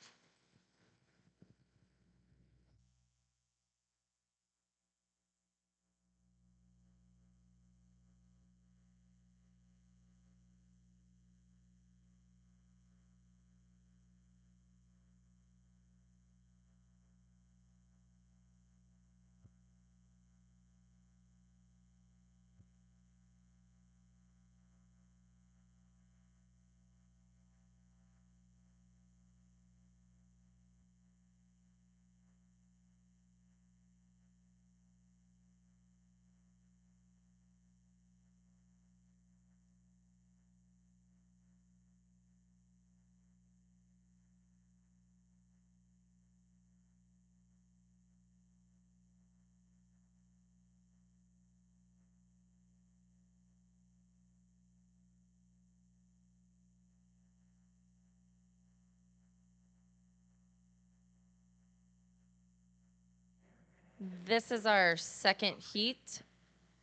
This is our second heat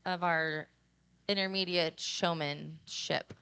of our intermediate showmanship.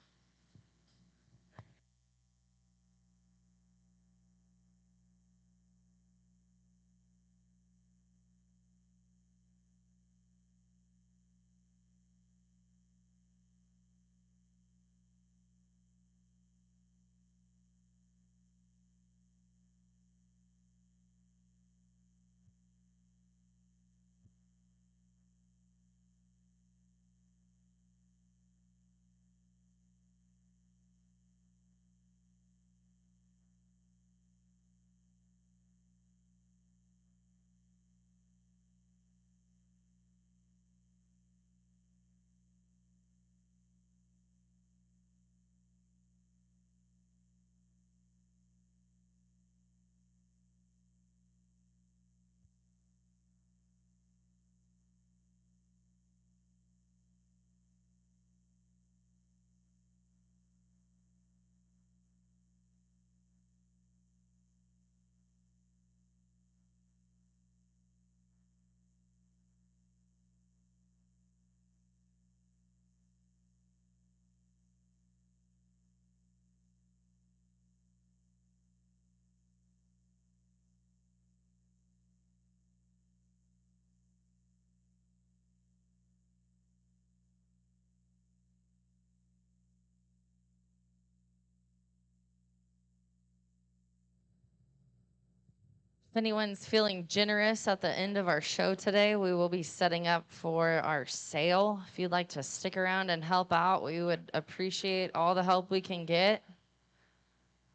If anyone's feeling generous at the end of our show today, we will be setting up for our sale. If you'd like to stick around and help out, we would appreciate all the help we can get.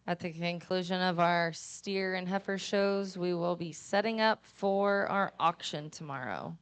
At the conclusion of our steer and heifer shows, we will be setting up for our auction tomorrow.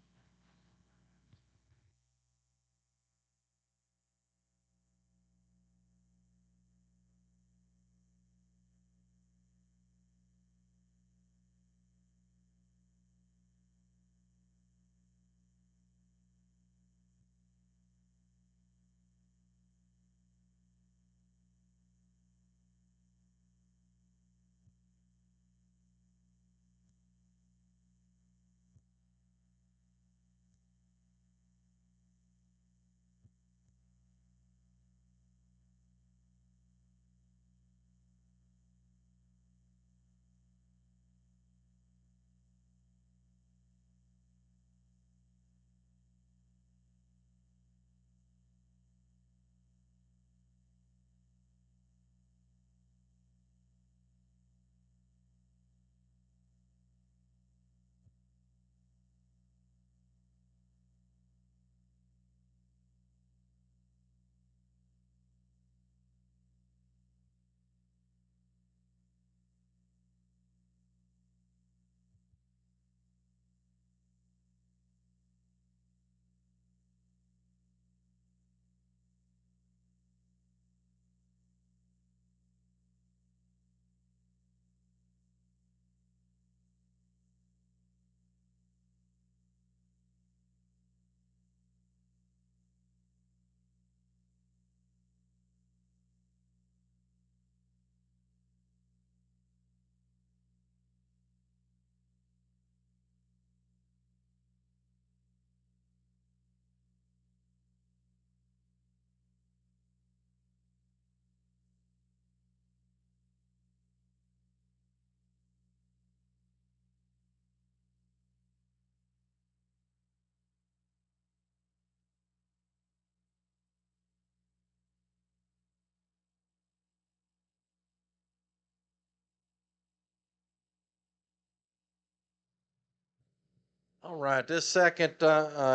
All right, this second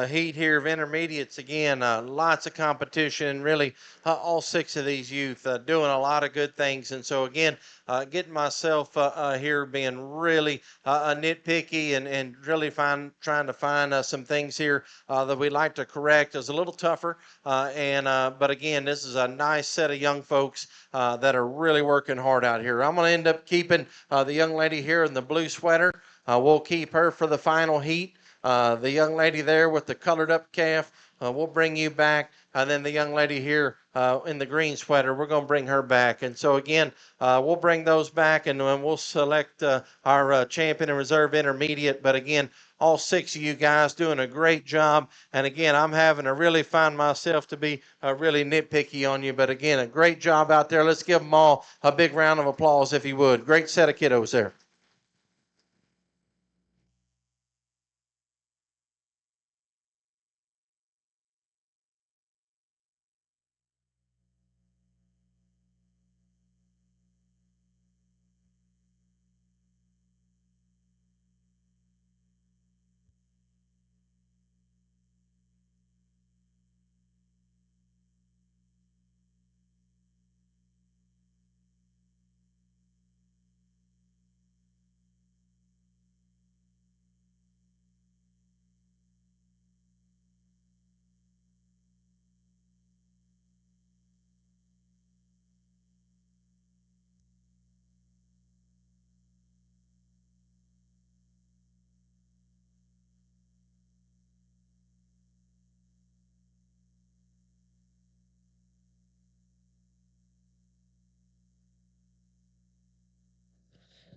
heat here of intermediates again, lots of competition. Really, all six of these youth doing a lot of good things, and so again, getting myself here being really nitpicky and really trying to find some things here that we like to correct. Is a little tougher, but again, this is a nice set of young folks that are really working hard out here. I'm going to end up keeping the young lady here in the blue sweater. We'll keep her for the final heat. The young lady there with the colored up calf, we'll bring you back. And then the young lady here in the green sweater, we're going to bring her back. And so, again, we'll bring those back and we'll select our champion and reserve intermediate. But again, all six of you guys doing a great job. And again, I'm having to really find myself to be really nitpicky on you. But again, a great job out there. Let's give them all a big round of applause, if you would. Great set of kiddos there.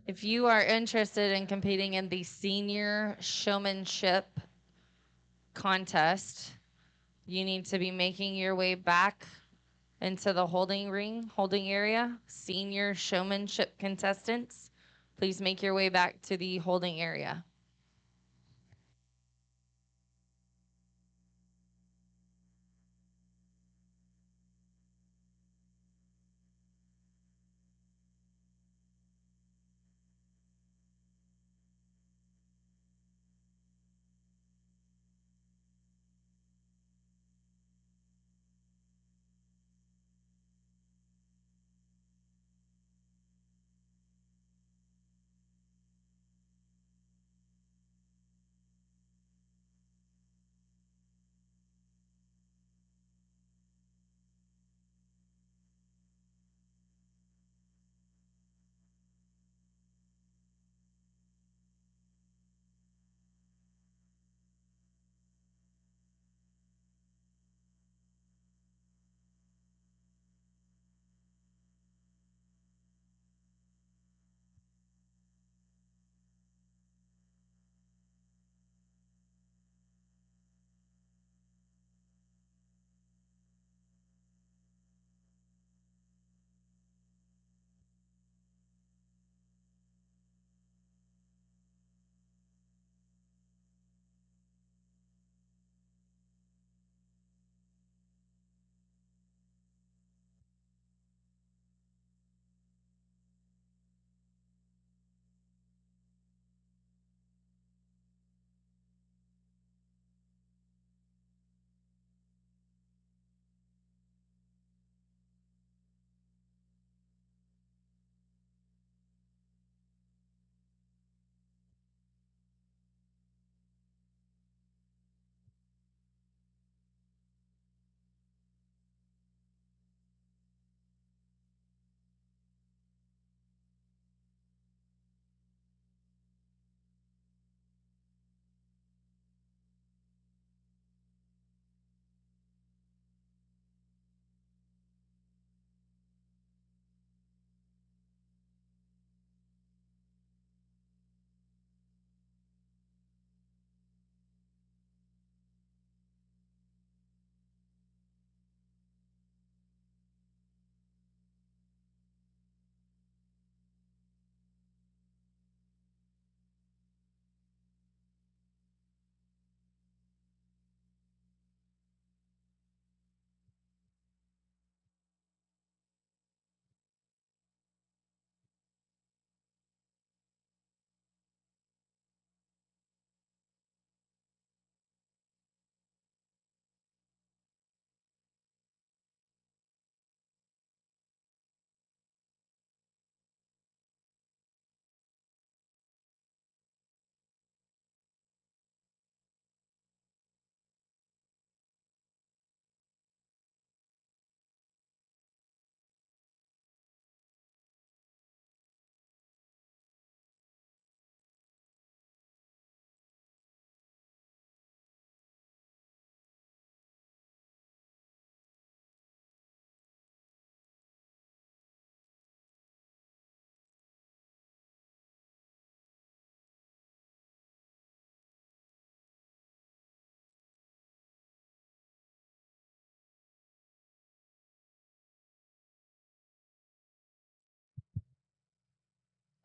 If you are interested in competing in the senior showmanship contest, you need to be making your way back into the holding area. Senior showmanship contestants, please make your way back to the holding area.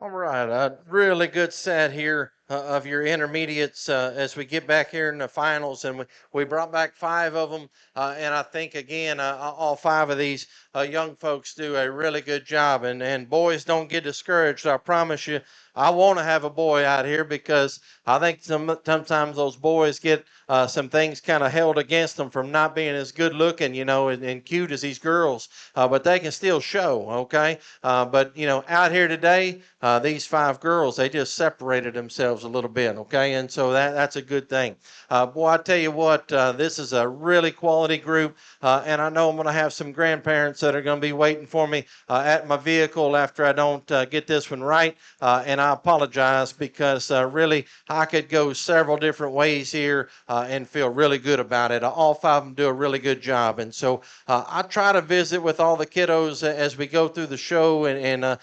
All right, a really good set here of your intermediates as we get back here in the finals, and we brought back 5 of them, and I think again all 5 of these young folks do a really good job, and boys, don't get discouraged. I promise you, I want to have a boy out here because I think sometimes those boys get some things kind of held against them from not being as good looking, and cute as these girls, but they can still show, okay? But out here today, these 5 girls, they just separated themselves a little bit, okay? And so that's a good thing. Boy, I tell you what, this is a really quality group, and I know I'm going to have some grandparents that are going to be waiting for me at my vehicle after I don't get this one right, and I apologize because really I could go several different ways here and feel really good about it. All 5 of them do a really good job, and so I try to visit with all the kiddos as we go through the show and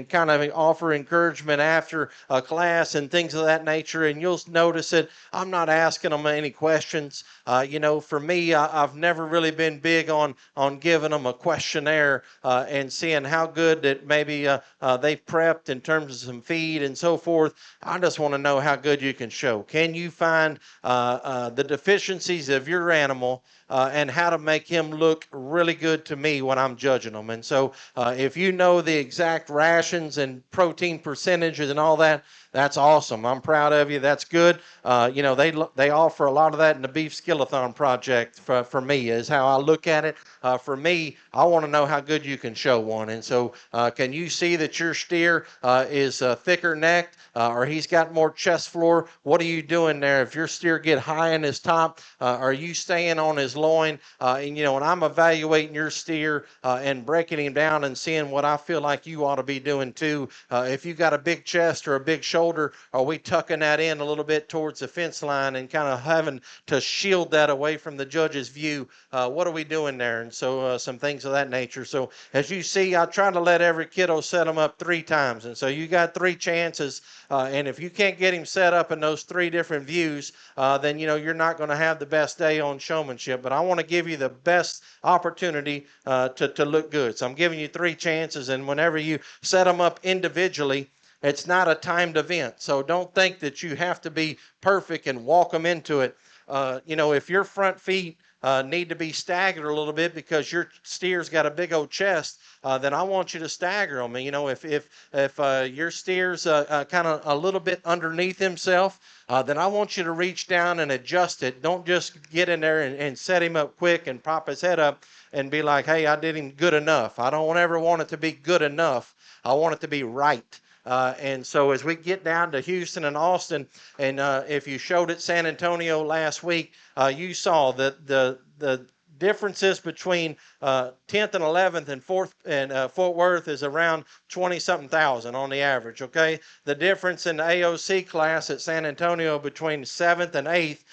kind of offer encouragement after a class and things of that nature. And you'll notice that I'm not asking them any questions. For me, I've never really been big on giving them a questionnaire and seeing how good that maybe they've prepped in terms of some feed and so forth. I just want to know how good you can show. Can you find the deficiencies of your animal and how to make him look really good to me when I'm judging them? And so if you know the exact rations and protein percentages and all that, that's awesome. I'm proud of you. That's good. They offer a lot of that in the Beef Skillathon project for me is how I look at it. For me, I want to know how good you can show one. And so can you see that your steer is thicker necked or he's got more chest floor? What are you doing there? If your steer get high in his top, are you staying on his loin? And I'm evaluating your steer and breaking him down and seeing what I feel like you ought to be doing too. If you got a big chest or a big shoulder, are we tucking that in a little bit towards the fence line and kind of having to shield that away from the judge's view? What are we doing there? And so some things of that nature. So as you see, I try to let every kiddo set them up 3 times. And so you got 3 chances. And if you can't get him set up in those 3 different views, then you're not going to have the best day on showmanship. But I want to give you the best opportunity to look good. So I'm giving you 3 chances, and whenever you set them up individually, it's not a timed event. So don't think that you have to be perfect and walk them into it. If your front feet need to be staggered a little bit because your steer's got a big old chest, then I want you to stagger them. If your steer's kind of a little bit underneath himself, then I want you to reach down and adjust it. Don't just get in there and set him up quick and prop his head up and be like, hey, I did him good enough. I don't ever want it to be good enough. I want it to be right. And so as we get down to Houston and Austin, and if you showed at San Antonio last week, you saw that the differences between 10th and 11th and Fort Worth is around 20-something thousand on the average, okay? The difference in the AOC class at San Antonio between 7th and 8th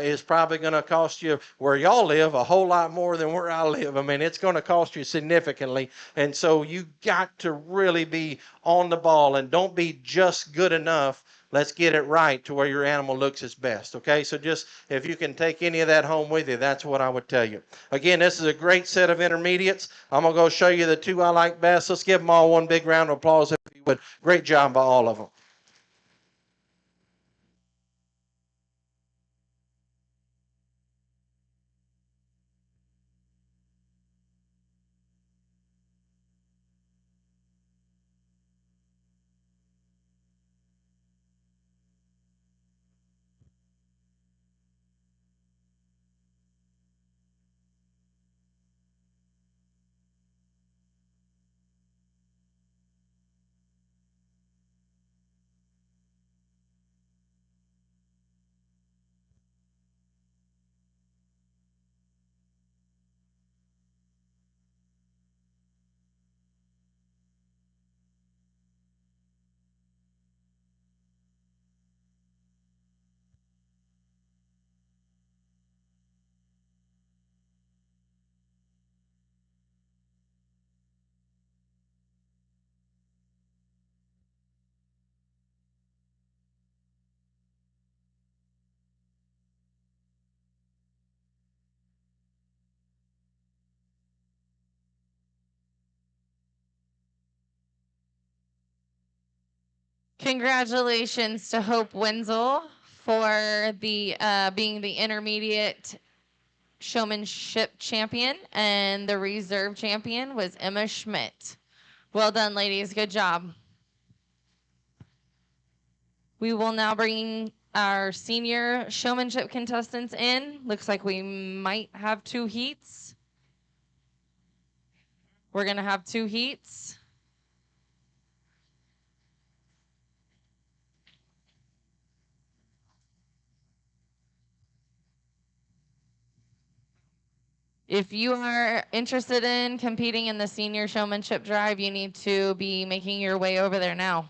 is probably going to cost you, where y'all live, a whole lot more than where I live. I mean, it's going to cost you significantly. And so you got to really be on the ball and don't be just good enough. Let's get it right to where your animal looks its best, okay? So just if you can take any of that home with you, that's what I would tell you. Again, this is a great set of intermediates. I'm going to go show you the 2 I like best. Let's give them all one big round of applause if you would. Great job by all of them. Congratulations to Hope Wenzel for the being the intermediate showmanship champion, and the reserve champion was Emma Schmidt. Well done, ladies. Good job. We will now bring our senior showmanship contestants in. Looks like we might have 2 heats. We're going to have 2 heats. If you are interested in competing in the senior showmanship drive, you need to be making your way over there now.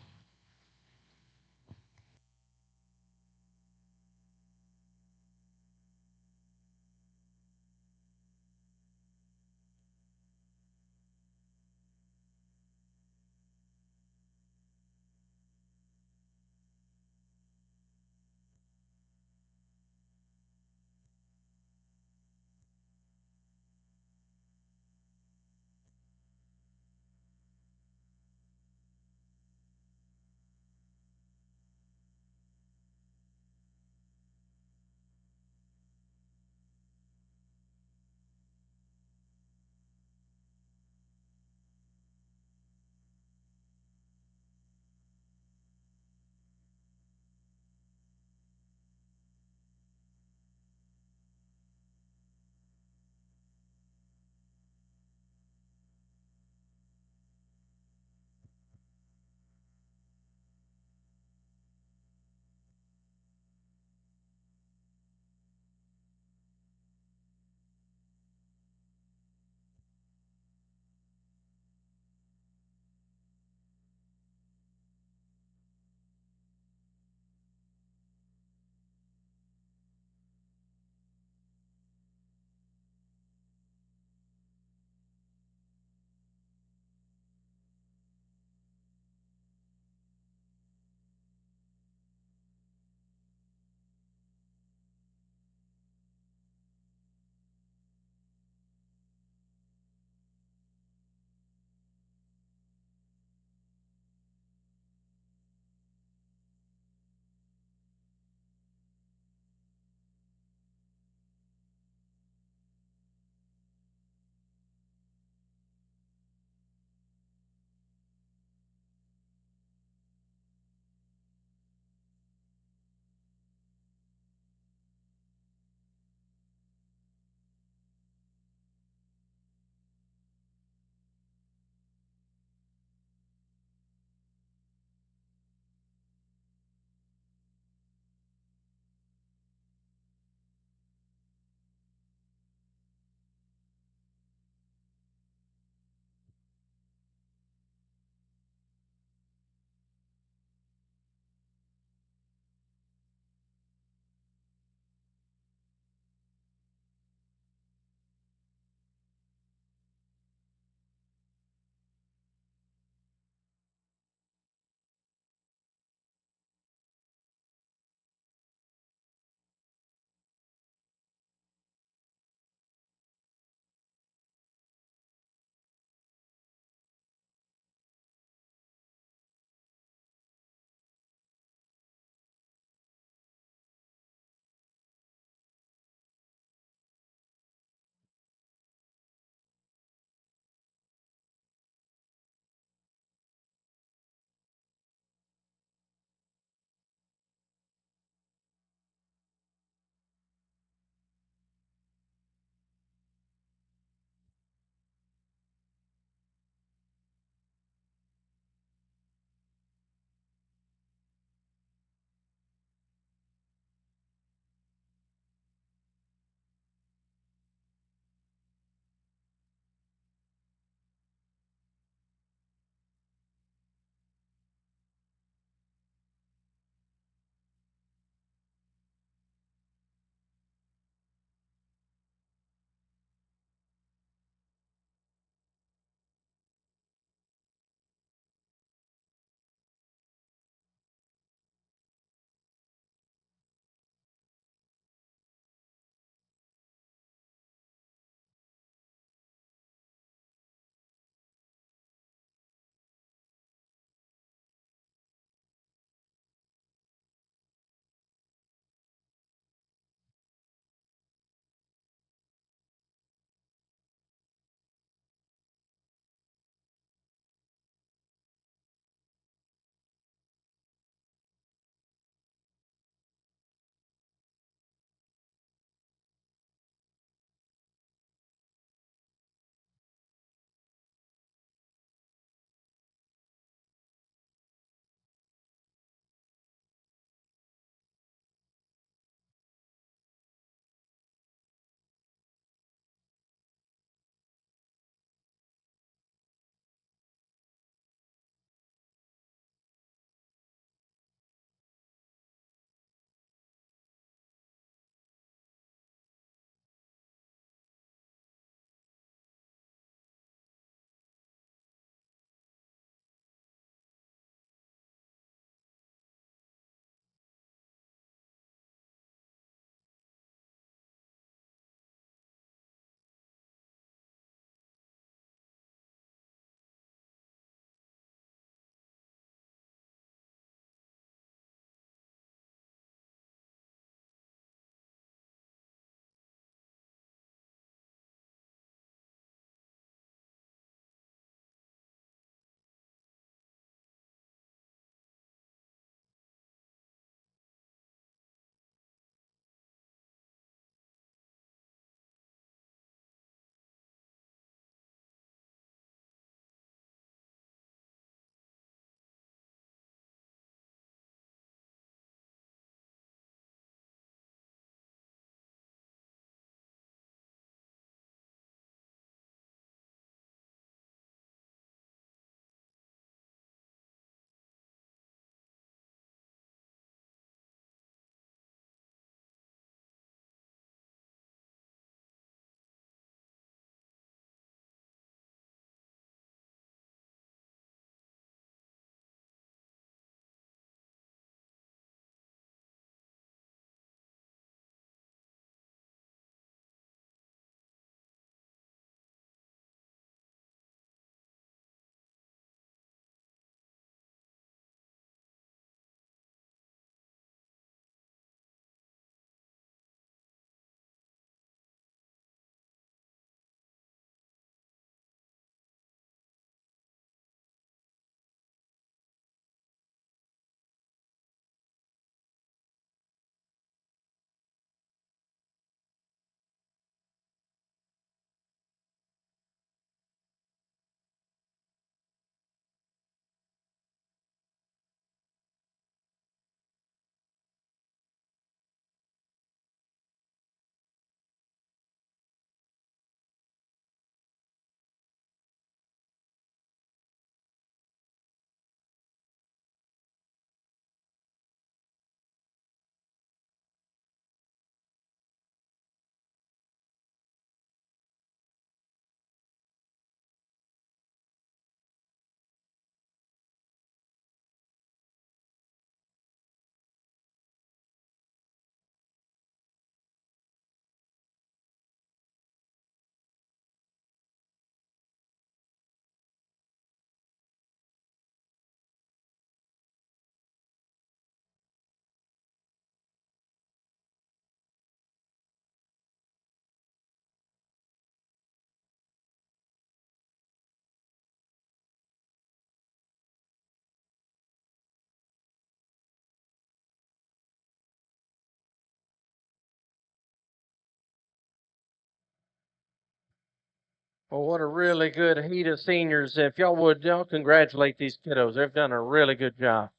Well, what a really good heat of seniors. If y'all would, y'all congratulate these kiddos. They've done a really good job.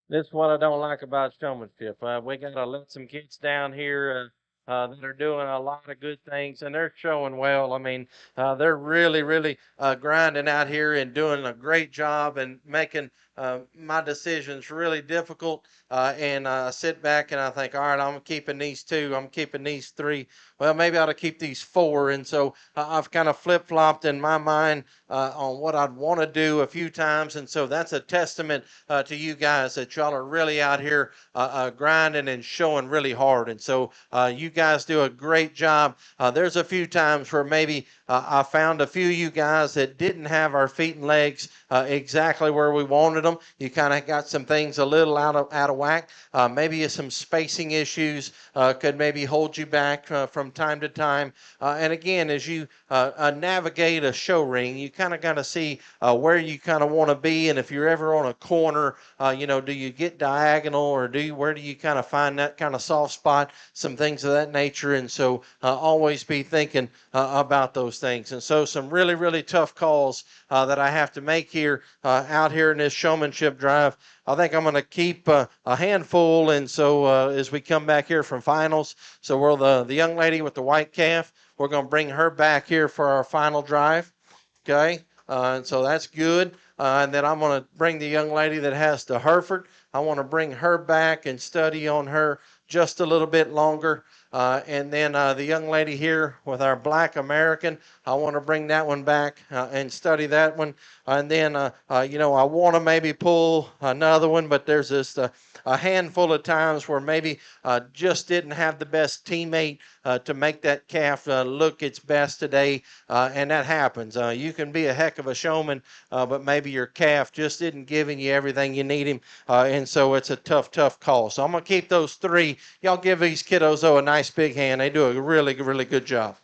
This is what I don't like about showmanship. We got to let some kids down here that are doing a lot of good things, and they're showing well. I mean, they're really, really grinding out here and doing a great job and making my decisions really difficult. And I sit back and I think, all right, I'm keeping these two, I'm keeping these three. Well, maybe I ought to keep these four. And so I've kind of flip flopped in my mind on what I'd want to do a few times. And so that's a testament to you guys that y'all are really out here grinding and showing really hard. And so you guys do a great job. There's a few times where maybe I found a few of you guys that didn't have our feet and legs exactly where we wanted them. You kind of got some things a little out of whack. Maybe some spacing issues could maybe hold you back from time to time. And again, as you navigate a show ring, you kind of got to see where you kind of want to be, and if you're ever on a corner, do you get diagonal, or where do you kind of find that kind of soft spot? Some things of that nature, and so always be thinking about those things. And so some really, really tough calls that I have to make here out here in this showmanship drive. I think I'm going to keep a handful, and so as we come back here from finals, so we're the young lady with the white calf. We're going to bring her back here for our final drive, okay? And so that's good. And then I'm going to bring the young lady that has the Hereford. I want to bring her back and study on her just a little bit longer. And then the young lady here with our Black American, I want to bring that one back and study that one. And then, I want to maybe pull another one, but there's just a handful of times where maybe just didn't have the best teammate to make that calf look its best today, and that happens. You can be a heck of a showman, but maybe your calf just isn't giving you everything you need him, and so it's a tough, tough call. So I'm going to keep those three. Y'all give these kiddos, a nice big hand. They do a really, really good job.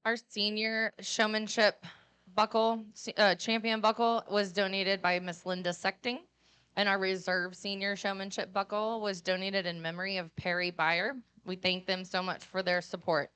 Our senior showmanship buckle, champion buckle, was donated by Miss Linda Sechting, and our reserve senior showmanship buckle was donated in memory of Perry Byer. We thank them so much for their support.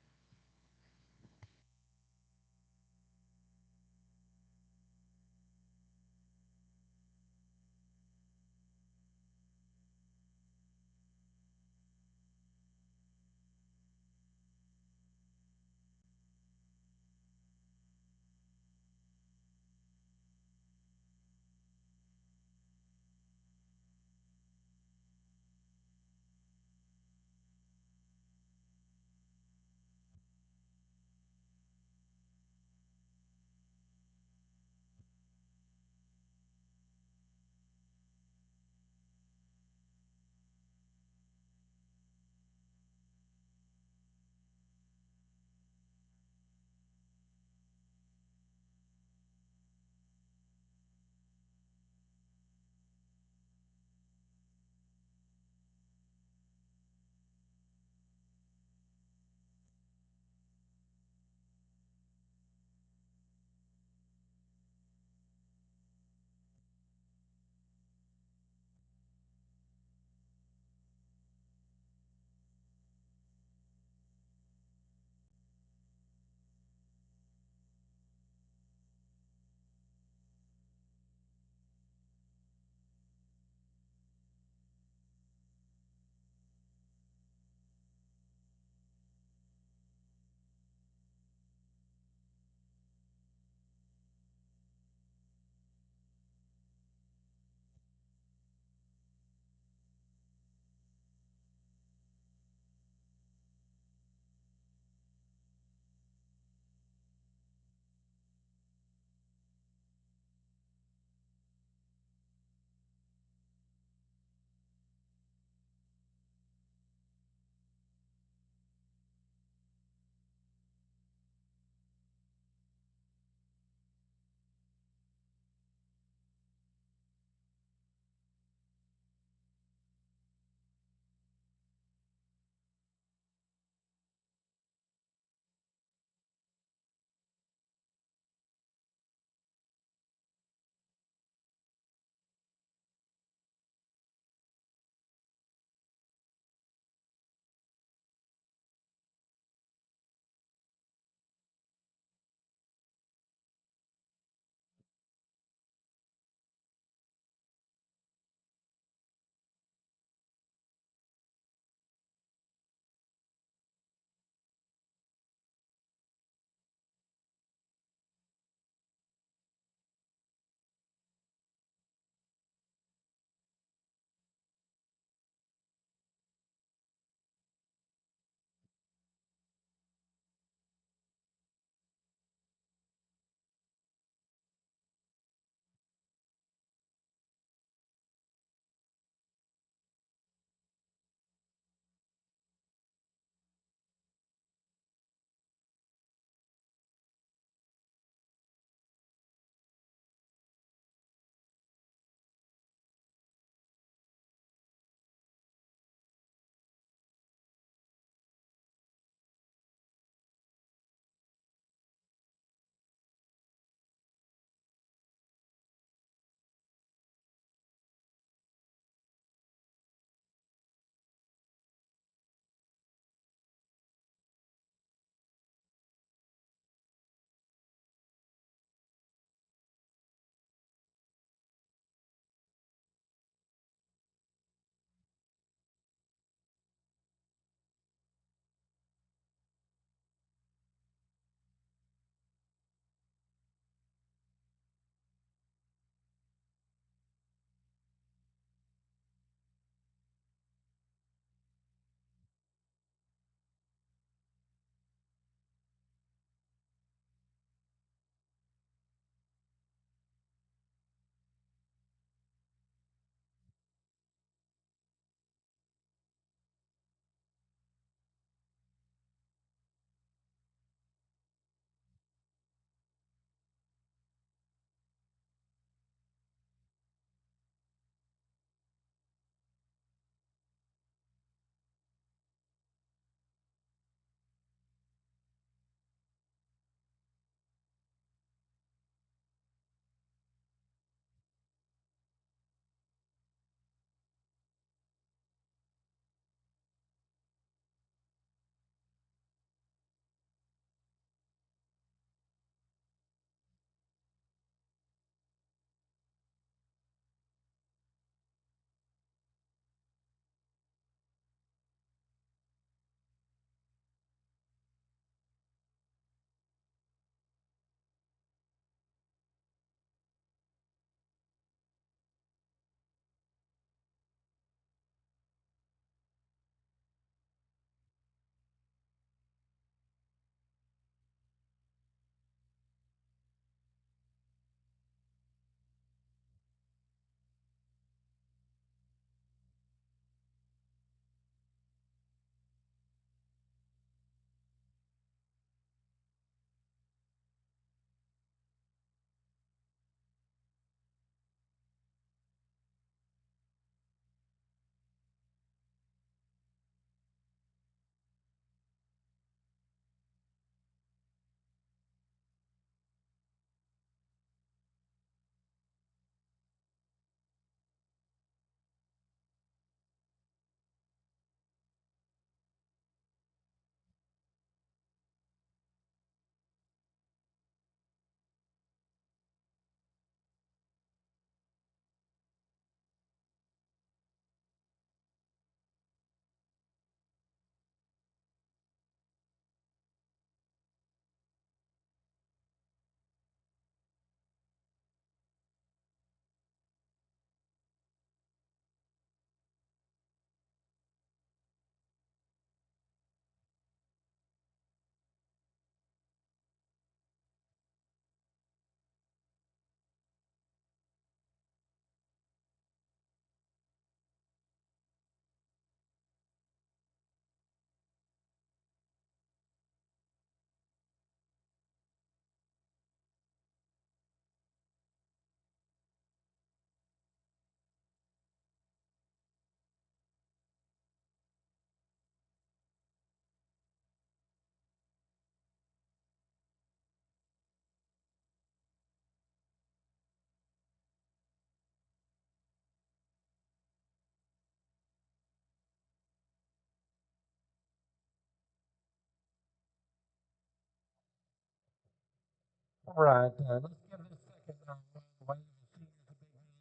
All right. Let's give this second wave of seniors a big hand.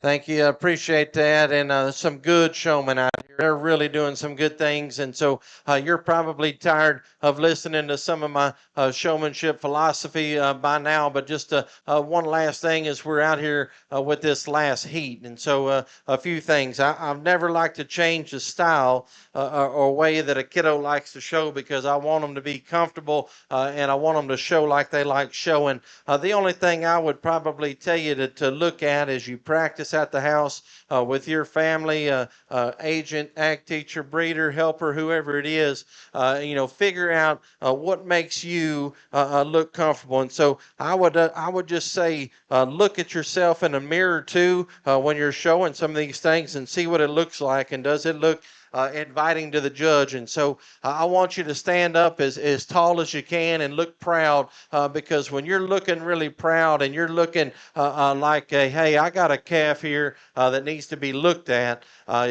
Thank you. I appreciate that. And some good showmen out here. They're really doing some good things. And so you're probably tired of listening to some of my showmanship philosophy by now. But just one last thing is we're out here with this last heat. And so a few things. I've never liked to change the style or way that a kiddo likes to show because I want them to be comfortable and I want them to show like they like showing. The only thing I would probably tell you to look at as you practice at the house with your family, agent, ag teacher, breeder, helper, whoever it is, figure out what makes you look comfortable. And so I would just say look at yourself in a mirror too when you're showing some of these things and see what it looks like and does it look inviting to the judge. And so I want you to stand up as tall as you can and look proud because when you're looking really proud and you're looking like, hey, I got a calf here that needs to be looked at,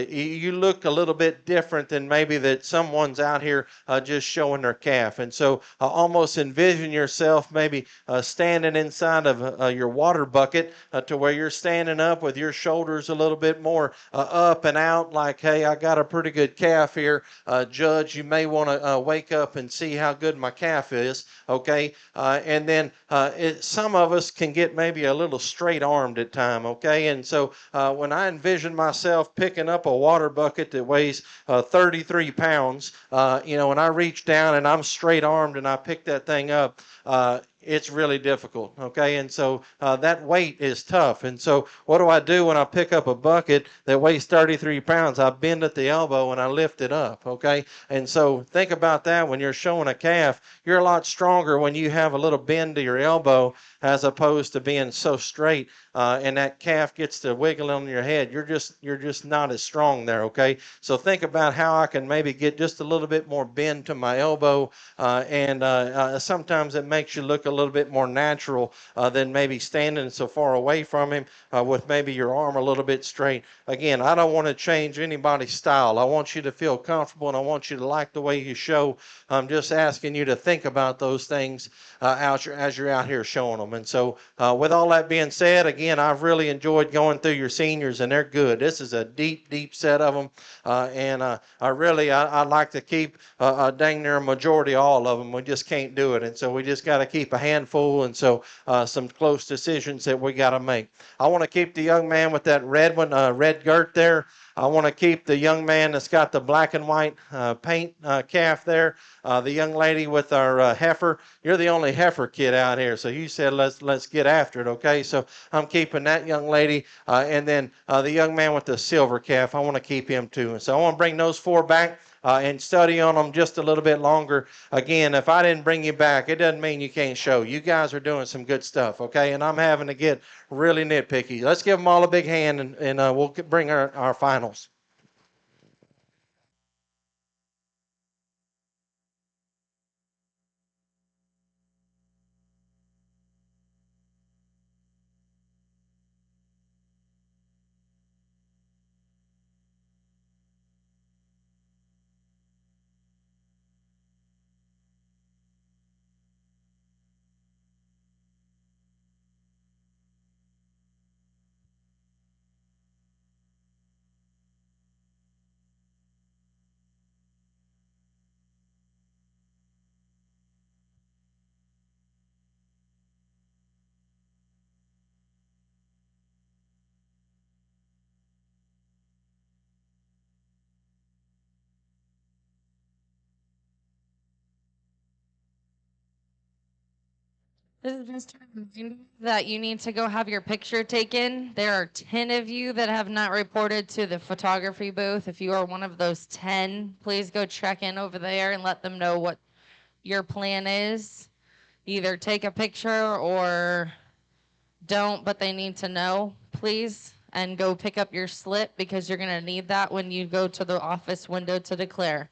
you look a little bit different than maybe that someone's out here just showing their calf. And so almost envision yourself maybe standing inside of your water bucket to where you're standing up with your shoulders a little bit more up and out like, hey, I got a pretty good calf here. Judge, you may want to wake up and see how good my calf is, okay? And then some of us can get maybe a little straight-armed at time, okay? And so when I envision myself picking up a water bucket that weighs 33 pounds, when I reach down and I'm straight-armed and I pick that thing up, it's really difficult, okay? And so that weight is tough. And so what do I do when I pick up a bucket that weighs 33 pounds? I bend at the elbow and I lift it up, okay? And so think about that when you're showing a calf. You're a lot stronger when you have a little bend to your elbow as opposed to being so straight and that calf gets to wiggle on your head. You're just not as strong there, okay? So think about how I can maybe get just a little bit more bend to my elbow and sometimes it makes you look a little bit more natural than maybe standing so far away from him with maybe your arm a little bit straight. Again, I don't want to change anybody's style. I want you to feel comfortable and I want you to like the way you show. I'm just asking you to think about those things as you're out here showing them. And so with all that being said, again, I've really enjoyed going through your seniors and they're good. This is a deep, deep set of them. I'd like to keep dang near a majority of all of them. We just can't do it. And so we just got to keep a handful. And so some close decisions that we got to make. I want to keep the young man with that red one, red girt there. I want to keep the young man that's got the black and white paint calf there. The young lady with our heifer. You're the only heifer kid out here, so you said let's get after it, okay? So I'm keeping that young lady, and then the young man with the silver calf. I want to keep him too. And so I want to bring those four back. And study on them just a little bit longer. Again, if I didn't bring you back, it doesn't mean you can't show. You guys are doing some good stuff, okay? And I'm having to get really nitpicky. Let's give them all a big hand, and we'll bring our finals. This is just to remind you that you need to go have your picture taken. There are 10 of you that have not reported to the photography booth. If you are one of those 10, please go check in over there and let them know what your plan is. Either take a picture or don't, but they need to know, please. And go pick up your slip because you're going to need that when you go to the office window to declare.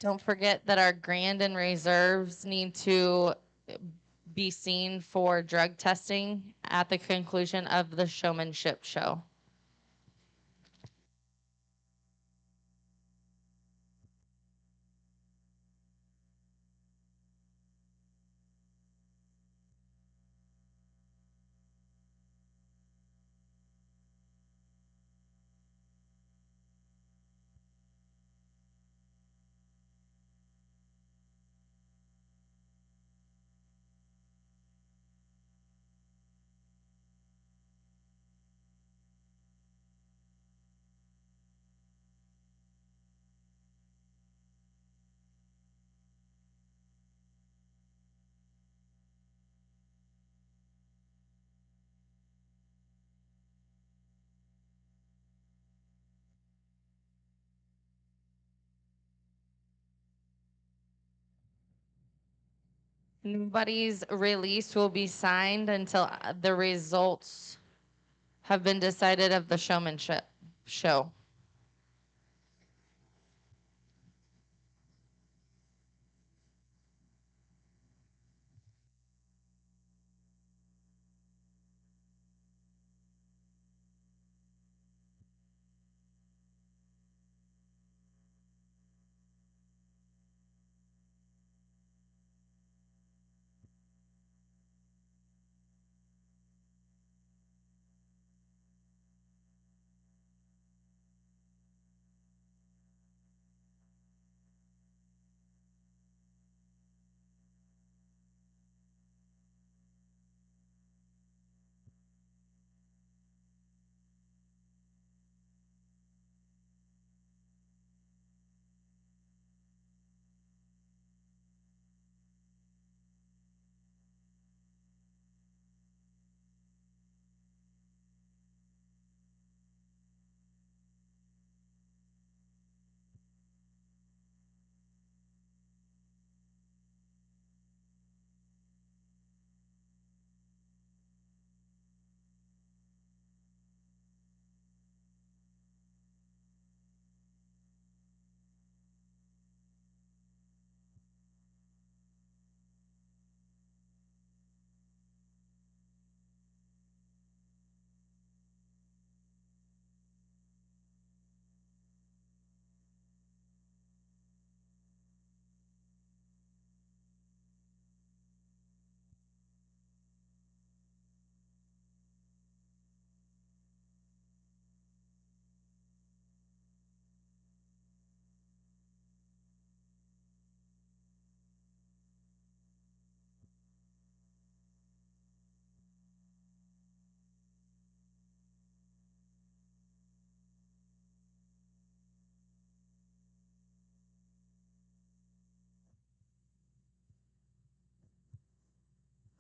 Don't forget that our grand and reserves need to be seen for drug testing at the conclusion of the Showmanship show. Nobody's release will be signed until the results have been decided of the Showmanship show.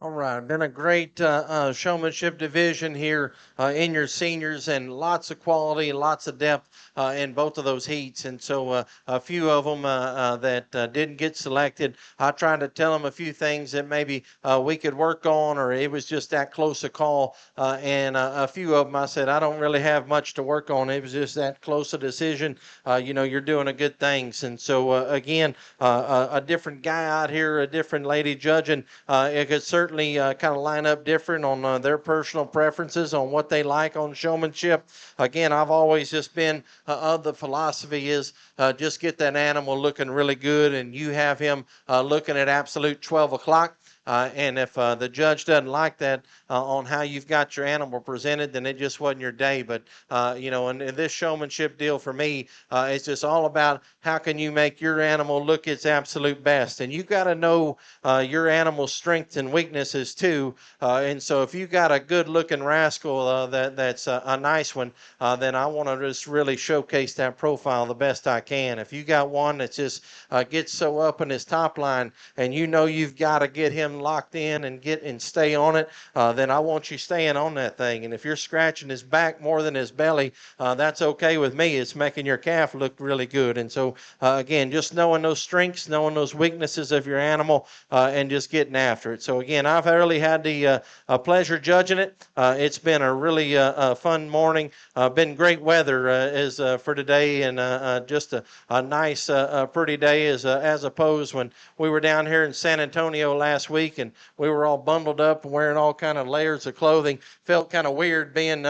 All right, been a great showmanship division here in your seniors, and lots of quality, lots of depth in both of those heats. And so a few of them that didn't get selected, I tried to tell them a few things that maybe we could work on, or it was just that close a call. And a few of them, I said, I don't really have much to work on. It was just that close a decision. You're doing a good things. And so again, a different guy out here, a different lady judging, it could certainly kind of line up different on their personal preferences on what they like on showmanship. Again, I've always just been of the philosophy is just get that animal looking really good, and you have him looking at absolute 12 o'clock. And if the judge doesn't like that on how you've got your animal presented, then it just wasn't your day. But, and this showmanship deal for me, it's just all about how can you make your animal look its absolute best. And you got to know your animal's strengths and weaknesses too. And so if you got a good looking rascal that's a nice one, then I want to just really showcase that profile the best I can. If you got one that just gets so up in his top line, and you've got to get him getting locked in and stay on it, then I want you staying on that thing. And if you're scratching his back more than his belly, that's okay with me. It's making your calf look really good. And so, again, just knowing those strengths, knowing those weaknesses of your animal, and just getting after it. So, again, I've really had the pleasure judging it. It's been a really fun morning. Been great weather for today, and just a nice, pretty day as opposed when we were down here in San Antonio last week and we were all bundled up and wearing all kind of layers of clothing. Felt kind of weird being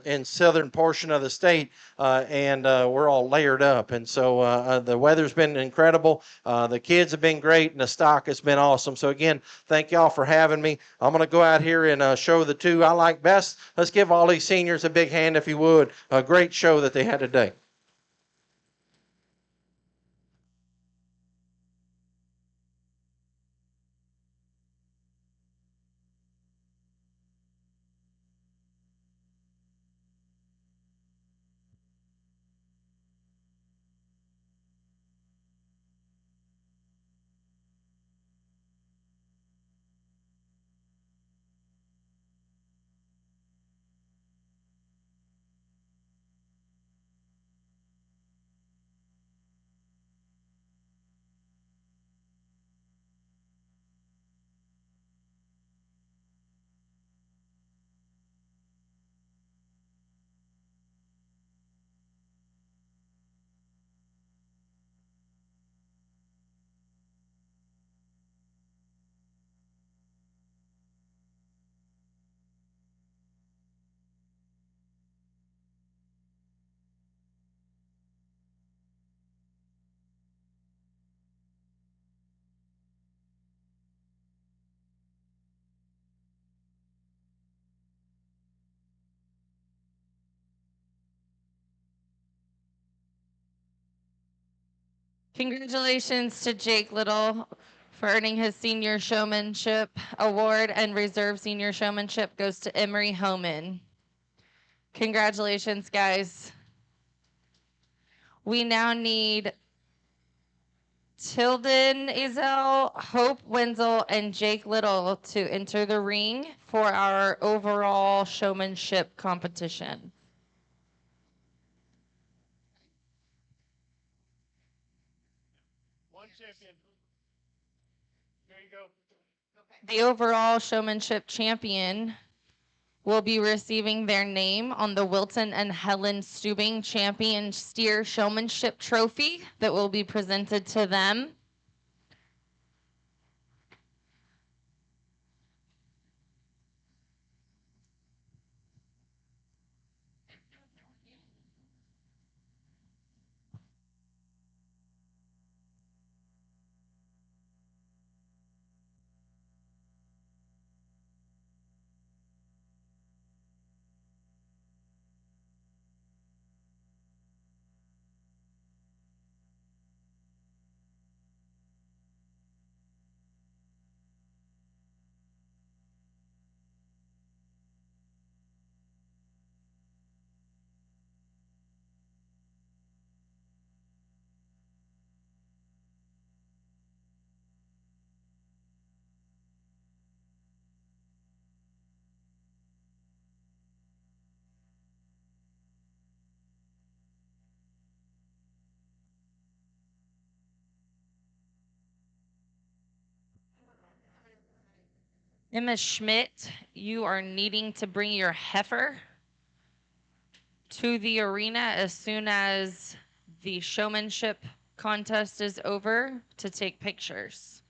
in southern portion of the state, and we're all layered up. And so the weather's been incredible. The kids have been great, and the stock has been awesome. So again, thank y'all for having me. I'm going to go out here and show the two I like best. Let's give all these seniors a big hand, if you would. A great show that they had today. Congratulations to Jake Little for earning his Senior Showmanship Award, and Reserve Senior Showmanship goes to Emery Homan. Congratulations, guys. We now need Tilden Ezel, Hope Wenzel, and Jake Little to enter the ring for our overall showmanship competition. One champion. There you go. The overall showmanship champion will be receiving their name on the Wilton and Helen Stubing Champion Steer Showmanship Trophy that will be presented to them. Emma Schmidt, you are needing to bring your heifer to the arena as soon as the showmanship contest is over to take pictures.